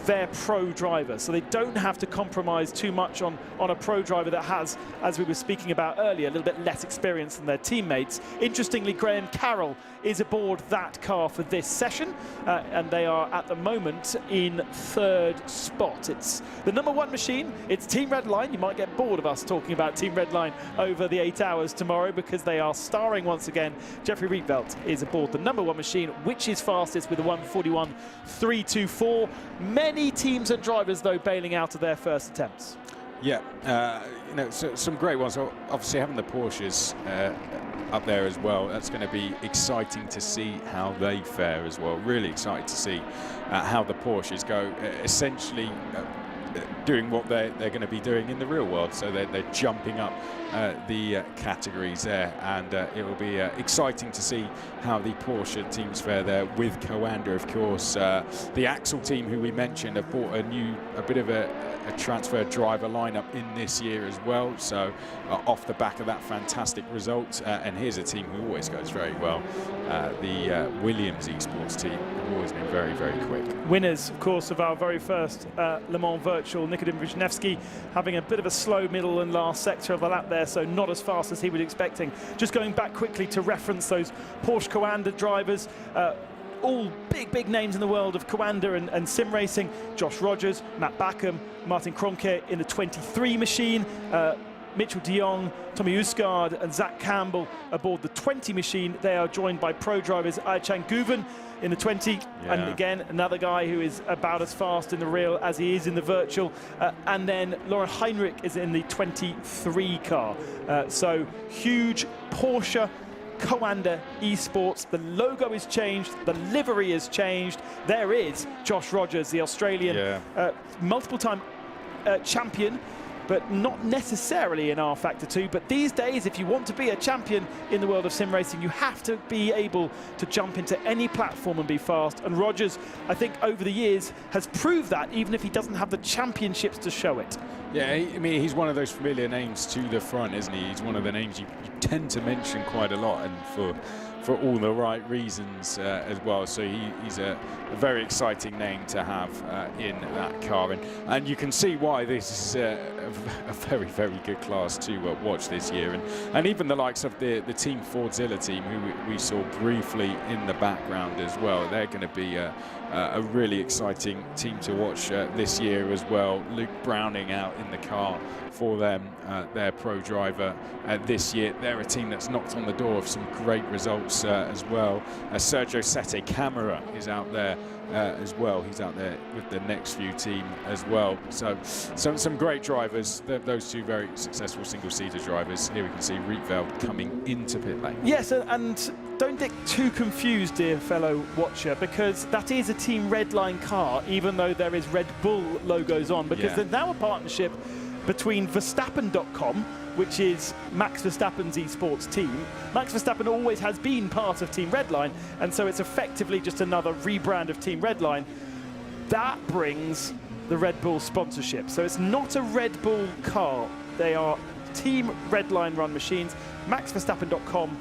S1: their pro driver, so they don't have to compromise too much on a pro driver that has, as we were speaking about earlier, a little bit less experience than their teammates. Interestingly, Graham Carroll is aboard that car for this session, and they are at the moment in 3rd spot. It's the #1 machine. It's Team Redline. You might get bored of us talking about Team Redline over the 8 hours tomorrow, because they are starring once again. Jeffrey Rietveld is aboard the #1 machine, which is fastest with a 1:41.324. Many teams and drivers, though, bailing out of their first attempts.
S2: Yeah, so some great ones. Obviously, having the Porsches up there as well, that's going to be exciting to see how they fare as well. Really excited to see how the Porsches go, essentially doing what they're going to be doing in the real world. So they're jumping up the categories there, and it will be exciting to see how the Porsche teams fare there with Coanda, of course. The Axel team, who we mentioned, have bought a bit of a transfer driver lineup in this year as well, so off the back of that fantastic result. And here's a team who always goes very well, the Williams Esports team, have always been very quick.
S1: Winners, of course, of our very first Le Mans Virtual, Nikodem Wisniewski having a bit of a slow middle and last sector of the lap there, so not as fast as he was expecting. Just going back quickly to reference those Porsche Coanda drivers, all big names in the world of Coanda and sim racing. Josh Rogers, Matt Backham, Martin Kroenke in the 23 machine, Mitchell de Jong, Tommy Usgaard and Zach Campbell aboard the 20 machine. They are joined by pro drivers Aychan Guven in the 20, and again another guy who is about as fast in the real as he is in the virtual, and then Lauren Heinrich is in the 23 car. So huge Porsche Coanda esports. The logo is changed, the livery is changed. There is Josh Rogers, the Australian multiple time champion, but not necessarily in rFactor 2. But these days, if you want to be a champion in the world of sim racing, you have to be able to jump into any platform and be fast. And Rogers, I think, over the years has proved that, even if he doesn't have the championships to show it.
S2: Yeah, I mean, he's one of those familiar names to the front, isn't he? He's one of the names you tend to mention quite a lot, and for all the right reasons as well. So he's a very exciting name to have in that car, and you can see why this is a very good class to watch this year, and even the likes of the Team Fordzilla team, who we saw briefly in the background as well. They're going to be a really exciting team to watch this year as well. Luke Browning out in the car for them, their pro driver this year. They're a team that's knocked on the door of some great results as well. Sergio Sette Camara is out there as well. He's out there with the Next View team as well. So some great drivers. Those two very successful single-seater drivers. Here we can see Rietveld coming into pit lane.
S1: Yes, and don't get too confused, dear fellow watcher, because that is a Team Redline car, even though there is Red Bull logos on, because there's now a partnership between Verstappen.com, which is Max Verstappen's esports team. Max Verstappen always has been part of Team Redline, and so it's effectively just another rebrand of Team Redline. That brings the Red Bull sponsorship. So it's not a Red Bull car. They are Team Redline run machines. Max Verstappen.com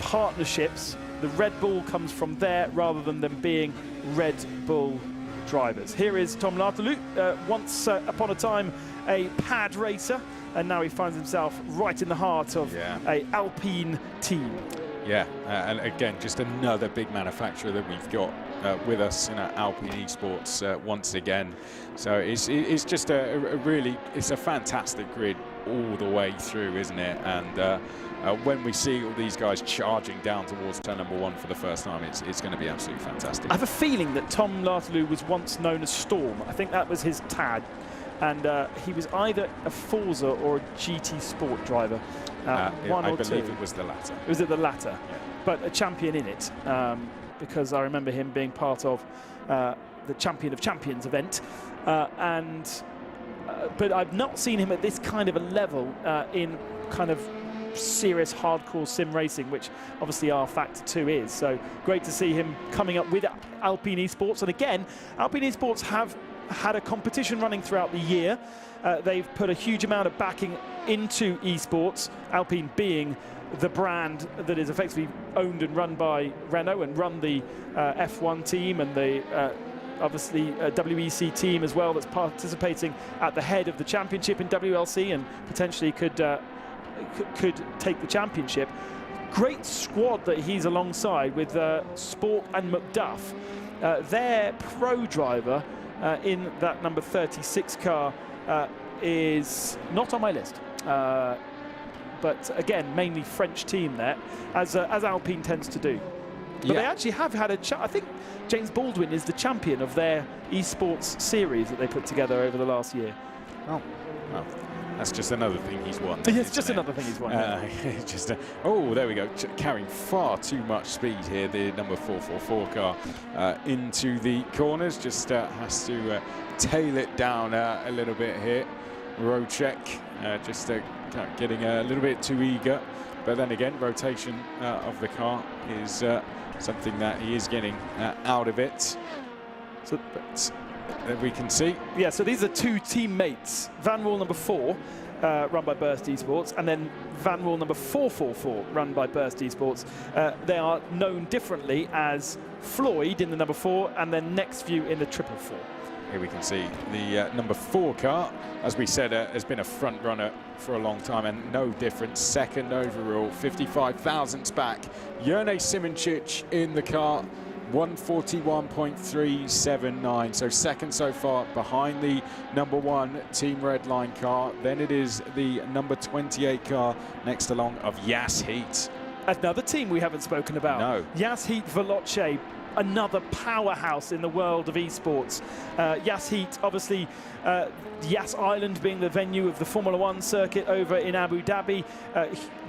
S1: partnerships. The Red Bull comes from there rather than them being Red Bull drivers. Here is Tom Lartalou, once upon a time a pad racer, and now he finds himself right in the heart of a Alpine team.
S2: Yeah, and again, just another big manufacturer that we've got with us in Alpine Esports once again. So it's just it's a fantastic grid all the way through, isn't it? And when we see all these guys charging down towards turn number 1 for the first time, it's going to be absolutely fantastic.
S1: I have a feeling that Tom Lartalou was once known as Storm. I think that was his tag. And he was either a Forza or a GT Sport driver. One or two. I believe
S2: it was the latter.
S1: Was it the latter? But a champion in it, because I remember him being part of the Champion of Champions event. But I've not seen him at this kind of a level in kind of serious hardcore sim racing, which obviously rFactor 2 is. So great to see him coming up with Alpine Esports. And again, Alpine Esports have had a competition running throughout the year. They've put a huge amount of backing into esports, Alpine being the brand that is effectively owned and run by Renault and run the F1 team and the obviously WEC team as well, that's participating at the head of the championship in WLC and potentially could take the championship. Great squad that he's alongside with Sport and McDuff. Their pro driver in that number 36 car is not on my list. But again, mainly French team there, as Alpine tends to do. But they actually have had I think James Baldwin is the champion of their esports series that they put together over the last year.
S2: Oh, well, that's just another thing he's won.
S1: It's just another thing he's won.
S2: Oh, there we go. Carrying far too much speed here, the number 444 car into the corners. Just has to tail it down a little bit here. Road check, just getting a little bit too eager. But then again, rotation of the car is something that he is getting out of it. So, but we can see.
S1: Yeah, so these are two teammates. Van Wall number 4, run by Burst Esports, and then Van Wall number 444, run by Burst Esports. They are known differently as Floyd in the number 4, and then Next View in the 444.
S2: here we can see the number 4 car, as we said, has been a front runner for a long time, and no difference. Second overall, 55 thousandths back. Jurnej Simoncic in the car, 141.379, so second so far behind the number 1 Team Redline car. Then it is the number 28 car next along of Jas Heat.
S1: Another team we haven't spoken about.
S2: No.
S1: Jas Heat Veloce, another powerhouse in the world of esports. Jas Heat, obviously, Yas Island being the venue of the Formula 1 circuit over in Abu Dhabi,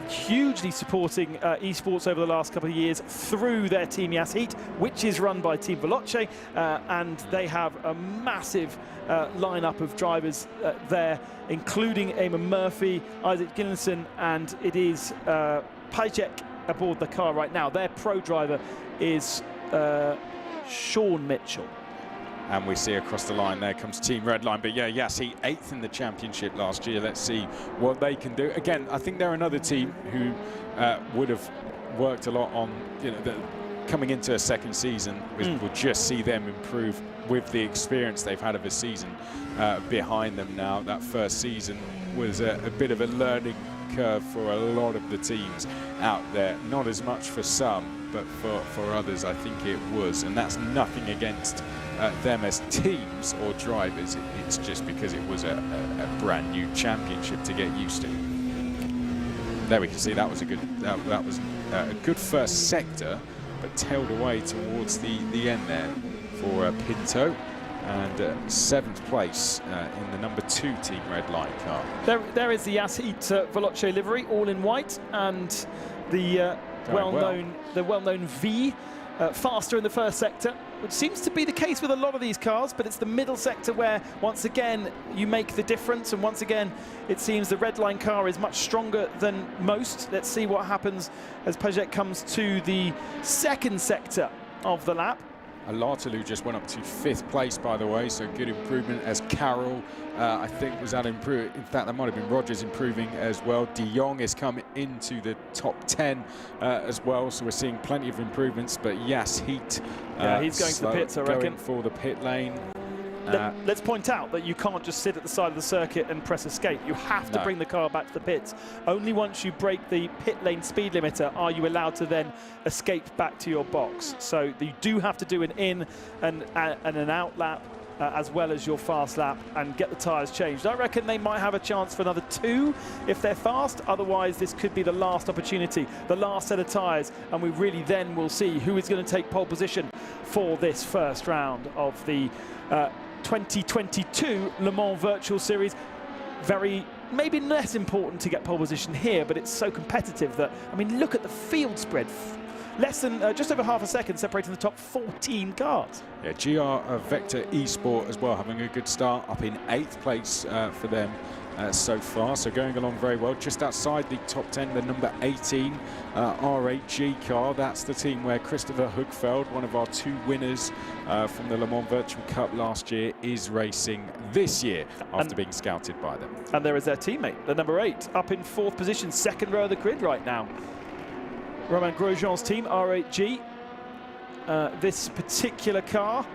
S1: hugely supporting esports over the last couple of years through their team Jas Heat, which is run by Team Veloce, and they have a massive lineup of drivers there, including Eamon Murphy, Isaac Gillinson, and it is Pajek aboard the car right now. Their pro driver is Sean Mitchell.
S2: And we see across the line, there comes Team Redline. But yeah, Jas Heat 8th in the championship last year. Let's see what they can do. Again, I think they're another team who would have worked a lot on, you know, coming into a second season. We'll just see them improve with the experience they've had of a season behind them now. That first season was a bit of a learning curve for a lot of the teams out there. Not as much for some, but for others, I think it was. And that's nothing against them as teams or drivers. It's just because it was a brand new championship to get used to. There we can see that was a good first sector, but tailed away towards the end there for Pinto. And 7th place in the number 2 Team Redline car. There
S1: is the Jas Heat Veloce livery, all in white, and the well-known V, faster in the first sector, which seems to be the case with a lot of these cars, but it's the middle sector where, once again, you make the difference, and once again, it seems the Redline car is much stronger than most. Let's see what happens as Pajek comes to the second sector of the lap.
S2: Alartalu just went up to 5th place, by the way, so good improvement as Carroll, I think, was that improved. In fact, that might have been Rogers improving as well. De Jong has come into the top 10 as well, so we're seeing plenty of improvements. But Jas Heat,
S1: he's going to the pits, I reckon.
S2: Going for the pit lane.
S1: Let's point out that you can't just sit at the side of the circuit and press escape. You have to bring the car back to the pits. Only once you break the pit lane speed limiter are you allowed to then escape back to your box. So you do have to do an in and an out lap as well as your fast lap and get the tyres changed. I reckon they might have a chance for another 2 if they're fast. Otherwise, this could be the last opportunity, the last set of tyres, and we really then will see who is going to take pole position for this first round of the 2022 Le Mans Virtual Series. Maybe less important to get pole position here, but it's so competitive that, I mean, look at the field spread. Less than just over half a second separating the top 14 cars.
S2: Yeah, GR Vector Esport as well, having a good start, up in 8th place for them so far, so going along very well. Just outside the top 10, the number 18 R8G car. That's the team where Christopher Hugfeld, one of our 2 winners from the Le Mans Virtual Cup last year, is racing this year after being scouted by them. And
S1: there is their teammate, the number 8, up in 4th position, second row of the grid right now. Romain Grosjean's team, R8G. This particular car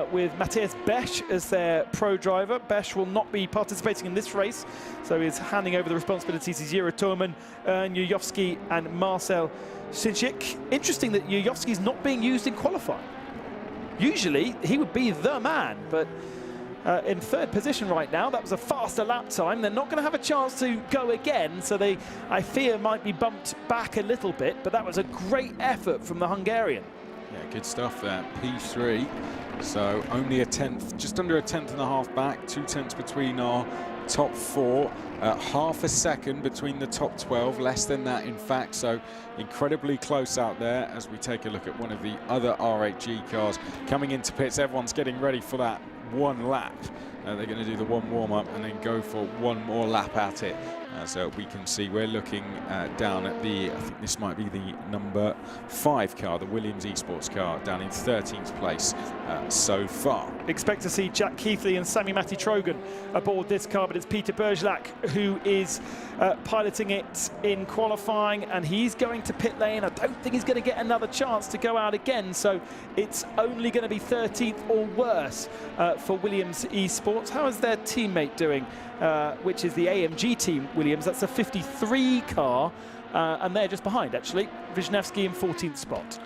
S1: with Matthias Besch as their pro driver. Besch will not be participating in this race, so he's handing over the responsibilities to Jiro Toman, Jujovski and Marcel Sinchik. Interesting that Jujovski's not being used in qualifying. Usually he would be the man, but in 3rd position right now. That was a faster lap time. They're not going to have a chance to go again, so they, I fear, might be bumped back a little bit, but that was a great effort from the Hungarian.
S2: Yeah, good stuff there. P3. So only a 10th, just under a 10th and a half back, 2 tenths between our top 4, half a second between the top 12, less than that in fact, so incredibly close out there as we take a look at one of the other R8G cars coming into pits. Everyone's getting ready for that 1 lap They're going to do the one warm-up and then go for one more lap at it. As we can see, we're looking down at the, I think this might be the number 5 car, the Williams Esports car, down in 13th place so far.
S1: Expect to see Jack Keithley and Sami Matti-Trogan aboard this car, but it's Peter Bergelac who is piloting it in qualifying, and he's going to pit lane. I don't think he's going to get another chance to go out again, so it's only going to be 13th or worse for Williams Esports. How is their teammate doing? Which is the AMG team, Williams. That's a 53 car, and they're just behind, actually. Wisniewski in 14th spot.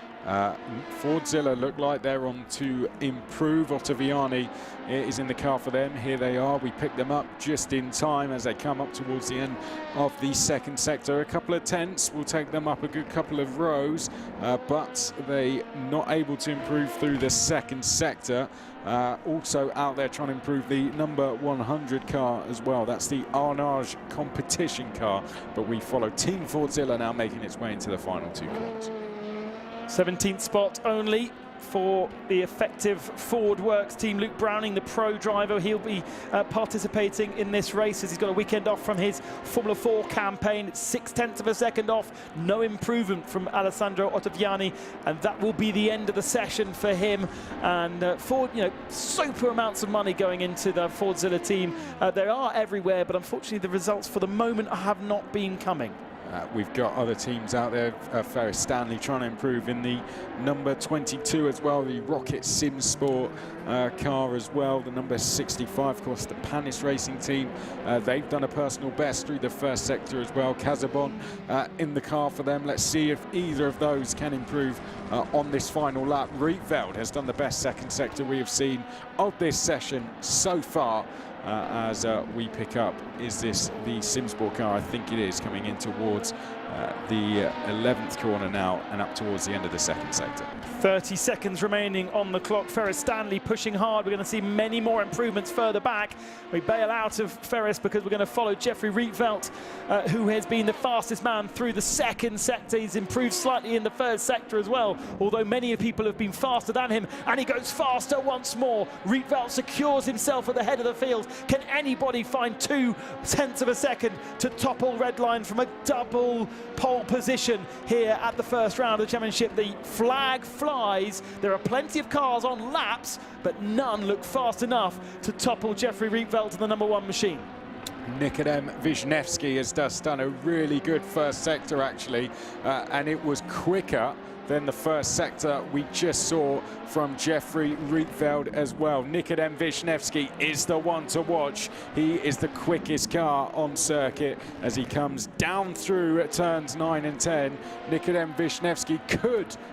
S2: Fordzilla look like they're on to improve. Ottaviani is in the car for them. Here they are. We picked them up just in time as they come up towards the end of the second sector. A couple of tenths will take them up a good couple of rows, but they not able to improve through the second sector. Also out there trying to improve the number 100 car as well. That's the Arnage competition car, but we follow Team Fordzilla now making its way into the final 2 corners.
S1: 17th spot only for the effective Ford Works team. Luke Browning, the pro driver, he'll be participating in this race as he's got a weekend off from his Formula 4 campaign. It's 0.6 of a second off, no improvement from Alessandro Ottaviani, and that will be the end of the session for him. And Ford, you know, super amounts of money going into the Fordzilla team. They are everywhere, but unfortunately the results for the moment have not been coming.
S2: We've got other teams out there, Ferris Stanley trying to improve in the number 22 as well, the Rocket Sim Sport car as well, the number 65, of course, the Panis Racing team. They've done a personal best through the first sector as well. Casabon in the car for them. Let's see if either of those can improve on this final lap. Rietveld has done the best second sector we have seen of this session so far. As we pick up, is this the Simsport car? I think it is, coming in towards the 11th corner now and up towards the end of the second sector.
S1: 30 seconds remaining on the clock. Ferris Stanley pushing hard. We're going to see many more improvements further back. We bail out of Ferris because we're going to follow Jeffrey Rietveld, who has been the fastest man through the second sector. He's improved slightly in the third sector as well, although many people have been faster than him, and he goes faster once more. Rietveld secures himself at the head of the field. Can anybody find 0.2 of a second to topple Redline from a double pole position here at the first round of the championship? The flag flies. There are plenty of cars on laps, but none look fast enough to topple Jeffrey Rietveld to the number 1 machine.
S2: Nikodem Wisniewski has just done a really good first sector, actually, and it was quicker than the first sector we just saw from Jeffrey Rietveld as well. Nikodem Wisniewski is the one to watch. He is the quickest car on circuit as he comes down through at turns 9 and 10. Nikodem Wisniewski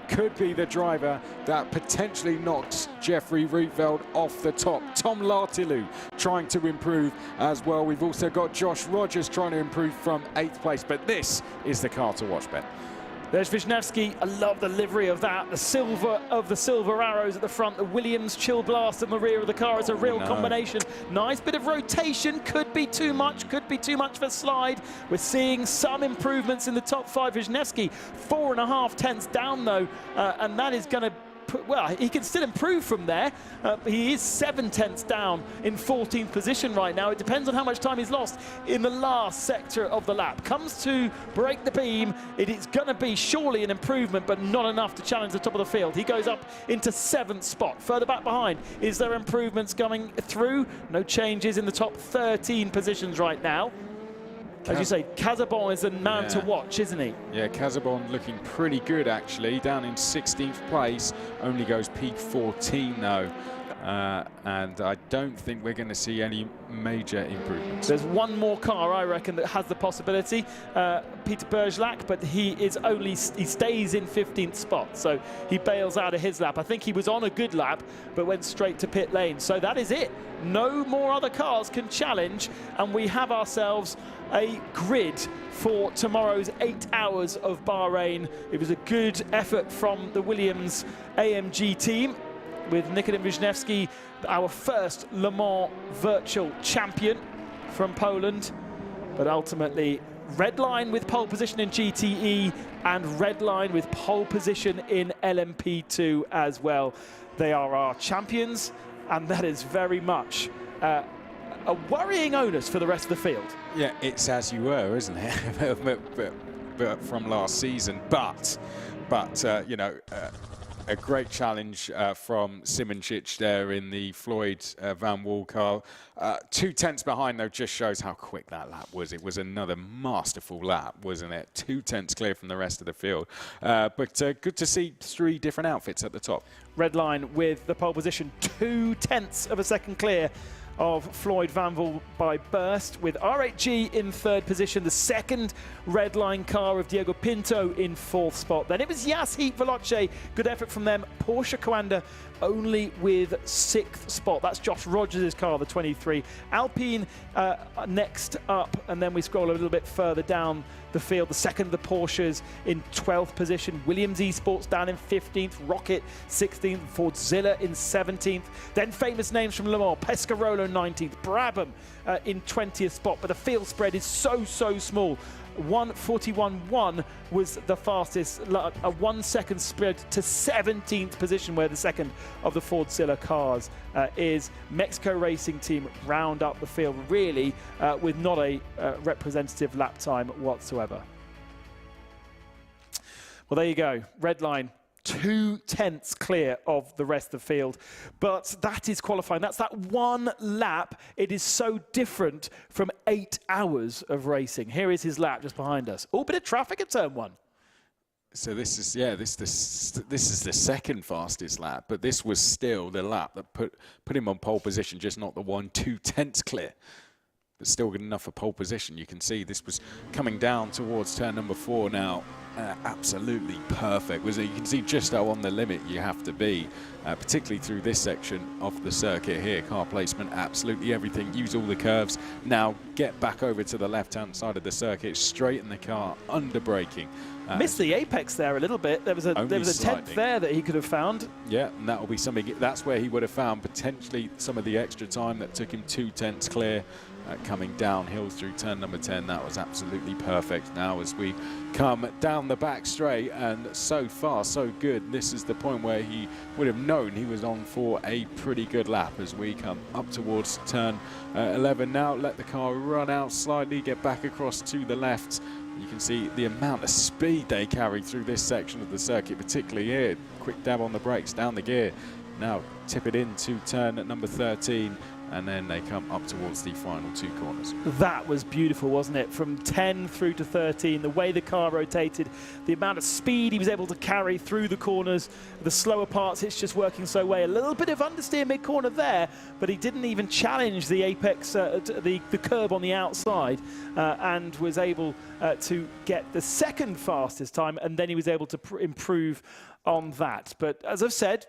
S2: could be the driver that potentially knocks Jeffrey Rietveld off the top. Tom Lartilu trying to improve as well. We've also got Josh Rogers trying to improve from 8th place, but this is the car to watch, Ben.
S1: There's Wisniewski. I love the livery of that. The silver of the silver arrows at the front, the Williams chill blast on the rear of the car. It's a real combination. Nice bit of rotation. Could be too much. Could be too much for slide. We're seeing some improvements in the top 5. Wisniewski 4.5 tenths down though, and that is going to well, he can still improve from there. He is 7 tenths down in 14th position right now. It depends on how much time he's lost in the last sector of the lap. Comes to break the beam. It is going to be surely an improvement, but not enough to challenge the top of the field. He goes up into 7th spot. Further back behind, is there improvements coming through? No changes in the top 13 positions right now. As you say, Casabon is a man to watch, isn't he?
S2: Yeah, Casabon looking pretty good, actually. Down in 16th place, only goes P14 though. And I don't think we're going to see any major improvements.
S1: There's one more car, I reckon, that has the possibility. Peter Bergelac, but he stays in 15th spot, so he bails out of his lap. I think he was on a good lap, but went straight to pit lane. So that is it. No more other cars can challenge, and we have ourselves a grid for tomorrow's 8 hours of Bahrain. It was a good effort from the Williams AMG team, with Nikodem Wisniewski, our first Le Mans virtual champion from Poland. But ultimately, Redline with pole position in GTE and Redline with pole position in LMP2 as well. They are our champions, and that is very much a worrying onus for the rest of the field.
S2: Yeah, it's as you were, isn't it? but from last season. But you know, a great challenge from Simoncic there in the Floyd Van Wall car. 2 tenths behind, though, just shows how quick that lap was. It was another masterful lap, wasn't it? 2 tenths clear from the rest of the field. But good to see 3 different outfits at the top.
S1: Red line with the pole position, 2 tenths of a second clear of Floyd Van Wall by burst, with R8G in 3rd position, the second red line car of Diego Pinto in 4th spot. Then it was Yasheep Veloce, good effort from them. Porsche Coanda only with 6th spot. That's Josh Rogers' car, the 23. Alpine next up, and then we scroll a little bit further down the field. The second of the Porsches in 12th position. Williams Esports down in 15th. Rocket 16th. Fordzilla in 17th. Then famous names from Le Mans. Pescarolo 19th. Brabham in 20th spot. But the field spread is so small. 1:41.1 was the fastest, a 1 second spread to 17th position, where the second of the Fordzilla cars is. Mexico Racing Team round up the field, really, with not a representative lap time whatsoever. Well, there you go. Red line. 2 tenths clear of the rest of the field. But that is qualifying. That's that 1 lap. It is so different from 8 hours of racing. Here is his lap just behind us. Oh, bit of traffic at turn 1.
S2: So this is, yeah, this is the second fastest lap, but this was still the lap that put him on pole position, just not the 1-2 tenths clear. But still good enough for pole position. You can see this was coming down towards turn number 4 now. Absolutely perfect. You can see just how on the limit you have to be, particularly through this section of the circuit here. Car placement, absolutely everything. Use all the curves. Now get back over to the left-hand side of the circuit, straighten the car, under braking.
S1: Missed the apex there a little bit. There was a tenth there that he could have found.
S2: Yeah, and that will be something. That's where he would have found potentially some of the extra time that took him 2 tenths clear. Coming downhill through turn number 10, that was absolutely perfect. Now as we come down the back straight, and so far so good, this is the point where he would have known he was on for a pretty good lap as we come up towards turn 11 now. Let the car run out slightly, get back across to the left. You can see the amount of speed they carry through this section of the circuit, particularly here. Quick dab on the brakes, down the gear. Now tip it into turn at number 13. And then they come up towards the final 2 corners.
S1: That was beautiful, wasn't it? From 10 through to 13, the way the car rotated, the amount of speed he was able to carry through the corners, the slower parts, it's just working so well. A little bit of understeer mid-corner there, but he didn't even challenge the apex, the curb on the outside, and was able to get the second fastest time, and then he was able to improve on that. But as I've said,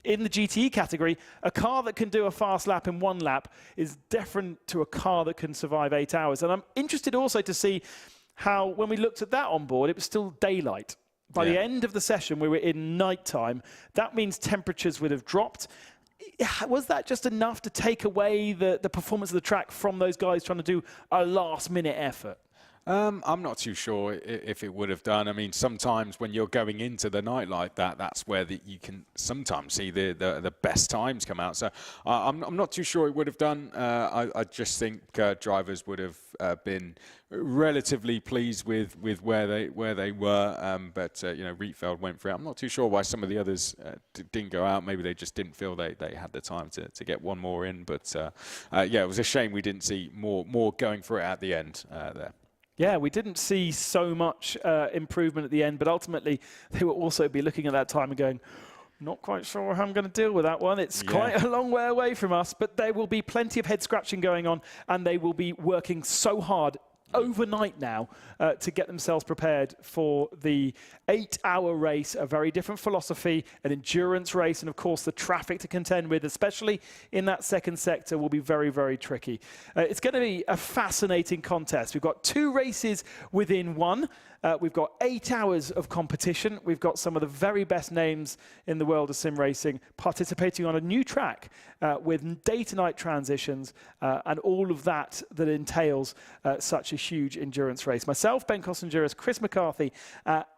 S1: in the GTE category, a car that can do a fast lap in 1 lap is different to a car that can survive 8 hours. And I'm interested also to see how, when we looked at that on board, it was still daylight. By the end of the session, we were in nighttime. That means temperatures would have dropped. Was that just enough to take away the performance of the track from those guys trying to do a last-minute effort?
S2: I'm not too sure if it would have done. I mean, sometimes when you're going into the night like that, that's where you can sometimes see the best times come out. So I'm not too sure it would have done. I just think drivers would have been relatively pleased with where they were. But you know, Rietveld went for it. I'm not too sure why some of the others didn't go out. Maybe they just didn't feel they had the time to get one more in. But yeah, it was a shame we didn't see more going for it at the end there.
S1: Yeah, we didn't see so much improvement at the end, but ultimately they will also be looking at that time and going, not quite sure how I'm going to deal with that one. It's quite a long way away from us, but there will be plenty of head scratching going on, and they will be working so hard overnight now to get themselves prepared for the 8-hour race, a very different philosophy, an endurance race, and of course the traffic to contend with, especially in that second sector, will be very, very tricky. It's going to be a fascinating contest. We've got 2 races within one. We've got 8 hours of competition. We've got some of the very best names in the world of sim racing participating on a new track with day-to-night transitions and all of that entails such a huge endurance race. Myself, Ben Costenduris, Chris McCarthy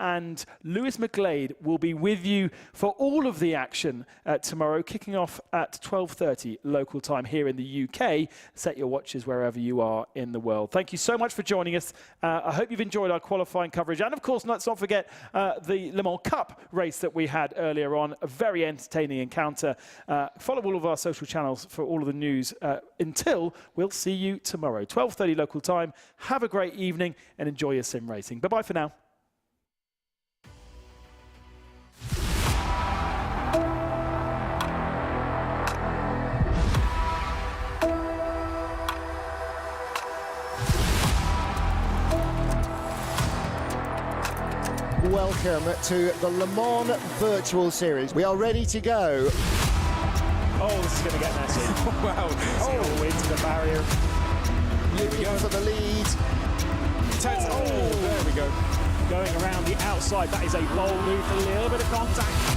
S1: and Lewis McGlade will be with you for all of the action tomorrow, kicking off at 12:30 local time here in the UK. Set your watches wherever you are in the world. Thank you so much for joining us. I hope you've enjoyed our qualifying coverage. And of course, let's not forget the Le Mans Cup race that we had earlier on. A very entertaining encounter. Follow all of our social channels for all of the news. Until we'll see you tomorrow, 12:30 local time. Have a great evening and enjoy your sim racing. Bye-bye for now.
S3: Welcome to the Le Mans Virtual Series. We are ready to go.
S5: Oh, this is going to get messy.
S2: Wow.
S5: Oh, into the barrier.
S3: Looking for the lead.
S2: Oh, there we go.
S5: Going around the outside. That is a bold move, a little bit of contact.